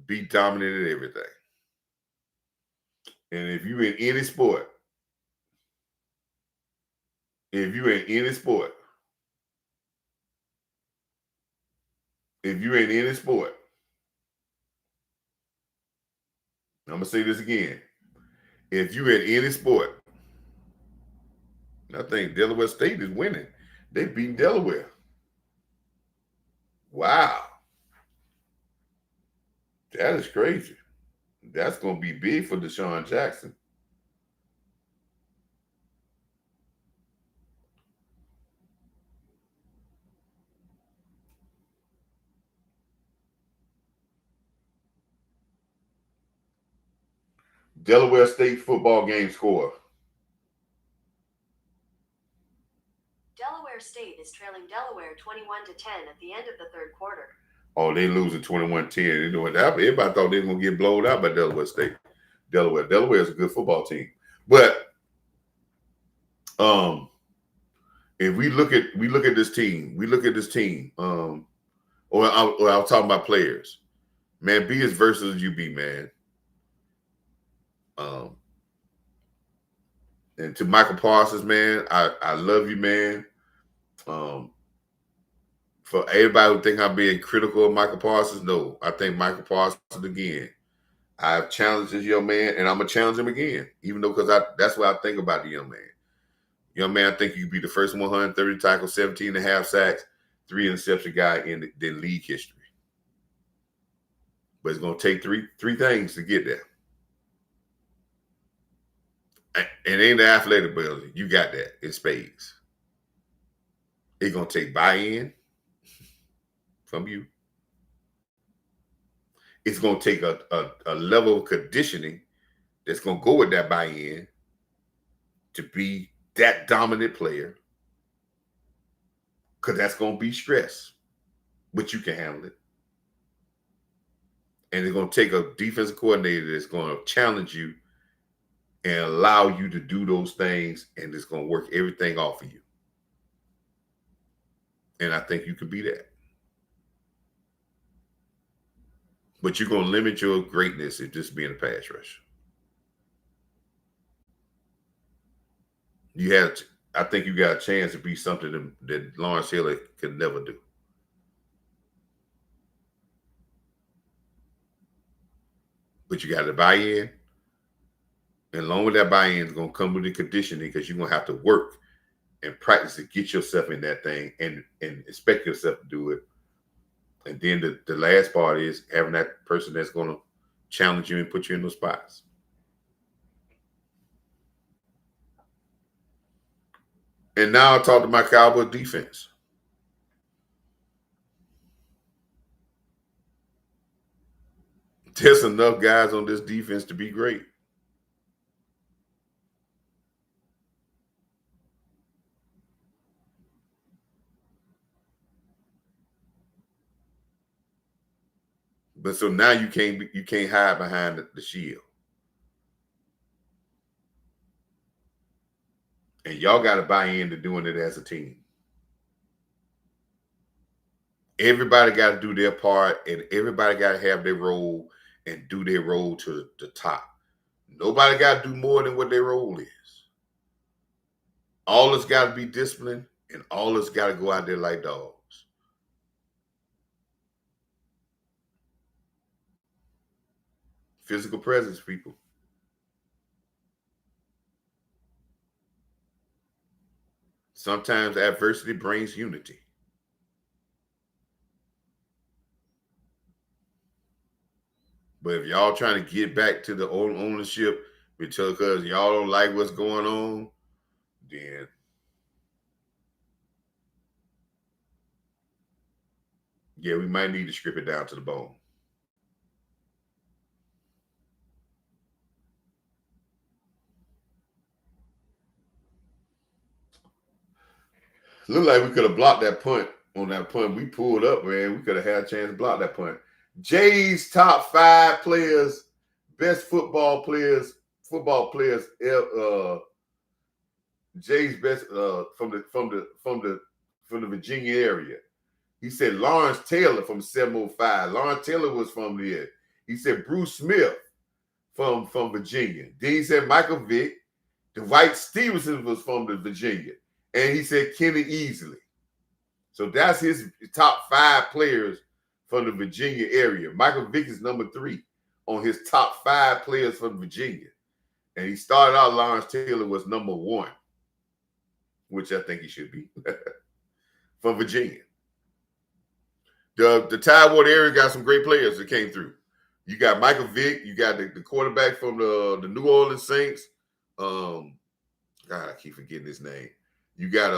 Be dominant at everything. And if you're in any sport, if you're in any sport, I'm going to say this again. If you're in any sport, I think Delaware State is winning. They beat Delaware. Wow. That is crazy. That's going to be big for Deshaun Jackson. Delaware State football game score. Delaware State is trailing Delaware 21-10 at the end of the third quarter. Oh, they losing 21-10. You know what? Everybody thought they were going to get blown out by Delaware State. Delaware is a good football team. But if we look at this team, or I'll talk about players. Man, be as versatile as you be, man. And to Michael Parsons, man, I love you, man. For everybody who think I'm being critical of Michael Parsons, no, I think Michael Parsons again. I've challenged this young man, and I'm gonna challenge him again, even though that's what I think about the young man. Young man, I think you could be the first 130 tackles, 17 and a half sacks, 3 interception guy in the league history. But it's gonna take three things to get there. And ain't the athletic ability. You got that in spades. It's gonna take buy-in from you. It's gonna take a level of conditioning that's gonna go with that buy-in to be that dominant player. Because that's gonna be stress, but you can handle it. And it's gonna take a defensive coordinator that's gonna challenge you and allow you to do those things, and it's going to work everything off of you. And I think you could be that. But you're going to limit your greatness in just being a pass rusher. I think you got a chance to be something that Lawrence Taylor could never do. But you got to buy in. And along with that buy-in is going to come with the conditioning, because you're going to have to work and practice to get yourself in that thing and expect yourself to do it. And then the last part is having that person that's going to challenge you and put you in those spots. And now I'll talk to my Cowboys defense. There's enough guys on this defense to be great. But so now you can't hide behind the shield. And y'all got to buy into doing it as a team. Everybody got to do their part, and everybody got to have their role and do their role to the top. Nobody got to do more than what their role is. All us got to be disciplined, and all us got to go out there like dogs. Physical presence, people. Sometimes adversity brings unity. But if y'all trying to get back to the old ownership because y'all don't like what's going on, then yeah, we might need to strip it down to the bone. Look like we could have blocked that punt on that punt we pulled up, man. We could have had a chance to block that punt. Jay's top 5 players, best football players. Jay's best from the from the Virginia area. He said Lawrence Taylor from 705. Lawrence Taylor was from there. He said Bruce Smith from Virginia. Then he said Michael Vick. Dwight Stevenson was from the Virginia. And he said Kenny Easley. So that's his top 5 players from the Virginia area. Michael Vick is number 3 on his top 5 players from Virginia. And he started out, Lawrence Taylor was number 1, which I think he should be, from Virginia. The Tidewater area got some great players that came through. You got Michael Vick. You got the quarterback from the New Orleans Saints. God, I keep forgetting his name. You got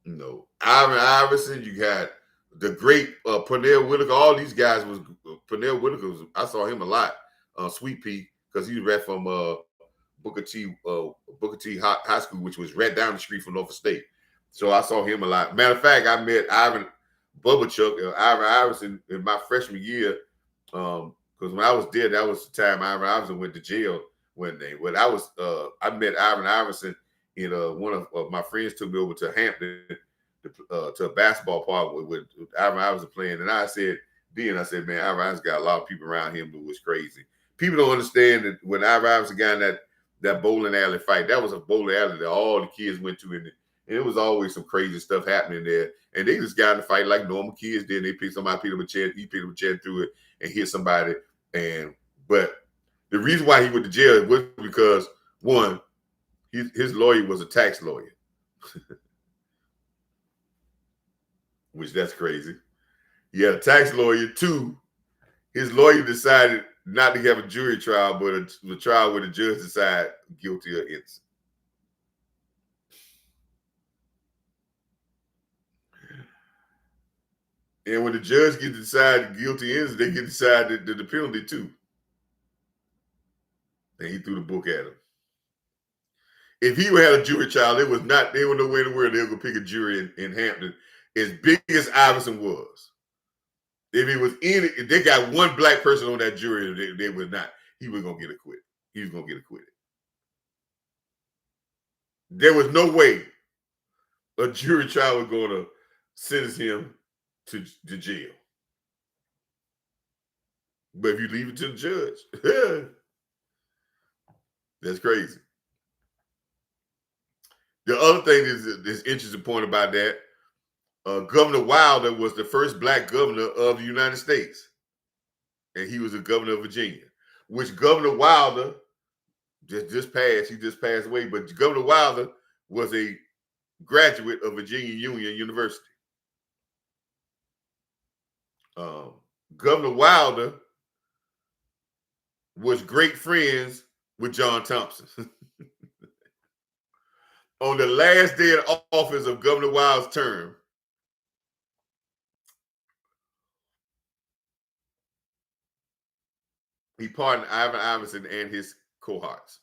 Ivan Iverson. You got the great Pernell Whitaker. All these guys was Pernell Whitaker. I saw him a lot. Sweet Pea, because he was right from Booker T High School, which was right down the street from Norfolk State. So I saw him a lot. Matter of fact, I met Ivan Iverson in my freshman year. Because when I was there, that was the time Ivan Iverson went to jail one day. When I met Ivan Iverson in one of my friends took me over to Hampton to a basketball park with Ivan Iverson playing, and I said, man, Ivan Iverson's got a lot of people around him who was crazy. People don't understand that when Ivan Iverson got in that bowling alley fight, that was a bowling alley that all the kids went to, and it was always some crazy stuff happening there. And they just got in the fight like normal kids did. They picked somebody, picked up a chair, he picked up a chair through it and hit somebody. But the reason why he went to jail was because, one, his lawyer was a tax lawyer, which that's crazy. He had a tax lawyer. 2, his lawyer decided not to have a jury trial, but a trial where the judge decided guilty or innocent. And when the judge gets to decide guilty or innocent, they get to decide the penalty too. And he threw the book at him. If he had a jury trial, they were no way in the world they were going to pick a jury in Hampton as big as Iverson was. If they got one black person on that jury, they would not. He was going to get acquitted. He was going to get acquitted. There was no way a jury trial was going to sentence him to jail. But if you leave it to the judge, that's crazy. The other thing is this interesting point about that, Governor Wilder was the first black governor of the United States. And he was a governor of Virginia, which Governor Wilder just passed. He just passed away. But Governor Wilder was a graduate of Virginia Union University. Governor Wilder was great friends with John Thompson. On the last day of office of Governor Wilder's term, he pardoned Ivan Iverson and his cohorts.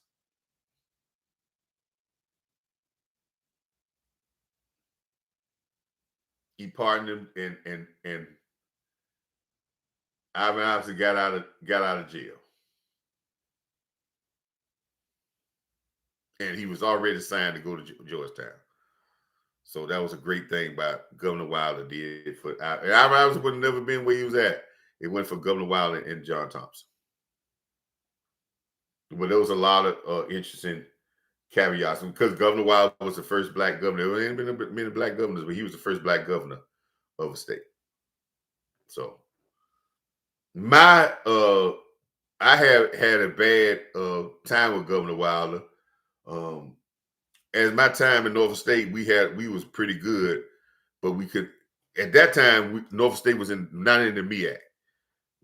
He pardoned him, and Ivan Iverson got out of jail. And he was already signed to go to Georgetown. So that was a great thing by Governor Wilder did for Ivan Iverson would have never been where he was at. It went for Governor Wilder and John Thompson. But there was a lot of interesting caveats because Governor Wilder was the first black governor. There ain't been many black governors, but he was the first black governor of a state. So I have had a bad time with Governor Wilder. As my time in Norfolk State, we was pretty good, but we could at that time Norfolk State was not in the MEAC.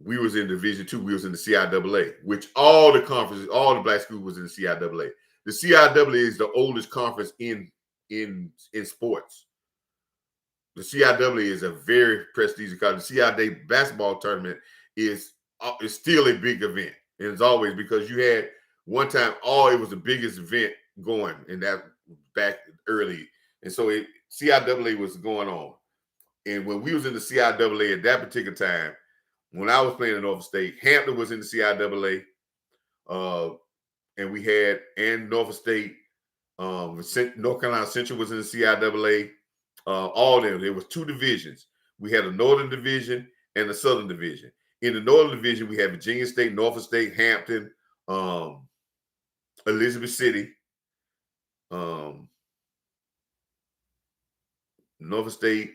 We was in Division II. We was in the CIAA, which all the conferences, all the black schools was in the CIAA. The CIAA is the oldest conference in sports. The CIAA is a very prestigious conference. The CIAA basketball tournament is still a big event. And it's always because you had one time, it was the biggest event going in that back early. And so CIAA was going on. And when we was in the CIAA at that particular time, when I was playing in Norfolk State, Hampton was in the CIAA. And we had, and Norfolk State, North Carolina Central was in the CIAA. All of them. There was two divisions. We had a Northern Division and a Southern Division. In the Northern Division, we had Virginia State, Norfolk State, Hampton, Elizabeth City, Norfolk State,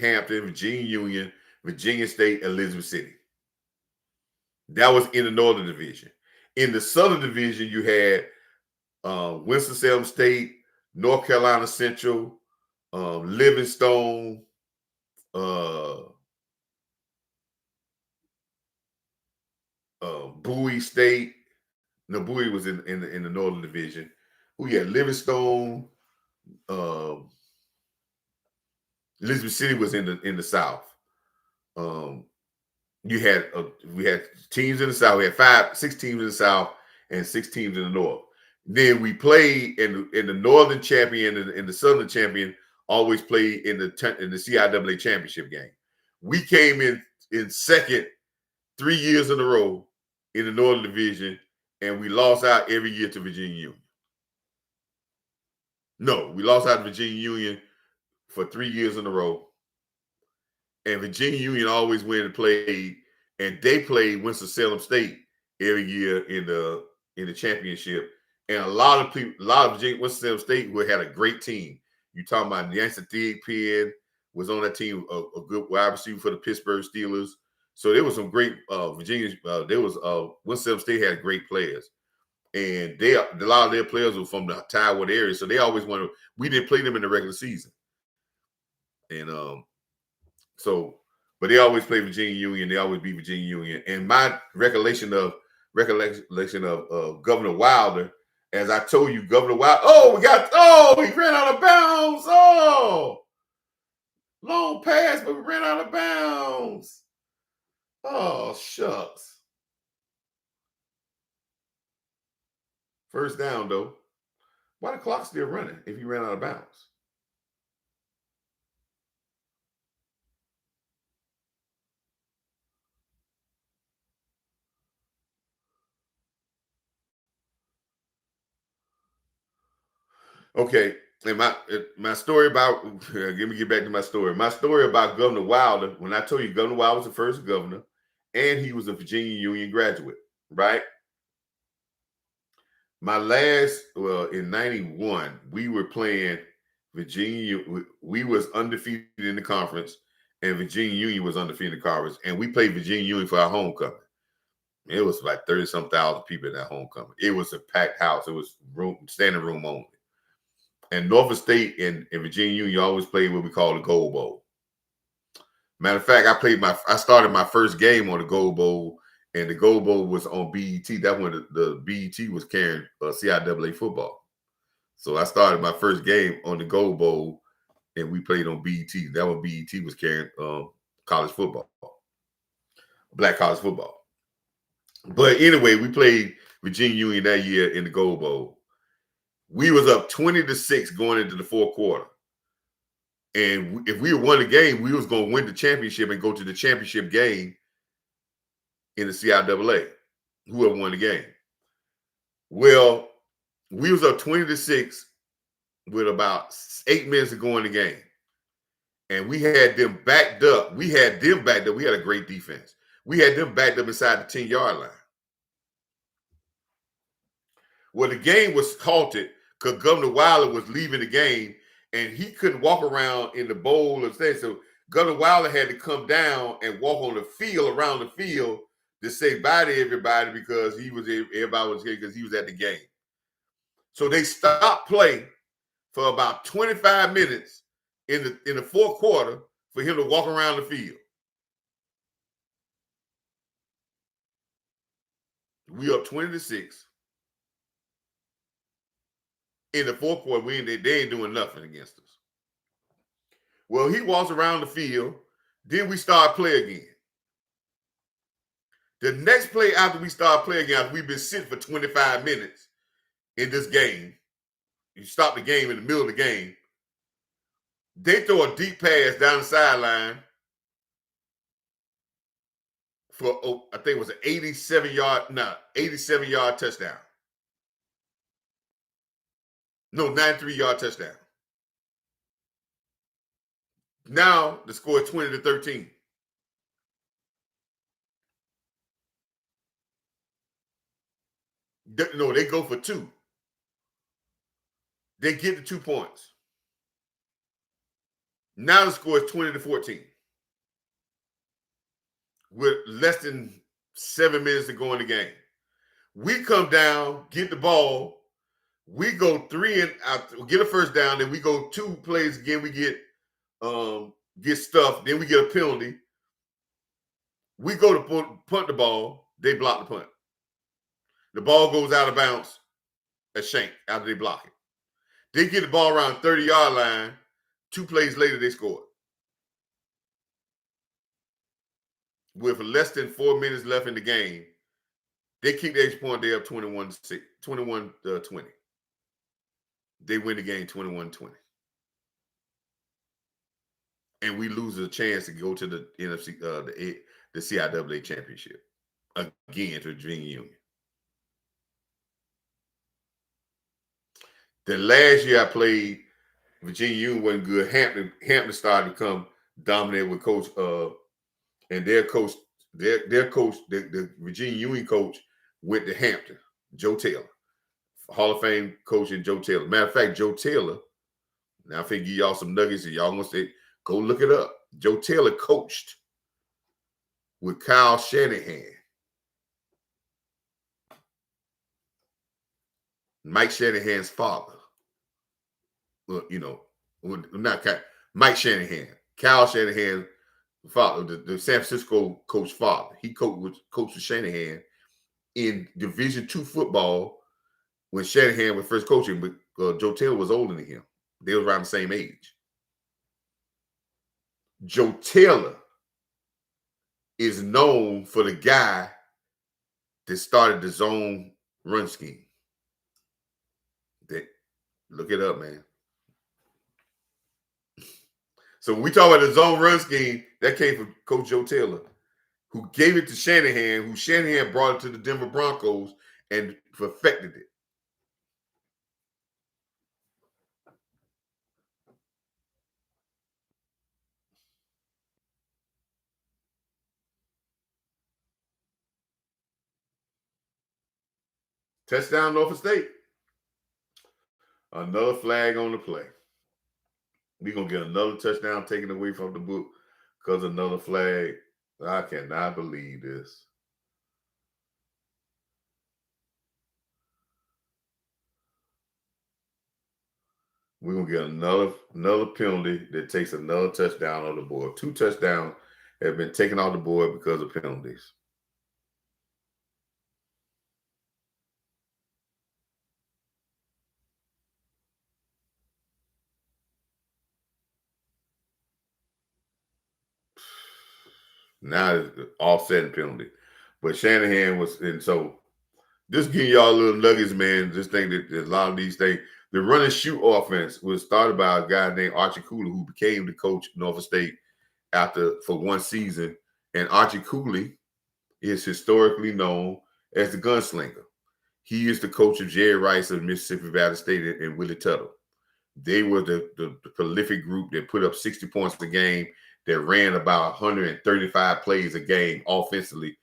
Hampton, Virginia Union, Virginia State, Elizabeth City. That was in the Northern Division. In the Southern Division, you had Winston-Salem State, North Carolina Central, Livingstone, Bowie State. No, Bowie was in the Northern Division. We had Livingstone. Elizabeth City was in the South. We had teams in the South. We had 6 teams in the South and 6 teams in the North. Then we played in the Northern champion and the Southern champion always played in the CIAA championship game. We came in second 3 years in a row in the Northern Division, and we lost out every year to Virginia Union. No, we lost out to Virginia Union for 3 years in a row. And Virginia Union always went and played, and they played Winston-Salem State every year in the championship. And a lot of Virginia Winston-Salem State who had a great team. You talking about Nancy Thigpen was on that team, a good wide receiver for the Pittsburgh Steelers. So there was some great Winston-Salem State had great players. And a lot of their players were from the Tidewater area. So they always wanted, we didn't play them in the regular season. And but they always play Virginia Union. They always beat Virginia Union. And my recollection of Governor Wilder, as I told you, Governor Wilder, he ran out of bounds. Oh, long pass, but we ran out of bounds. Oh, shucks. First down, though. Why the clock still running if he ran out of bounds? Okay, and my story about let me get back to my story. My story about Governor Wilder, when I told you Governor Wilder was the first governor, and he was a Virginia Union graduate, right? My last, in 91, we were playing Virginia. We was undefeated in the conference, and Virginia Union was undefeated in the conference, and we played Virginia Union for our homecoming. It was like 30-some thousand people at that homecoming. It was a packed house. It was standing room only. And Norfolk State and Virginia Union always played what we call the Gold Bowl. Matter of fact, I started my first game on the Gold Bowl, and the Gold Bowl was on BET. That's when the BET was carrying CIAA football. So I started my first game on the Gold Bowl, and we played on BET. That when BET was carrying college football, black college football. But anyway, we played Virginia Union that year in the Gold Bowl. We was up 20-6 going into the fourth quarter. And if we won the game, we was going to win the championship and go to the championship game in the CIAA, whoever won the game. Well, we was up 20-6 with about 8 minutes to go in the game. And we had them backed up. We had a great defense. We had them backed up inside the 10-yard line. Well, the game was halted because Governor Wilder was leaving the game, and he couldn't walk around in the bowl and say. So Governor Wilder had to come down and walk on the field, around the field, to say bye to everybody because everybody was here because he was at the game. So they stopped play for about 25 minutes in the fourth quarter for him to walk around the field. We up 20-6. In the fourth quarter, they ain't doing nothing against us. Well, he walks around the field. Then we start play again. The next play after we start playing again, we've been sitting for 25 minutes in this game. You stop the game in the middle of the game. They throw a deep pass down the sideline for, I think it was an 87-yard touchdown. No, 93-yard touchdown. Now the score is 20-13. No, they go for 2. They get the 2 points. Now the score is 20-14. With less than 7 minutes to go in the game. We come down, get the ball. We go 3 and out, get a first down. Then we go 2 plays again. We get stuffed. Then we get a penalty. We go to punt the ball. They block the punt. The ball goes out of bounds. A shank after they block it. They get the ball around 30-yard line. 2 plays later, they score. With less than 4 minutes left in the game, they keep the extra point. They're up 21-20. They win the game 21-20. And we lose a chance to go to the NFC, the CIAA championship again to Virginia Union. The last year I played, Virginia Union wasn't good. Hampton started to come dominant with coach, and their coach, the Virginia Union coach went to Hampton, Joe Taylor, Hall of Fame coach, and Joe Taylor. Matter of fact, Joe Taylor. Now I think give y'all some nuggets, and y'all gonna say, go look it up. Joe Taylor coached with Kyle Shanahan, Mike Shanahan's father. Well, not Mike Shanahan, Kyle Shanahan's father, the San Francisco coach father. He coached with Shanahan in Division II football when Shanahan was first coaching, but Joe Taylor was older than him. They were around the same age. Joe Taylor is known for the guy that started the zone run scheme. Look it up, man. So when we talk about the zone run scheme, that came from Coach Joe Taylor, who gave it to Shanahan, who Shanahan brought it to the Denver Broncos and perfected it. Touchdown, Norfolk State. Another flag on the play. We're going to get another touchdown taken away from the book because another flag. I cannot believe this. We're going to get another penalty that takes another touchdown on the board. 2 touchdowns have been taken off the board because of penalties. Now it's offsetting penalty. But Shanahan was, and so just giving y'all little nuggets, man. Just think that a lot of these things, the run and shoot offense was started by a guy named Archie Cooley, who became the coach of Norfolk State for 1 season. And Archie Cooley is historically known as the gunslinger. He is the coach of Jerry Rice of Mississippi Valley State and Willie Tuttle. They were the prolific group that put up 60 points a game, that ran about 135 plays a game offensively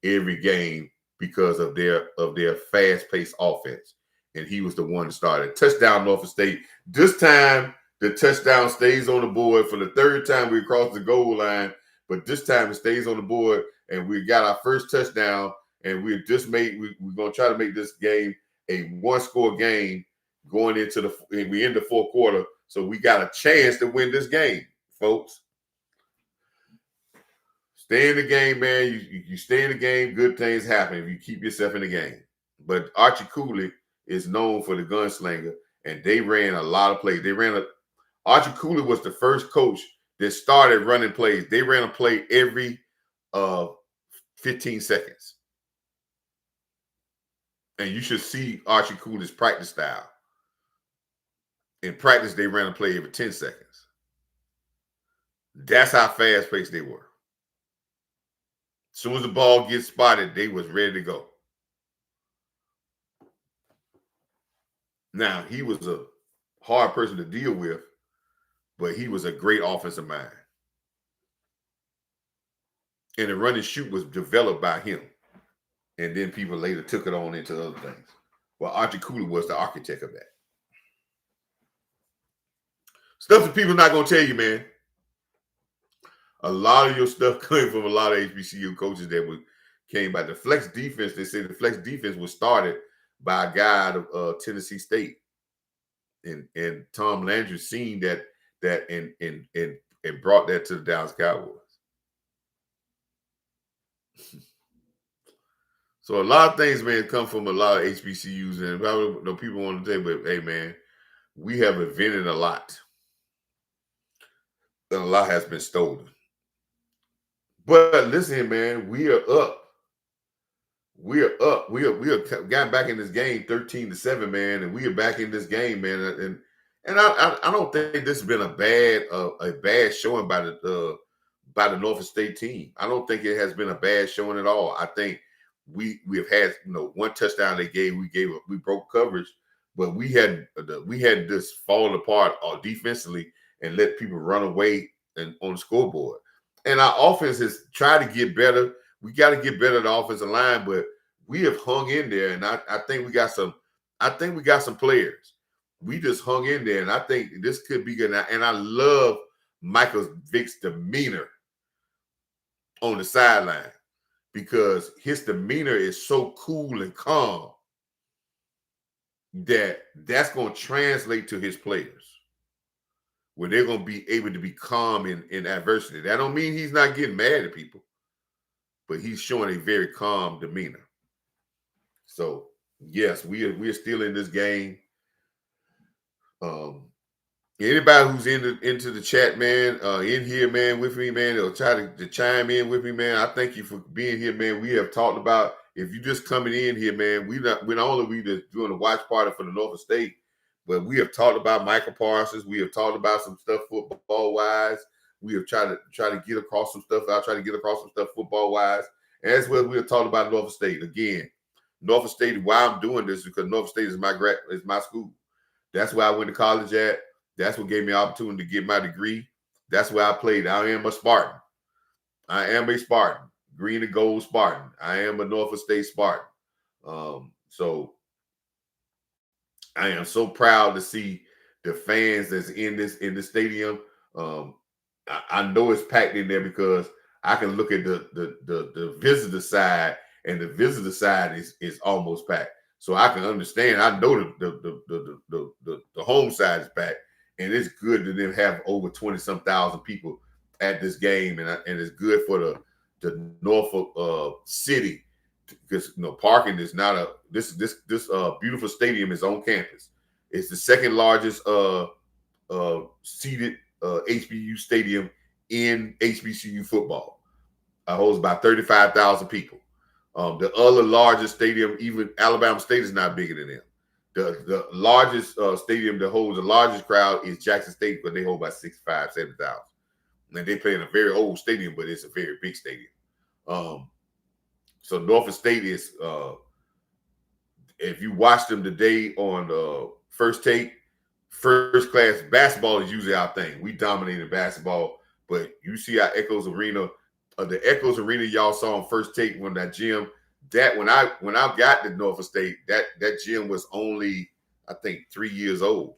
every game because of their fast-paced offense. And he was the one that started. Touchdown, Norfolk State. This time, the touchdown stays on the board. For the 3rd time, we crossed the goal line. But this time, it stays on the board. And we got our first touchdown. And we're going to try to make this game a 1-score game going into we end the 4th quarter. So we got a chance to win this game, folks. Stay in the game, man. You stay in the game, good things happen if you keep yourself in the game. But Archie Cooley is known for the gunslinger, and they ran a lot of plays. Archie Cooley was the first coach that started running plays. They ran a play every 15 seconds. And you should see Archie Cooley's practice style. In practice, they ran a play every 10 seconds. That's how fast-paced they were. As soon as the ball gets spotted, they was ready to go. Now, he was a hard person to deal with but he was a great offensive mind. And the run and shoot was developed by him. And then people later took it on into other things. Well, Archie Cooler was the architect of that. Stuff that people not going to tell you, man. A lot of your stuff came from a lot of HBCU coaches that came by the flex defense. They say the flex defense was started by a guy out of Tennessee State. And Tom Landry seen that and brought that to the Dallas Cowboys. So a lot of things, man, come from a lot of HBCUs, and probably people want to say, but hey, man, we have invented a lot, and a lot has been stolen. But listen, man, we are up. We are up. We are got back in this game 13-7, man, and we are back in this game, man. And I don't think this has been a bad showing by the Norfolk State team. I don't think it has been a bad showing at all. I think we have had one touchdown they gave. We broke coverage, but we had this falling apart defensively and let people run away and on the scoreboard. And our offense has tried to get better. We got to get better at the offensive line, but we have hung in there, and I think we got some. I think we got some players. We just hung in there, and I think this could be good. And I love Michael Vick's demeanor on the sideline because his demeanor is so cool and calm that's going to translate to his players, where they're going to be able to be calm in adversity. That don't mean he's not getting mad at people, but he's showing a very calm demeanor. So, yes, we are still in this game. Anybody who's into the chat, man, in here, man, with me, man, or try to chime in with me, man, I thank you for being here, man. We have talked about, if you're just coming in here, man, we not only just doing a watch party for the Norfolk State, but we have talked about Michael Parsons. We have talked about some stuff football-wise. We have tried to get across some stuff. I'll try to get across some stuff football-wise. As well, we have talked about Norfolk State. Again, Norfolk State, why I'm doing this, because Norfolk State is my school. That's where I went to college at. That's what gave me an opportunity to get my degree. That's where I played. I am a Spartan. I am a Spartan. Green and gold Spartan. I am a Norfolk State Spartan. So I am so proud to see the fans that's in the stadium. I know it's packed in there because I can look at the visitor side, and the visitor side is almost packed. So I can understand. I know the home side is packed, and it's good to them have over 20-some thousand people at this game, and it's good for the Norfolk city, because parking is not this beautiful stadium is on campus. It's the second largest seated HBU stadium in HBCU football. Holds about 35,000 people. The other largest stadium, even Alabama State, is not bigger than them. The largest stadium that holds the largest crowd is Jackson State, but they hold about 65,000, 70,000. And they play in a very old stadium, but it's a very big stadium. So Norfolk State is, if you watch them today on First Take, first class basketball is usually our thing. We dominated basketball, but you see our Echoes Arena, the Echoes Arena y'all saw on First Take when that gym, that when I got to Norfolk State, that gym was only, I think, 3 years old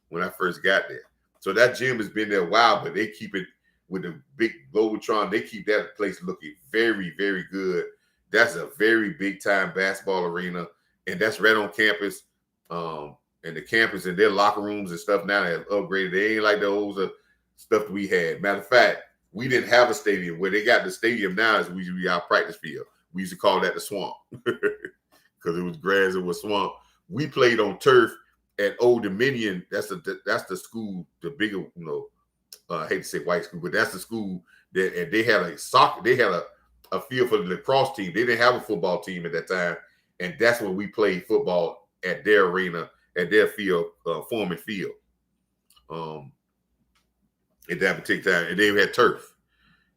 when I first got there. So that gym has been there a while, but they keep it with the big Globotron. They keep that place looking very, very good. That's a very big time basketball arena, and that's right on campus. And the campus and their locker rooms and stuff now have upgraded. They ain't like the old stuff that we had. Matter of fact, we didn't have a stadium. Where they got the stadium now is we used to be our practice field. We used to call that the swamp because it was grass, it was swamp. We played on turf at Old Dominion. That's the school, the bigger, I hate to say white school, but that's the school that, and they had a soccer, they had a field for the lacrosse team. They didn't have a football team at that time, and that's when we played football at their arena, at their field, Foreman Field. At that particular time, and they had turf,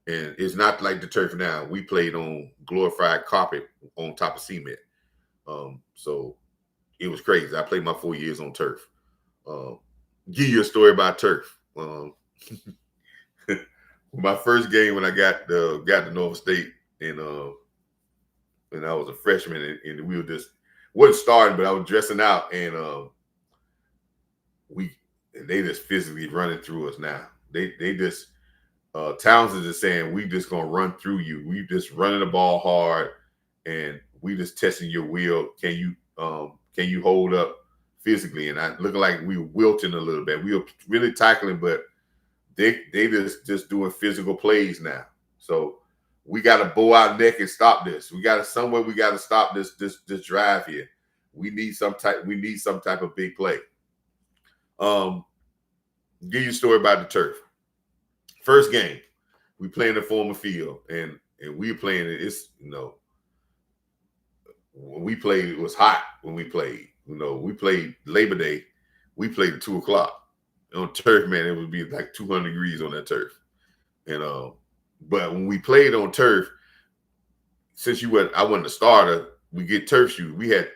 and it's not like the turf now. We played on glorified carpet on top of cement. So it was crazy. I played my 4 years on turf. Give you a story about turf. My first game when I got to Norfolk State, and I was a freshman, and we were just wasn't starting, but I was dressing out, and they just physically running through us now. They just Townsend is saying we just gonna run through you. We just running the ball hard, and we just testing your will. Can you hold up physically? And I looking like we were wilting a little bit. We were really tackling, but they just doing physical plays now. So we got to bow our neck and stop this. We got to stop this drive here. We need some type of big play. Give you a story about the turf. First game, we playing the former field, and we playing it. It's when we played, it was hot when we played. We played Labor Day. We played at 2:00 on turf. Man, it would be like 200 degrees on that turf. And but when we played on turf, since I wasn't a starter, we get turf shoes. We had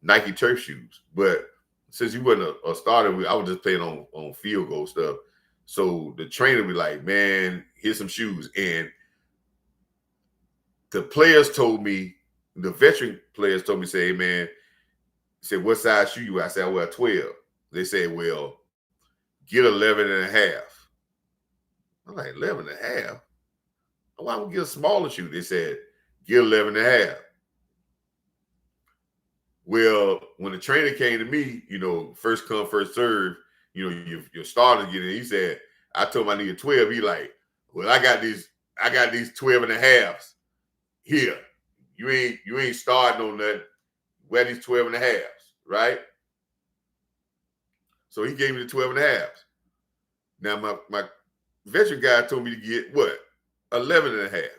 Nike turf shoes, but since you wasn't a starter, I was just playing on field goal stuff. So the trainer be like, "Man, here's some shoes." And the players told me, the veteran players told me, say, "Hey, man," said, "What size shoe you wear?" I said, "I wear 12." They said, "Well, get 11 and a half." I'm like, 11 and a half? Why don't we get a smaller shoe? They said, "Get 11 and a half." Well, when the trainer came to me, first come, first serve, your starters get in. He said, I told him I needed 12. He like, "Well, I got these 12 and a halves here. You ain't starting on that. Wear these 12 and a halves, right?" So he gave me the 12 and a halves. Now my veteran guy told me to get what? 11 and a half.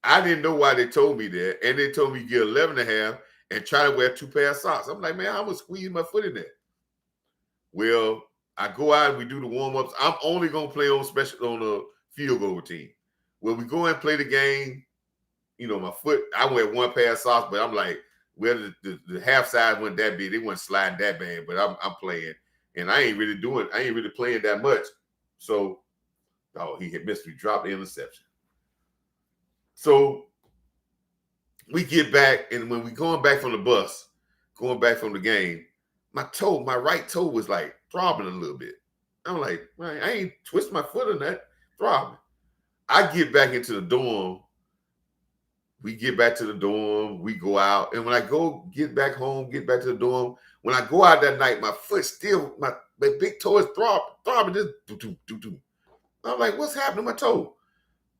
I didn't know why they told me that. And they told me to get 11 and a half and try to wear 2 pair of socks. I'm like, man, I'm going to squeeze my foot in there. Well, I go out and we do the warm-ups. I'm only going to play on a field goal routine. Well, we go and play the game. My foot, I wear 1 pair of socks, but I'm like, well, the half size wasn't that big. They weren't sliding that bad, but I'm playing. And I ain't really playing that much. So, he had missed me, dropped the interception. So we get back, and when we going back from the bus, going back from the game, my right toe was like throbbing a little bit. I'm like, man, I ain't twist my foot on that, throbbing. I get back into the dorm. We get back to the dorm. We go out, and when I get back home, get back to the dorm, when I go out that night, my foot still, my big toe is throbbing. Just do. I'm like, what's happening to my toe?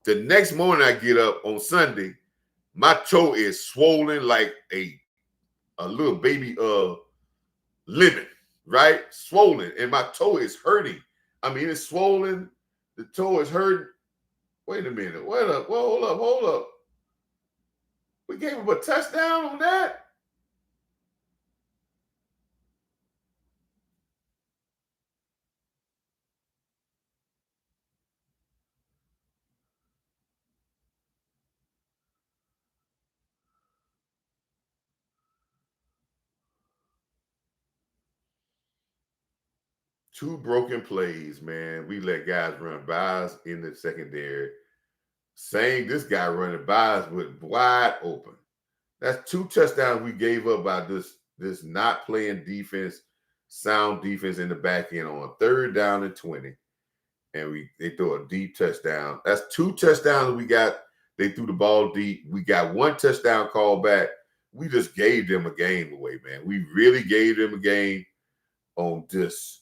The next morning I get up on Sunday, my toe is swollen like a little baby lemon, right? Swollen, and my toe is hurting. I mean, it's swollen. The toe is hurting. Wait a minute. Wait up. Hold up. We gave him a touchdown on that. Two broken plays, man. We let guys run by us in the secondary. This guy running by us with wide open. That's 2 touchdowns we gave up by this not playing defense, sound defense in the back end on 3rd down and 20. And they throw a deep touchdown. That's 2 touchdowns we got. They threw the ball deep. We got 1 touchdown call back. We just gave them a game away, man. We really gave them a game on just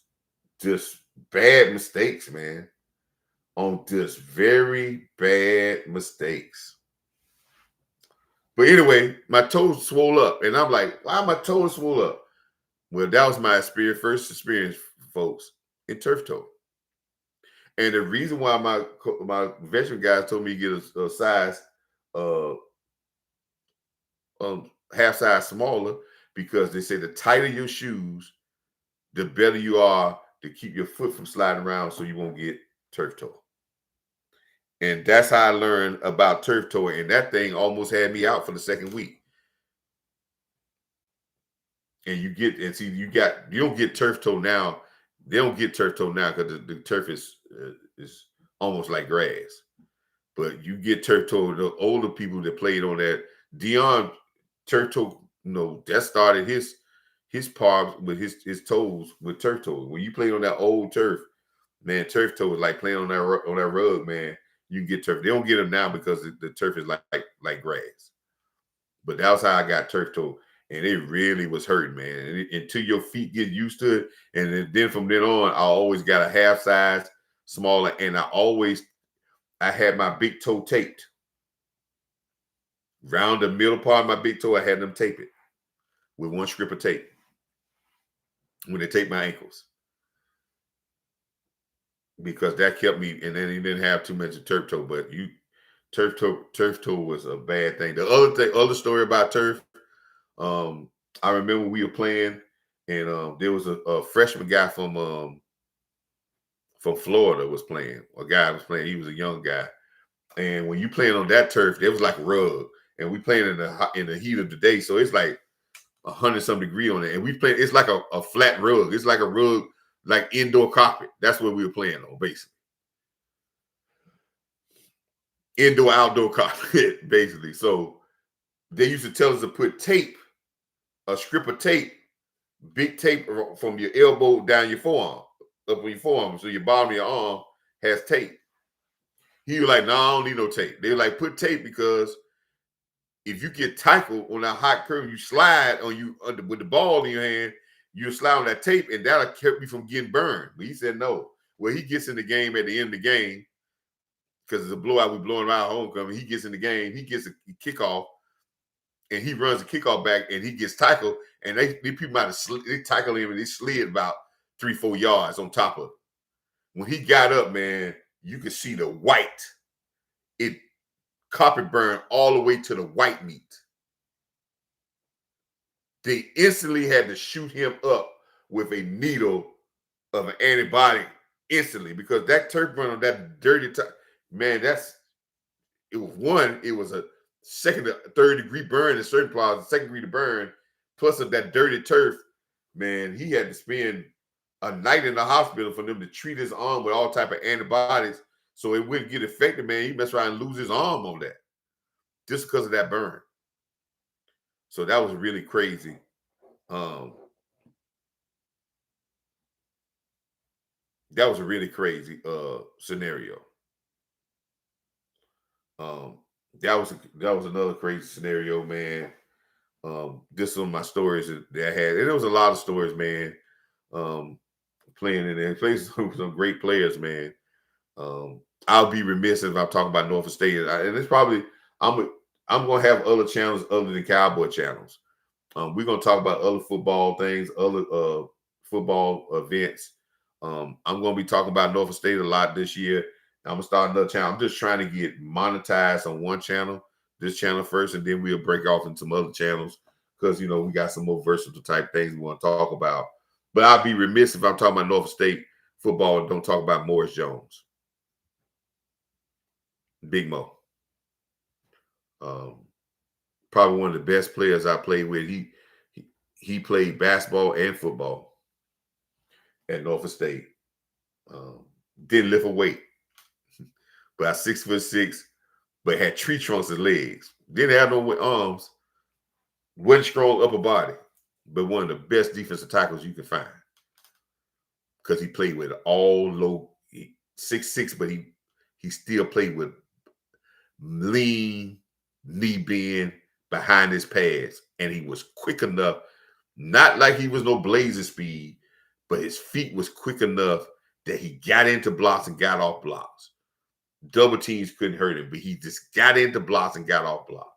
bad mistakes, man. On just very bad mistakes. But anyway, my toes swole up, and I'm like, why my toes swole up? Well, that was my first experience, folks, in turf toe. And the reason why my veteran guys told me to get a size, half size smaller, because they say the tighter your shoes, the better you are to keep your foot from sliding around, so you won't get turf toe. And that's how I learned about turf toe, and that thing almost had me out for the second week. And you don't get turf toe now They don't get turf toe now because the turf is almost like grass. But you get turf toe, the older people that played on that. Dion turf toe, that started his palms with his toes with turf toe. When you played on that old turf, man, turf toe is like playing on that rug, man. You can get turf. They don't get them now because the turf is like grass. But that was how I got turf toe, and it really was hurting, man. And until your feet get used to it, and then from then on, I always got a half size smaller, and I had my big toe taped. Round the middle part of my big toe, I had them tape it with one strip of tape when they taped my ankles. Because that kept me, and then he didn't have too much of turf toe, but turf toe was a bad thing. The other story about turf, I remember we were playing, and there was a freshman guy from Florida was playing. A guy was playing. He was a young guy, and when you playing on that turf, it was like a rug, and we playing in the heat of the day, so it's like 100-some degree on it, and we play. It's like a flat rug. It's like a rug, like indoor carpet. That's what we were playing on, basically. Indoor, outdoor carpet, basically. So they used to tell us to put tape, a strip of tape, big tape from your elbow down your forearm, up on your forearm, so your bottom of your arm has tape. He was like, "No, I don't need no tape." They were like, "Put tape because if you get tackled on that hot curve, you slide on you with the ball in your hand, you slide on that tape, and that'll keep you from getting burned." But he said no. Well, he gets in the game at the end of the game because it's a blowout. We're blowing around homecoming. He gets in the game. He gets a kickoff, and he runs the kickoff back, and he gets tackled. And they people might have they tackled him, and they slid about 3-4 yards on top of it. When he got up, man, you could see the white. It carpet burned all the way to the white meat. They instantly had to shoot him up with a needle of an antibiotic instantly because that turf burn on that dirty man, it was a second to third degree burn in certain places, second degree to burn, plus of that dirty turf. Man, he had to spend a night in the hospital for them to treat his arm with all type of antibiotics so it wouldn't get affected, man. He messed around and lose his arm on that just because of that burn. So that was really crazy. That was a really crazy scenario. That was another crazy scenario, man. This is one of my stories that I had, and there was a lot of stories, man. Playing in there, playing some great players, man. I'll be remiss if I'm talking about Norfolk State, and it's probably I'm gonna have other channels other than Cowboy channels. We're gonna talk about other football things, other football events. I'm gonna be talking about Norfolk State a lot this year. I'm gonna start another channel. I'm just trying to get monetized on one channel, this channel first, and then we'll break off into some other channels because we got some more versatile type things we want to talk about. But I'll be remiss if I'm talking about Norfolk State football and don't talk about Morris Jones, Big Mo. Probably one of the best players I played with. He played basketball and football at Norfolk State. Didn't lift a weight. About 6'6", but had tree trunks as legs. Didn't have no arms. Wasn't strong upper body, but one of the best defensive tackles you can find. Because he played with all low, 6'6", but he still played with lean, knee bend behind his pads. And he was quick enough, not like he was no blazing speed, but his feet was quick enough that he got into blocks and got off blocks. Double teams couldn't hurt him, but he just got into blocks and got off blocks.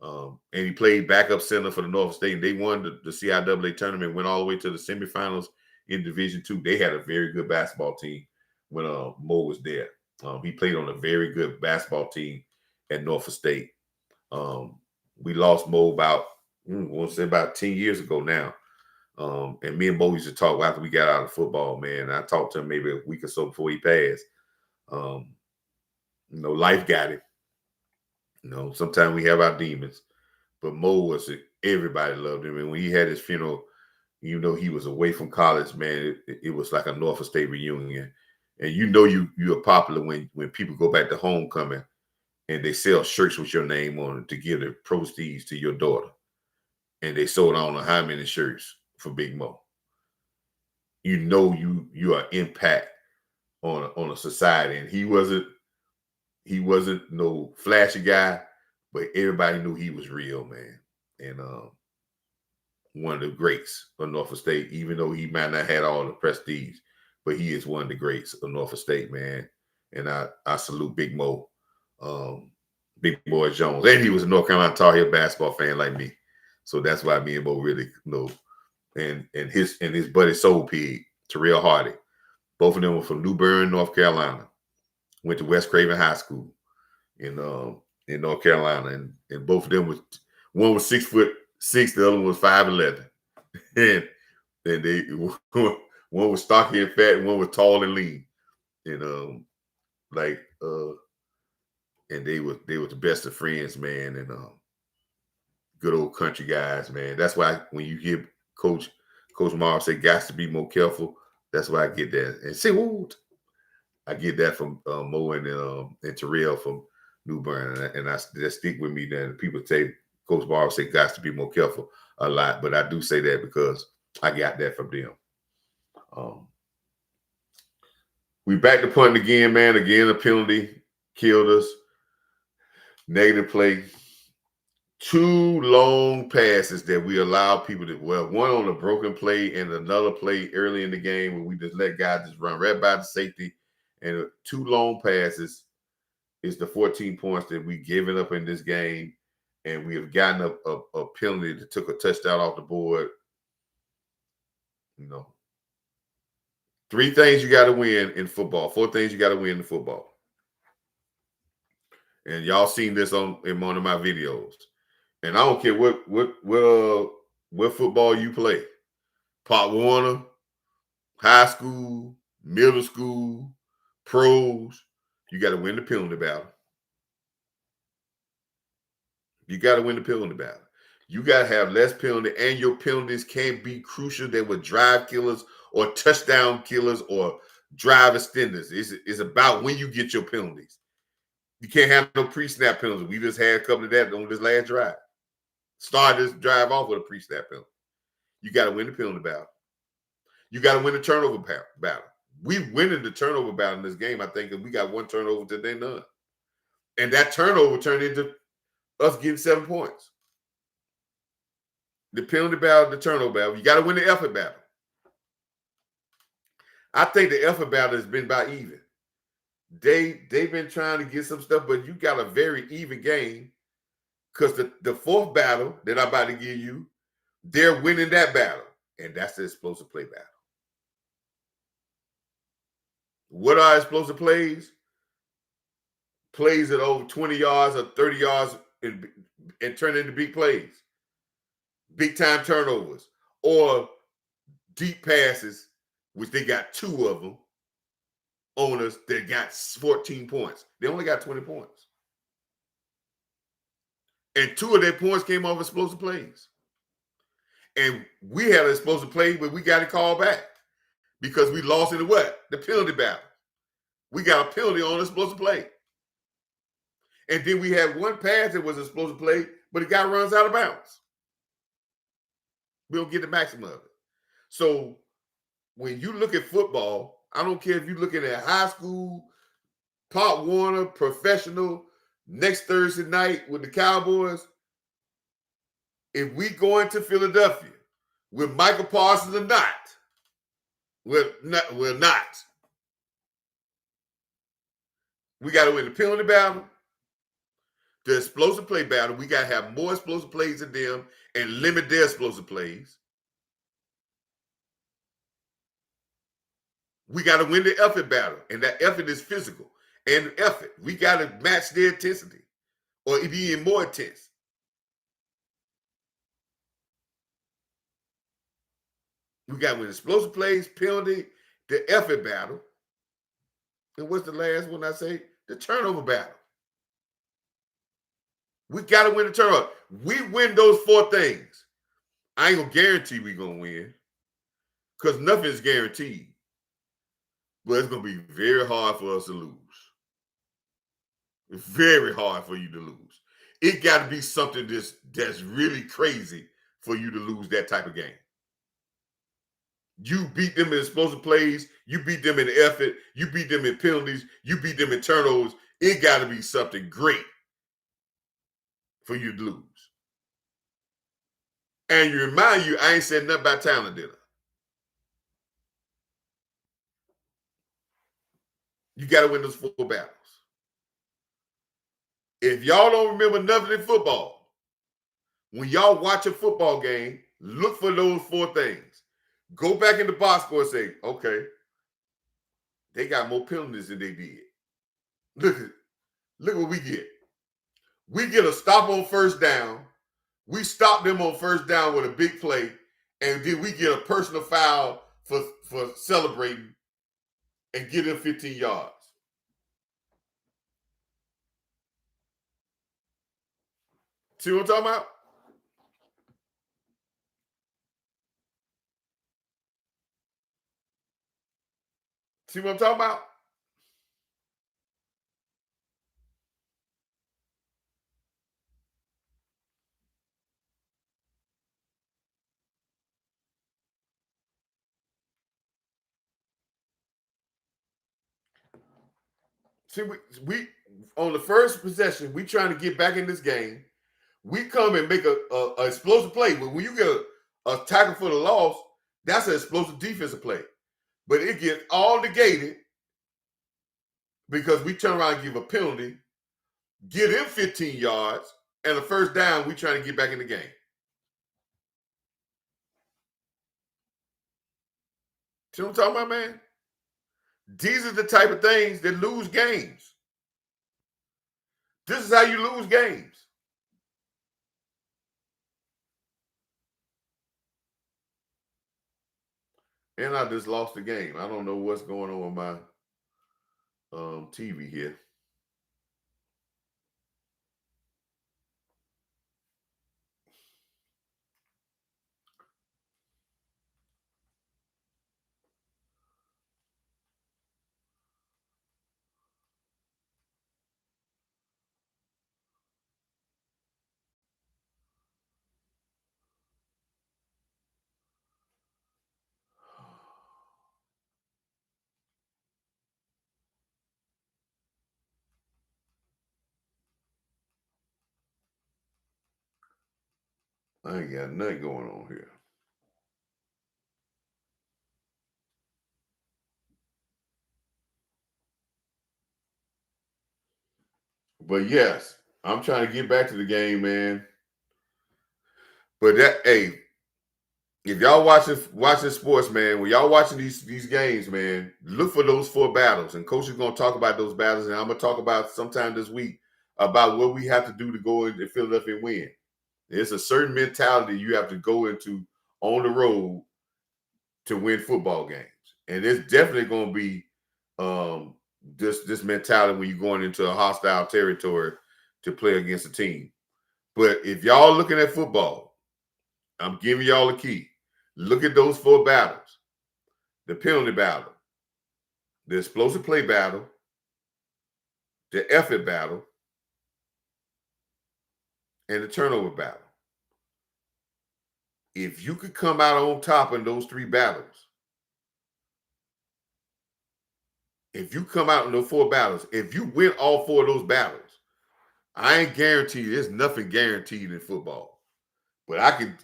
And he played backup center for the Norfolk State. And they won the CIAA tournament, went all the way to the semifinals in Division II. They had a very good basketball team when Mo was there. He played on a very good basketball team at Norfolk State. We lost Mo about 10 years ago now. And me and Mo used to talk after we got out of football, man. I talked to him maybe a week or so before he passed. Life got him. Sometimes we have our demons, but Mo everybody loved him. And when he had his funeral, Even though he was away from college, man, it was like a Norfolk State reunion. And you are popular when people go back to homecoming and they sell shirts with your name on it to give the proceeds to your daughter. And they sold I don't know how many shirts for Big Mo. You are impact on a society. And he wasn't no flashy guy, but everybody knew he was real, man. And one of the greats of Norfolk State, even though he might not have all the prestige, but he is one of the greats of Norfolk State, man. And I salute Big Mo, Big Boy Jones. And he was a North Carolina Tar Heel basketball fan like me. So that's why me and Mo really know. And his buddy Soul Pig, Terrell Hardy. Both of them were from New Bern, North Carolina. Went to West Craven High School in North Carolina. And both of them one was 6'6", the other one was 5'11". And they one was stocky and fat, and one was tall and lean. And and they were the best of friends, man. And good old country guys, man. That's why when you hear Coach Marv say, "Got to be more careful," that's why I get that. And see, I get that from Mo and Terrell from New Bern, and that stick with me. Then people say Coach Marv say, "Got to be more careful" a lot, but I do say that because I got that from them. We back to punting again, man. Again, a penalty killed us. Negative play. 2 long passes that we allow people to, one on a broken play and another play early in the game where we just let guys just run right by the safety. And 2 long passes is the 14 points that we given up in this game. And we have gotten a penalty that took a touchdown off the board. 3 things you got to win in football. 4 things you got to win in football. And y'all seen this in one of my videos. And I don't care what football you play. Pop Warner, high school, middle school, pros, you got to win the penalty battle. You got to win the penalty battle. You got to have less penalty, and your penalties can't be crucial. They were drive killers or touchdown killers or drive extenders. It's about when you get your penalties. You can't have no pre-snap penalties. We just had a couple of that on this last drive. Start this drive off with a pre-snap penalty. You got to win the penalty battle. You got to win the turnover battle. We winning the turnover battle in this game, I think, and we got 1 turnover today, none. And that turnover turned into us getting 7 points. The penalty battle, the turnover battle. You got to win the effort battle. I think the effort battle has been about even. They've been trying to get some stuff, but you got a very even game because the 4th battle that I'm about to give you, they're winning that battle, and that's the explosive play battle. What are explosive plays? Plays at over 20 yards or 30 yards and turn into big plays. Big time turnovers or deep passes, which they got 2 of them on us that got 14 points. They only got 20 points. And 2 of their points came off explosive plays. And we had an explosive play, but we got it called back because we lost in the penalty battle. We got a penalty on explosive play. And then we had 1 pass that was an explosive play, but the guy runs out of bounds. We don't get the maximum of it. So when you look at football, I don't care if you're looking at high school, Pop Warner, professional, next Thursday night with the Cowboys, if we go into Philadelphia with Michael Parsons or not, we're not. We got to win the penalty battle, the explosive play battle. We got to have more explosive plays than them and limit their explosive plays. We got to win the effort battle, and that effort is physical. And effort, we got to match their intensity or it be even more intense. We got to win explosive plays, penalty, the effort battle. And what's the last one I say? The turnover battle. We got to win the turnover. We win those 4 things. I ain't going to guarantee we're going to win. because nothing is guaranteed. But it's going to be very hard for us to lose. It's very hard for you to lose. It got to be something that's really crazy for you to lose that type of game. You beat them in explosive plays. You beat them in effort. You beat them in penalties. You beat them in turnovers. It got to be something great for you to lose. And you remind you, I ain't said nothing about talent, did I? You got to win those 4 battles. If y'all don't remember nothing in football, when y'all watch a football game, look for those 4 things. Go back in the box score and say, okay, they got more penalties than they did. Look what we get. We get a stop on first down. We stop them on first down with a big play, and then we get a personal foul for celebrating and get them 15 yards. See what I'm talking about? See what I'm talking about? See, we on the first possession, we trying to get back in this game. We come and make a explosive play. But when you get a tackle for the loss, that's an explosive defensive play. But it gets all negated because we turn around and give a penalty, get him 15 yards, and a first down, we trying to get back in the game. See what I'm talking about, man? These are the type of things that lose games. This is how you lose games. And I just lost the game. I don't know what's going on with my TV here. I ain't got nothing going on here. But yes, I'm trying to get back to the game, man. But hey, if y'all watching sports, man, when y'all watching these games, man, look for those 4 battles. And Coach is going to talk about those battles, and I'm going to talk about sometime this week about what we have to do to go into Philadelphia and win. There's a certain mentality you have to go into on the road to win football games. And it's definitely going to be this mentality when you're going into a hostile territory to play against a team. But if y'all looking at football, I'm giving y'all a key. Look at those 4 battles: the penalty battle, the explosive play battle, the effort battle, and the turnover battle. If you could come out on top in those 3 battles, if you come out in those 4 battles, if you win all 4 of those battles, I ain't guaranteed. There's nothing guaranteed in football. But I can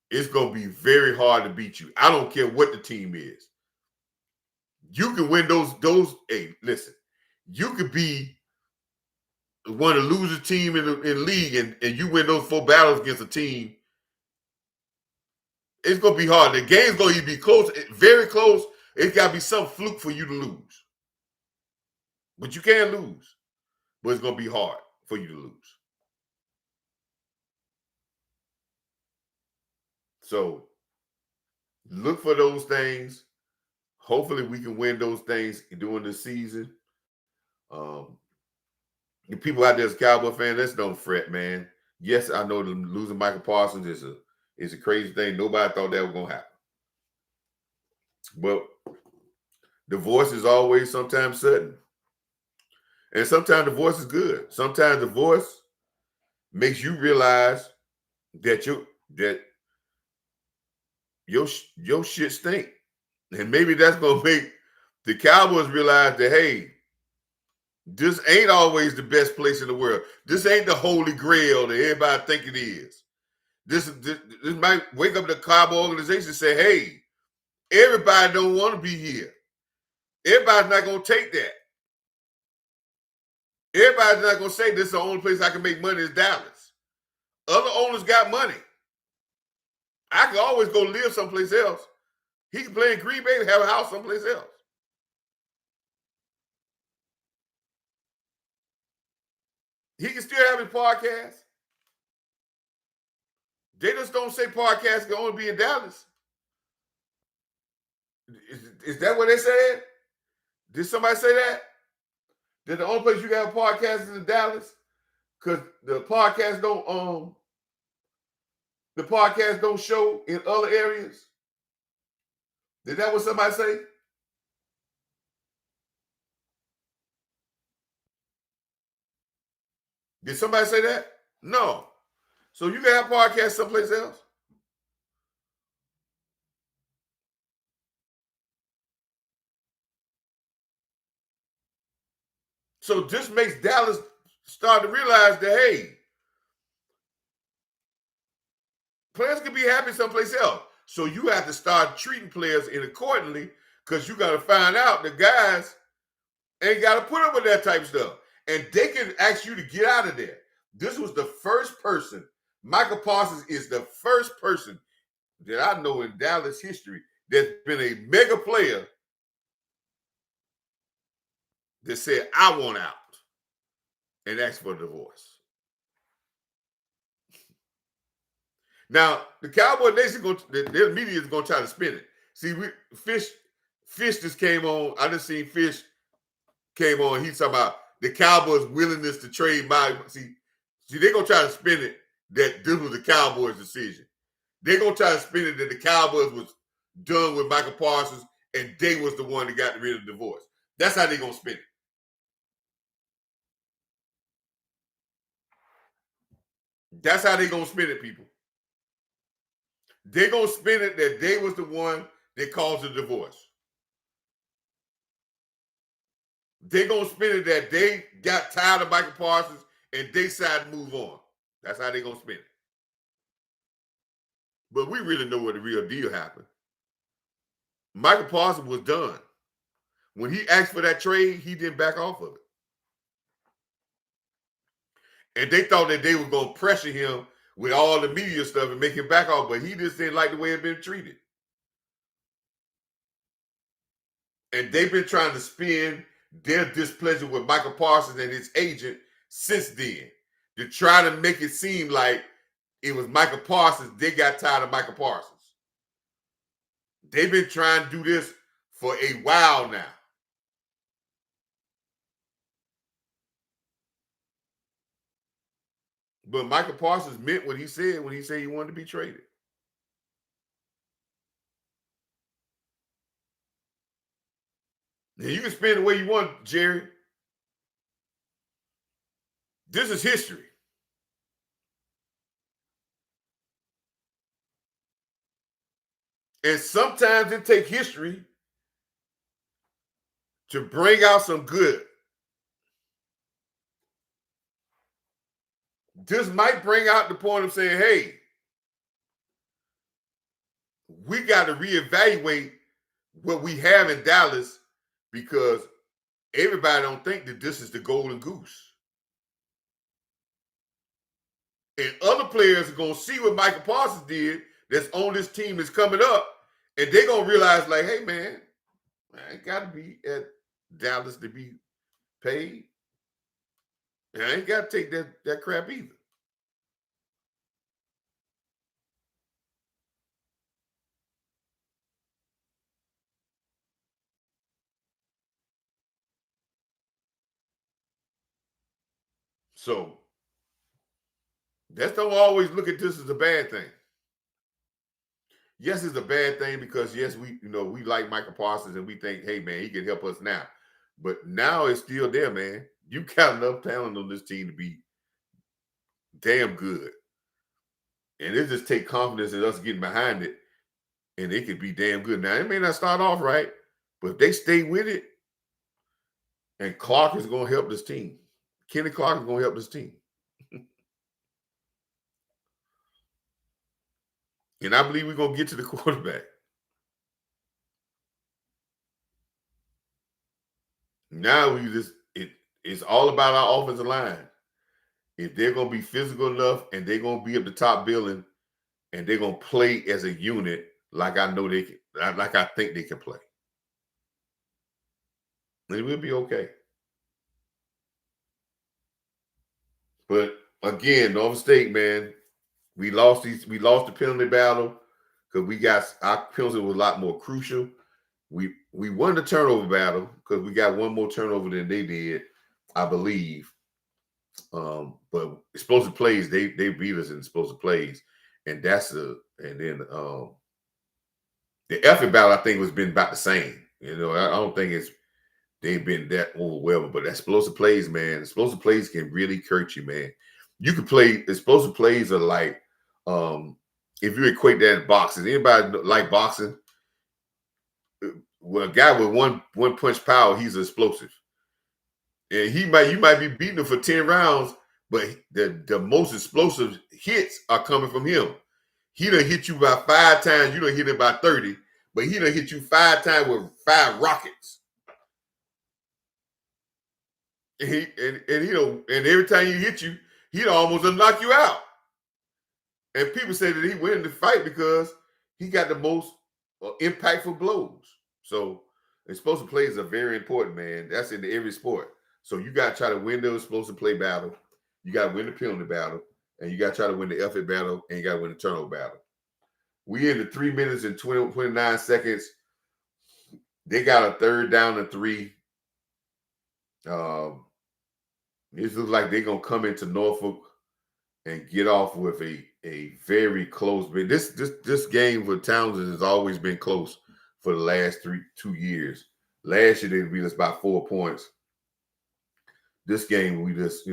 it's going to be very hard to beat you. I don't care what the team is. You can win those. Hey, listen, you could be one of the loser team in the league, and you win those 4 battles against a team. It's going to be hard. The game's going to be close, very close. It's got to be some fluke for you to lose. But you can't lose. But it's going to be hard for you to lose. So look for those things. Hopefully we can win those things during the season. The people out there as Cowboy fans, let's don't fret, man. Yes, I know losing Michael Parsons is a crazy thing. Nobody thought that was going to happen. Well, divorce is always sometimes sudden. And sometimes divorce is good. Sometimes divorce makes you realize that your shit stink. And maybe that's gonna make the Cowboys realize that, hey, this ain't always the best place in the world. This ain't the holy grail that everybody think it is. This might wake up the Cowboy organization and say, hey, everybody don't want to be here. Everybody's not gonna take that. Everybody's not gonna say this is the only place I can make money is Dallas. Other owners got money. I can always go live someplace else. He can play in Green Bay and have a house someplace else. He can still have his podcast. They just don't say podcasts can only be in Dallas. Is that what they said? Did somebody say that? That the only place you can have podcasts is in Dallas? Because the podcast don't show in other areas? Did that what somebody say? Did somebody say that? No. So you can have podcasts someplace else? So this makes Dallas start to realize that, hey, players can be happy someplace else. So you have to start treating players in accordingly, because you got to find out the guys ain't got to put up with that type of stuff. And they can ask you to get out of there. This was the first person. Michael Parsons is the first person that I know in Dallas history that's been a mega player that said, I want out, and asked for a divorce. Now, the Cowboy Nation, their media is going to try to spin it. See, Fish just came on. I just seen Fish came on. He's talking about the Cowboys' willingness to trade by. See, they're going to try to spin it that this was the Cowboys' decision. They're going to try to spin it that the Cowboys was done with Michael Parsons and they was the one that got rid of the divorce. That's how they're going to spin it. That's how they're going to spin it, people. They're going to spin it that they was the one that caused the divorce. They're going to spin it that they got tired of Michael Parsons and they decided to move on. That's how they're going to spin it. But we really know what the real deal happened. Michael Parsons was done. When he asked for that trade, he didn't back off of it. And they thought that they were going to pressure him with all the media stuff and make him back off, but he just didn't like the way it had been treated. And they've been trying to spin their displeasure with Michael Parsons and his agent since then, to try to make it seem like it was Michael Parsons. They got tired of Michael Parsons. They've been trying to do this for a while now. But Michael Parsons meant what he said when he said he wanted to be traded. Now, you can spin the way you want, Jerry. This is history. And sometimes it takes history to bring out some good. This might bring out the point of saying, hey, we got to reevaluate what we have in Dallas, because everybody don't think that this is the golden goose. And other players are going to see what Michael Parsons did that's on this team that's coming up, and they're going to realize, like, hey, man, I ain't got to be at Dallas to be paid. And I ain't got to take that crap either. So let's don't always look at this as a bad thing. Yes, it's a bad thing because yes, we like Michael Parsons and we think, hey man, he can help us now. But now it's still there, man. You got enough talent on this team to be damn good. And it just take confidence in us getting behind it, and it could be damn good. Now, it may not start off right, but if they stay with it, and Clark is going to help this team. Kenny Clark is going to help this team. And I believe we're going to get to the quarterback. Now it's all about our offensive line. If they're going to be physical enough and they're going to be at the top billing and they're going to play as a unit like I know they can, like I think they can play. It will be okay. But again, Norfolk State, man, we lost the penalty battle because we got our penalty was a lot more crucial. We won the turnover battle because we got one more turnover than they did, I believe. But explosive plays, they beat us in explosive plays, and then the effort battle I think was been about the same. I don't think they've been that overwhelming, but explosive plays, man, explosive plays can really hurt you, man. You can play explosive plays are like if you equate that in boxing. Anybody like boxing? Well, a guy with one punch power, he's explosive. And you might be beating him for 10 rounds, but the most explosive hits are coming from him. He done hit you about 5 times, you done hit him by 30, but he done hit you 5 times with 5 rockets. And every time he hit you, he'd almost knock you out. And people say that he win the fight because he got the most impactful blows. So explosive plays are very important, man. That's in every sport. So you got to try to win the explosive play battle. You got to win the penalty battle. And you got to try to win the effort battle. And you got to win the turnover battle. We in the 3 minutes and 29 seconds. They got a 3rd down and 3. It looks like they're going to come into Norfolk and get off with a very close. But this game for Townsend has always been close for the last 2 years. Last year they beat us by 4 points. This game we just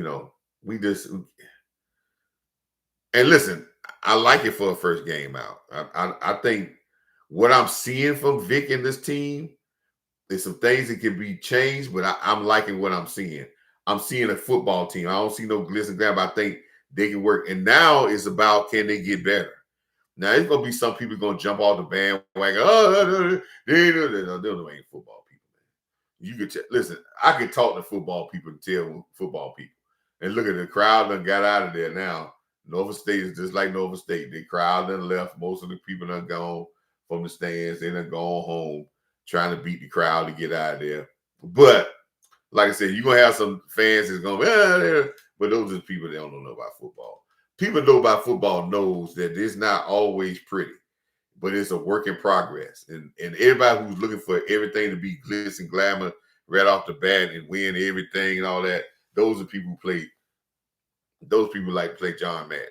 and listen, I like it for a first game out. I think what I'm seeing from Vic and this team is some things that can be changed, but I'm liking what I'm seeing. I'm seeing a football team. I don't see no glitz and glam, but I think they can work. And now it's about, can they get better? Now, there's going to be some people going to jump off the bandwagon. Oh, they ain't football people, man. You could listen, I could talk to football people and tell football people. And look at the crowd done got out of there now. Nova State is just like Nova State. The crowd done left. Most of the people done gone from the stands. They done gone home trying to beat the crowd to get out of there. But like I said, you're going to have some fans that's going to but those are the people that don't know about football. People know about football knows that it's not always pretty, but it's a work in progress. And everybody who's looking for everything to be glitz and glamour right off the bat and win everything and all that, those are people who play. Those people like to play John Madden.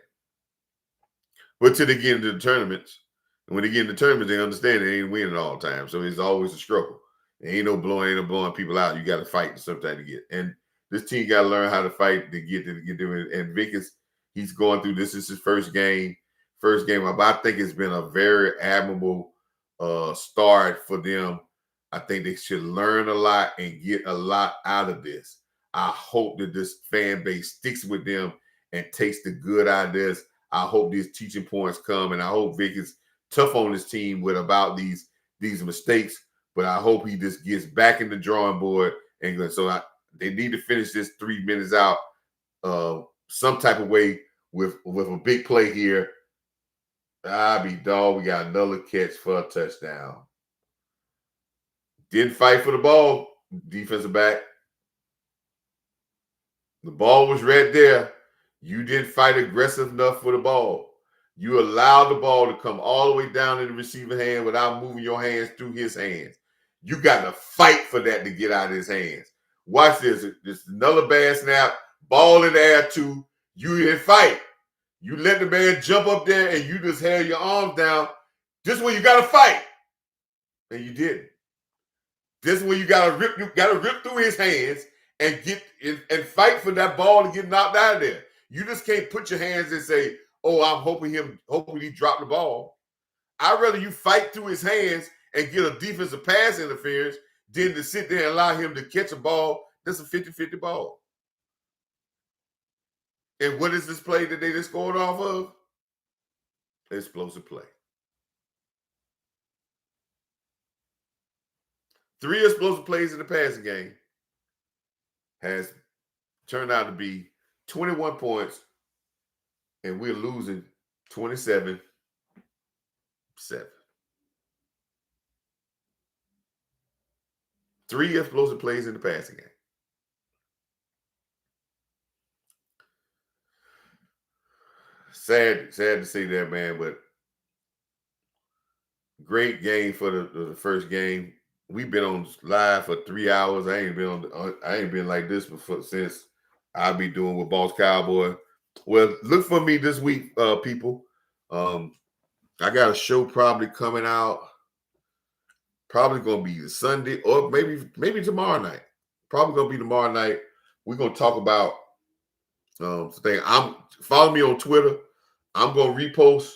But till they get into the tournaments, and when they get in the tournaments, they understand they ain't winning all the time. So it's always a struggle. There ain't no blowing people out. You got to fight sometimes to get. And this team got to learn how to fight to get them. And Vic he's going through. This is his first game. But I think it's been a very admirable start for them. I think they should learn a lot and get a lot out of this. I hope that this fan base sticks with them and takes the good ideas. I hope these teaching points come, and I hope Vic is tough on his team about these mistakes. But I hope he just gets back in the drawing board and goes. So they need to finish this 3 minutes out some type of way with a big play here. We got another catch for a touchdown. Didn't fight for the ball, defensive back. The ball was right there. You didn't fight aggressive enough for the ball. You allowed the ball to come all the way down in the receiver hand without moving your hands through his hands. You got to fight for that to get out of his hands. Watch this. This is another bad snap. Ball in the air too. You didn't fight. You let the man jump up there and you just held your arms down. This is where you got to fight. And you didn't. This is where you got to rip through his hands and get and fight for that ball to get knocked out of there. You just can't put your hands and say, "Oh, I'm hoping he dropped the ball." I'd rather you fight through his hands and get a defensive pass interference than to sit there and allow him to catch a ball that's a 50-50 ball. And what is this play that they just scored off of? Explosive play. 3 explosive plays in the passing game has turned out to be 21 points, and we're losing 27-7. 3 explosive plays in the passing game. Sad to say that, man, but great game for the first game. We've been on live for 3 hours. I ain't been like this before since I'll be doing with Boss Cowboy. Well, look for me this week, people. I got a show probably coming out. Probably gonna be Sunday or maybe tomorrow night. Probably gonna be tomorrow night. We're gonna talk about thing. Follow me on Twitter. I'm gonna repost.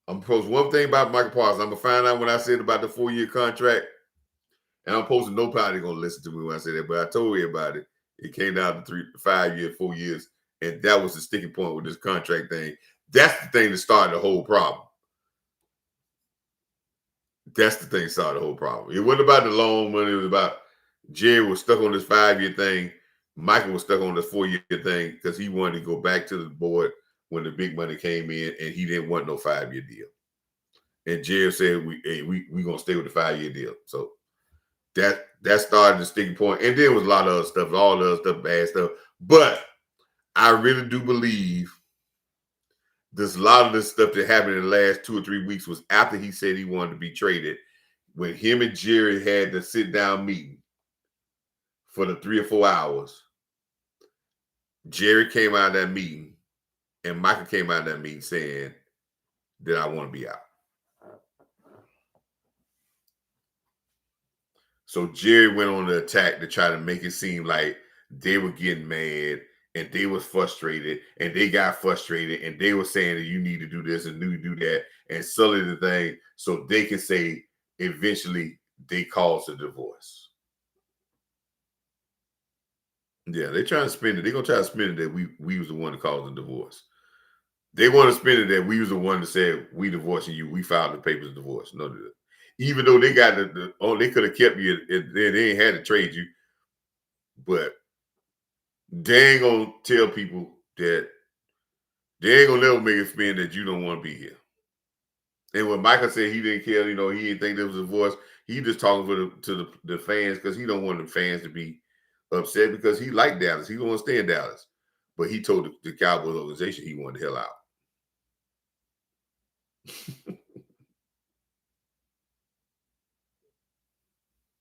I'm gonna post one thing about Michael Parsons. I'm gonna find out when I said about the 4-year contract. And I'm posting nobody gonna listen to me when I say that, but I told everybody it came down to 5 years, 4 years, and that was the sticking point with this contract thing. That's the thing that started the whole problem. That's the thing that started the whole problem. It wasn't about the loan money. It was about Jerry was stuck on this 5-year thing. Michael was stuck on this 4-year thing because he wanted to go back to the board when the big money came in, and he didn't want no 5-year deal. And Jerry said, we gonna stay with the 5-year deal. So that started the sticking point. And there was a lot of other stuff, all the other stuff, bad stuff. But I really do believe there's a lot of this stuff that happened in the last 2 or 3 weeks was after he said he wanted to be traded, when him and Jerry had the sit-down meeting for the 3 or 4 hours. Jerry came out of that meeting, and Michael came out of that meeting saying that I want to be out. So Jerry went on the attack to try to make it seem like they were getting mad and they was frustrated and they got frustrated and they were saying that you need to do this and you do that and sully the thing so they can say eventually they caused a divorce. Yeah, they trying to spin it. They're going to try to spin it that we was the one that caused the divorce. They want to spin it that we was the one that said we divorcing you. We filed the papers of divorce. No, even though they got they could have kept you, they ain't had to trade you, but they ain't gonna tell people that they ain't gonna never make it spin that you don't want to be here. And when Michael said he didn't care, he didn't think there was a divorce. He just talking to the fans because he don't want the fans to be upset because he liked Dallas. He don't want to stay in Dallas, but he told the Cowboys organization he wanted the hell out.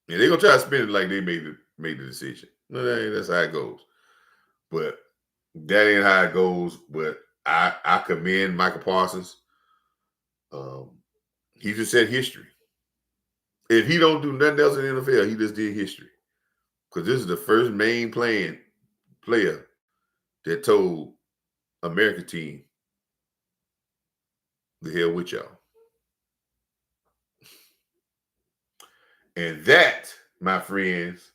And they're gonna try to spin it like they made the decision. No, that's how it goes. But that ain't how it goes. But I commend Michael Parsons. He just said history. If he don't do nothing else in the NFL, he just did history. Because this is the first main player that told American team, the hell with y'all. And that, my friends,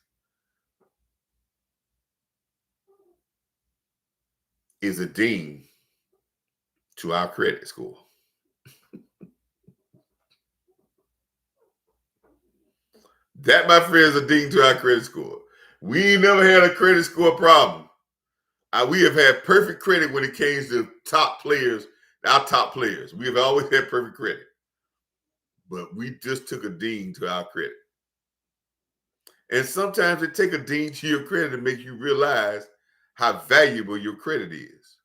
is a ding to our credit score. That, my friends, is a ding to our credit score. We ain't never had a credit score problem. We have had perfect credit when it came to top players, our top players. We have always had perfect credit. But we just took a ding to our credit. And sometimes it take a ding to your credit to make you realize how valuable your credit is.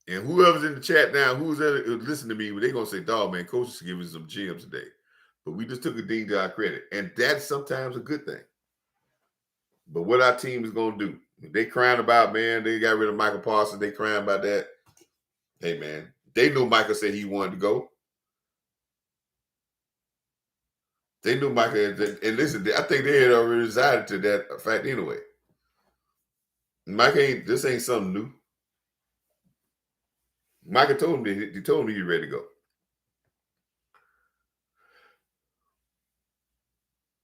And whoever's in the chat now, who's listening to me, they're going to say, dog, man, Coach is giving some gems today. But we just took a ding to our credit. And that's sometimes a good thing. But what our team is going to do, They crying about, man, they got rid of Michael Parsons. They crying about that. Hey, man, they knew Michael said he wanted to go. They knew Michael, and listen, I think they had already decided to that fact anyway. This ain't something new. Michael told me, he told me he's ready to go.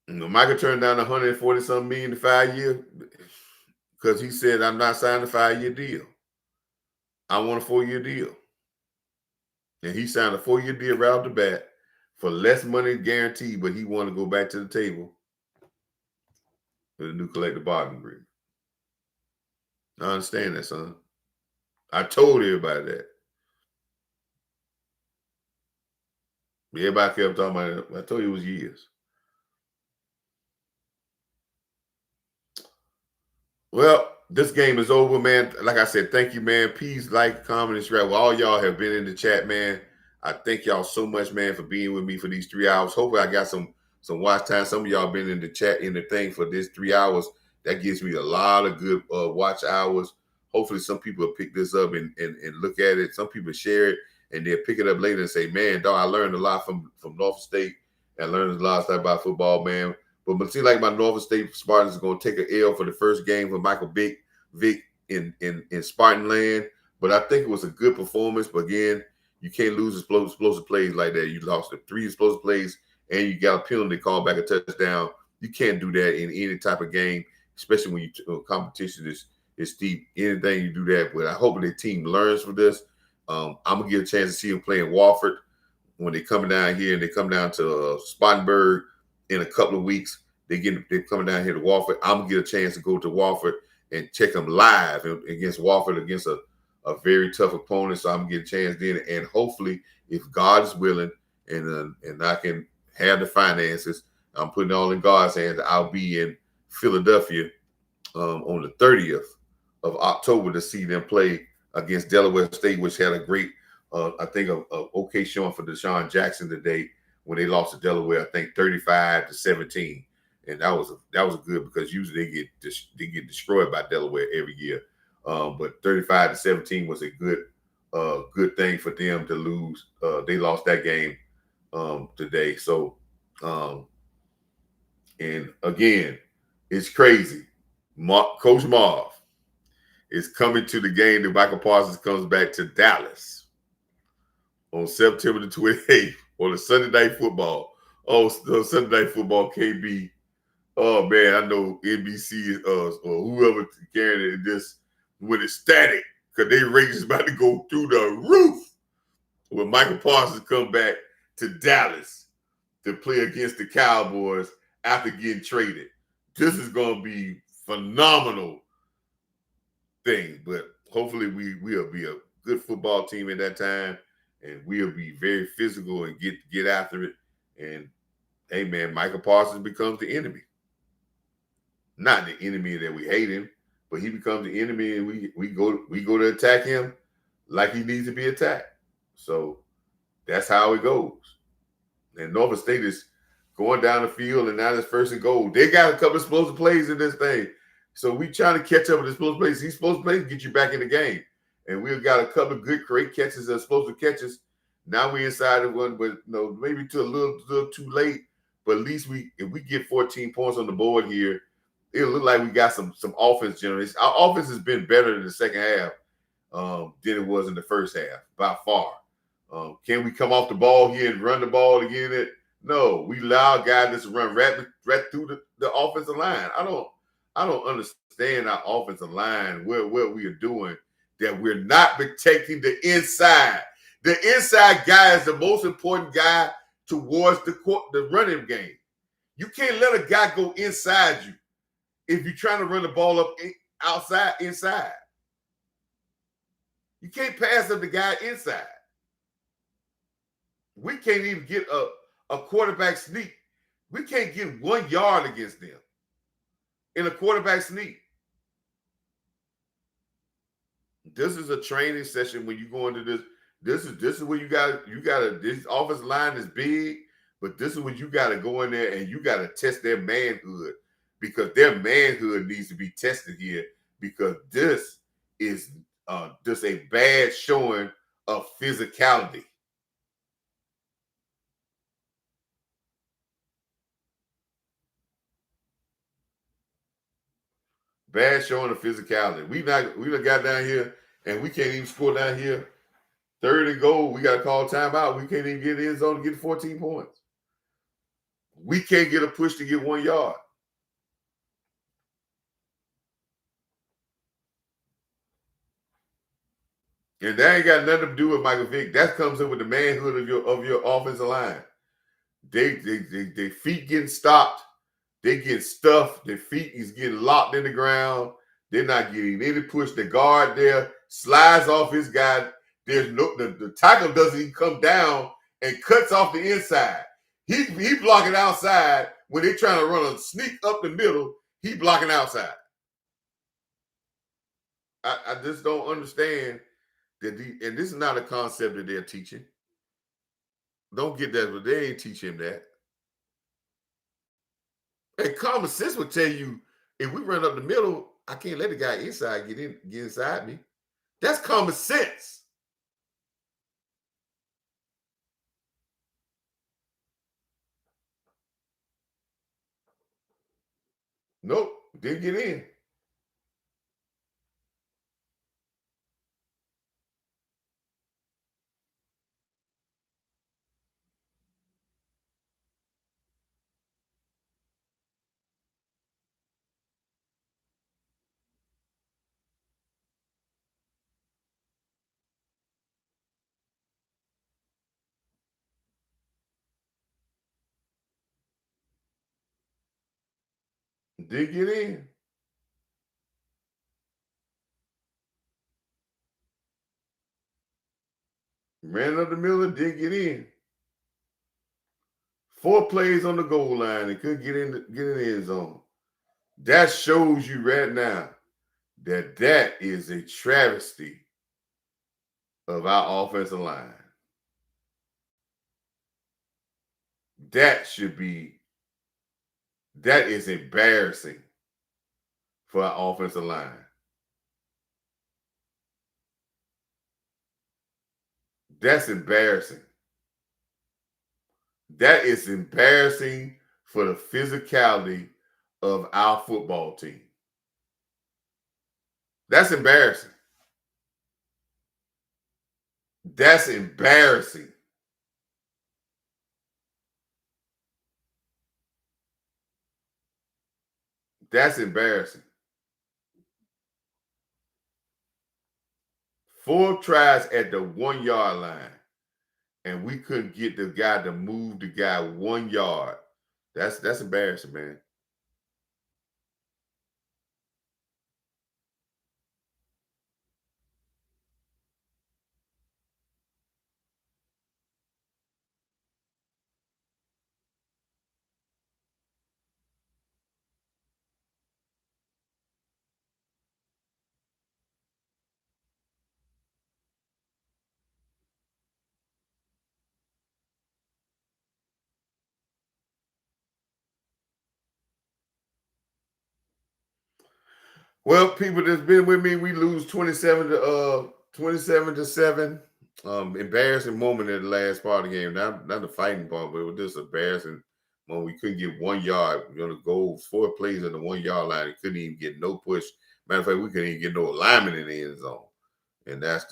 Michael turned down 140 something million to 5 years because he said, I'm not signing a 5-year deal. I want a 4-year deal. And he signed a 4-year deal right off the bat for less money guaranteed, but he wanted to go back to the table with a new collective bargaining agreement. I understand that, son. I told everybody that. Everybody kept talking about it. I told you it was years. Well, this game is over, man. Like I said, thank you, man. Peace, like, comment, and subscribe. Well, all y'all have been in the chat, man. I thank y'all so much, man, for being with me for these 3 hours. Hopefully, I got some watch time. Some of y'all been in the chat in the thing for this 3 hours. That gives me a lot of good watch hours. Hopefully, some people will pick this up and look at it. Some people share it and they'll pick it up later and say, "Man, dog, I learned a lot from Norfolk State. And I learned a lot of stuff about football, man." But it seems like my Norfolk State Spartans are going to take an L for the first game for Michael Vick in Spartan land. But I think it was a good performance. But again, you can't lose explosive plays like that. You lost the 3 explosive plays and you got a penalty call back a touchdown. You can't do that in any type of game, especially when competition is steep. Anything you do that. But I hope the team learns from this. I'm going to get a chance to see them play in Wofford when they're coming down here and they come down to Spartanburg in a couple of weeks. They're coming down here to Wofford. I'm going to get a chance to go to Wofford and check them live against Wofford, against a very tough opponent. So I'm going to get a chance then. And hopefully, if God is willing and I can have the finances, I'm putting it all in God's hands. I'll be in Philadelphia on the 30th of October to see them play against Delaware State, which had a great, I think, a okay showing for Deshaun Jackson today when they lost to Delaware. I think 35-17, and that was good because usually they get destroyed by Delaware every year. But 35-17 was a good thing for them to lose. They lost that game today. So, and again, it's crazy. Coach Marv is coming to the game that Michael Parsons comes back to Dallas on September the 28th on the Sunday Night Football. Oh, Sunday Night Football, KB. Oh, man, I know NBC or whoever carrying it just went ecstatic because they ratings about to go through the roof when Michael Parsons come back to Dallas to play against the Cowboys after getting traded. This is going to be phenomenal thing, but hopefully we'll be a good football team at that time, and we'll be very physical and get after it. And hey, man, Michael Parsons becomes the enemy. Not the enemy that we hate him, but he becomes the enemy, and we go to attack him like he needs to be attacked. So that's how it goes. And Norfolk State is going down the field, and now it's 1st and goal. They got a couple of explosive plays in this thing. So we trying to catch up with the explosive plays. These explosive plays get you back in the game. And we've got a couple of great catches, explosive catches. Now we inside of one, but maybe a little too late. But at least if we get 14 points on the board here, it'll look like we got some offense generation. Our offense has been better in the second half than it was in the first half, by far. Can we come off the ball here and run the ball again? No, we allow guys to run right through the offensive line. I don't understand our offensive line, what we are doing, that we're not protecting the inside. The inside guy is the most important guy towards the running game. You can't let a guy go inside you if you're trying to run the ball up inside. You can't pass up the guy inside. We can't even get a quarterback sneak. We can't get 1 yard against them in a quarterback sneak. This is a training session when you go into this. This is where you got this offensive line is big, but this is when you got to go in there and you got to test their manhood, because their manhood needs to be tested here because this is just a bad showing of physicality. Bad showing of physicality. We done got down here and we can't even score down here. 3rd and goal, we got to call timeout. We can't even get in the zone to get 14 points. We can't get a push to get 1 yard. And that ain't got nothing to do with Michael Vick. That comes in with the manhood of your offensive line. They feet getting stopped. They get stuffed. Their feet is getting locked in the ground. They're not getting any push. The guard there slides off his guy. There's no the tackle doesn't even come down and cuts off the inside. He blocking outside when they're trying to run a sneak up the middle. He blocking outside. I just don't understand that. And this is not a concept that they're teaching. Don't get that, but they ain't teach him that. And common sense would tell you if we run up the middle, I can't let the guy inside get inside me. That's common sense. Nope, didn't get in. Didn't get in. Ran up the middle and didn't get in. 4 plays on the goal line and couldn't get in the end zone. That shows you right now that is a travesty of our offensive line. That is embarrassing for our offensive line. That's embarrassing. That is embarrassing for the physicality of our football team. That's embarrassing. That's embarrassing. That's embarrassing. 4 tries at the 1 yard line, and we couldn't get the guy to move the guy 1 yard. That's embarrassing, man. Well, people that's been with me, we lose 27 to 7. Embarrassing moment at the last part of the game. Not the fighting part, but it was just embarrassing when we couldn't get 1 yard. The goal, 4 plays at the 1 yard line. We couldn't even get no push. Matter of fact, we couldn't even get no alignment in the end zone. And that's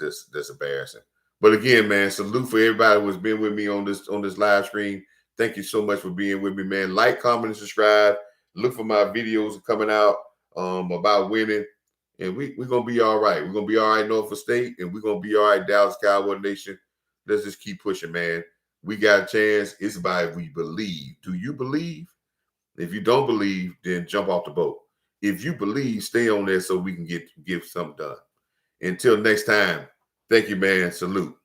embarrassing. But again, man, salute for everybody who's been with me on this live stream. Thank you so much for being with me, man. Like, comment, and subscribe. Look for my videos coming out about winning. And we're going to be all right. We're going to be all right, Norfolk State, and we're going to be all right, Dallas Cowboy Nation. Let's just keep pushing, man. We got a chance. It's about if we believe. Do you believe? If you don't believe, then jump off the boat. If you believe, stay on there so we can get something done. Until next time, thank you, man. Salute.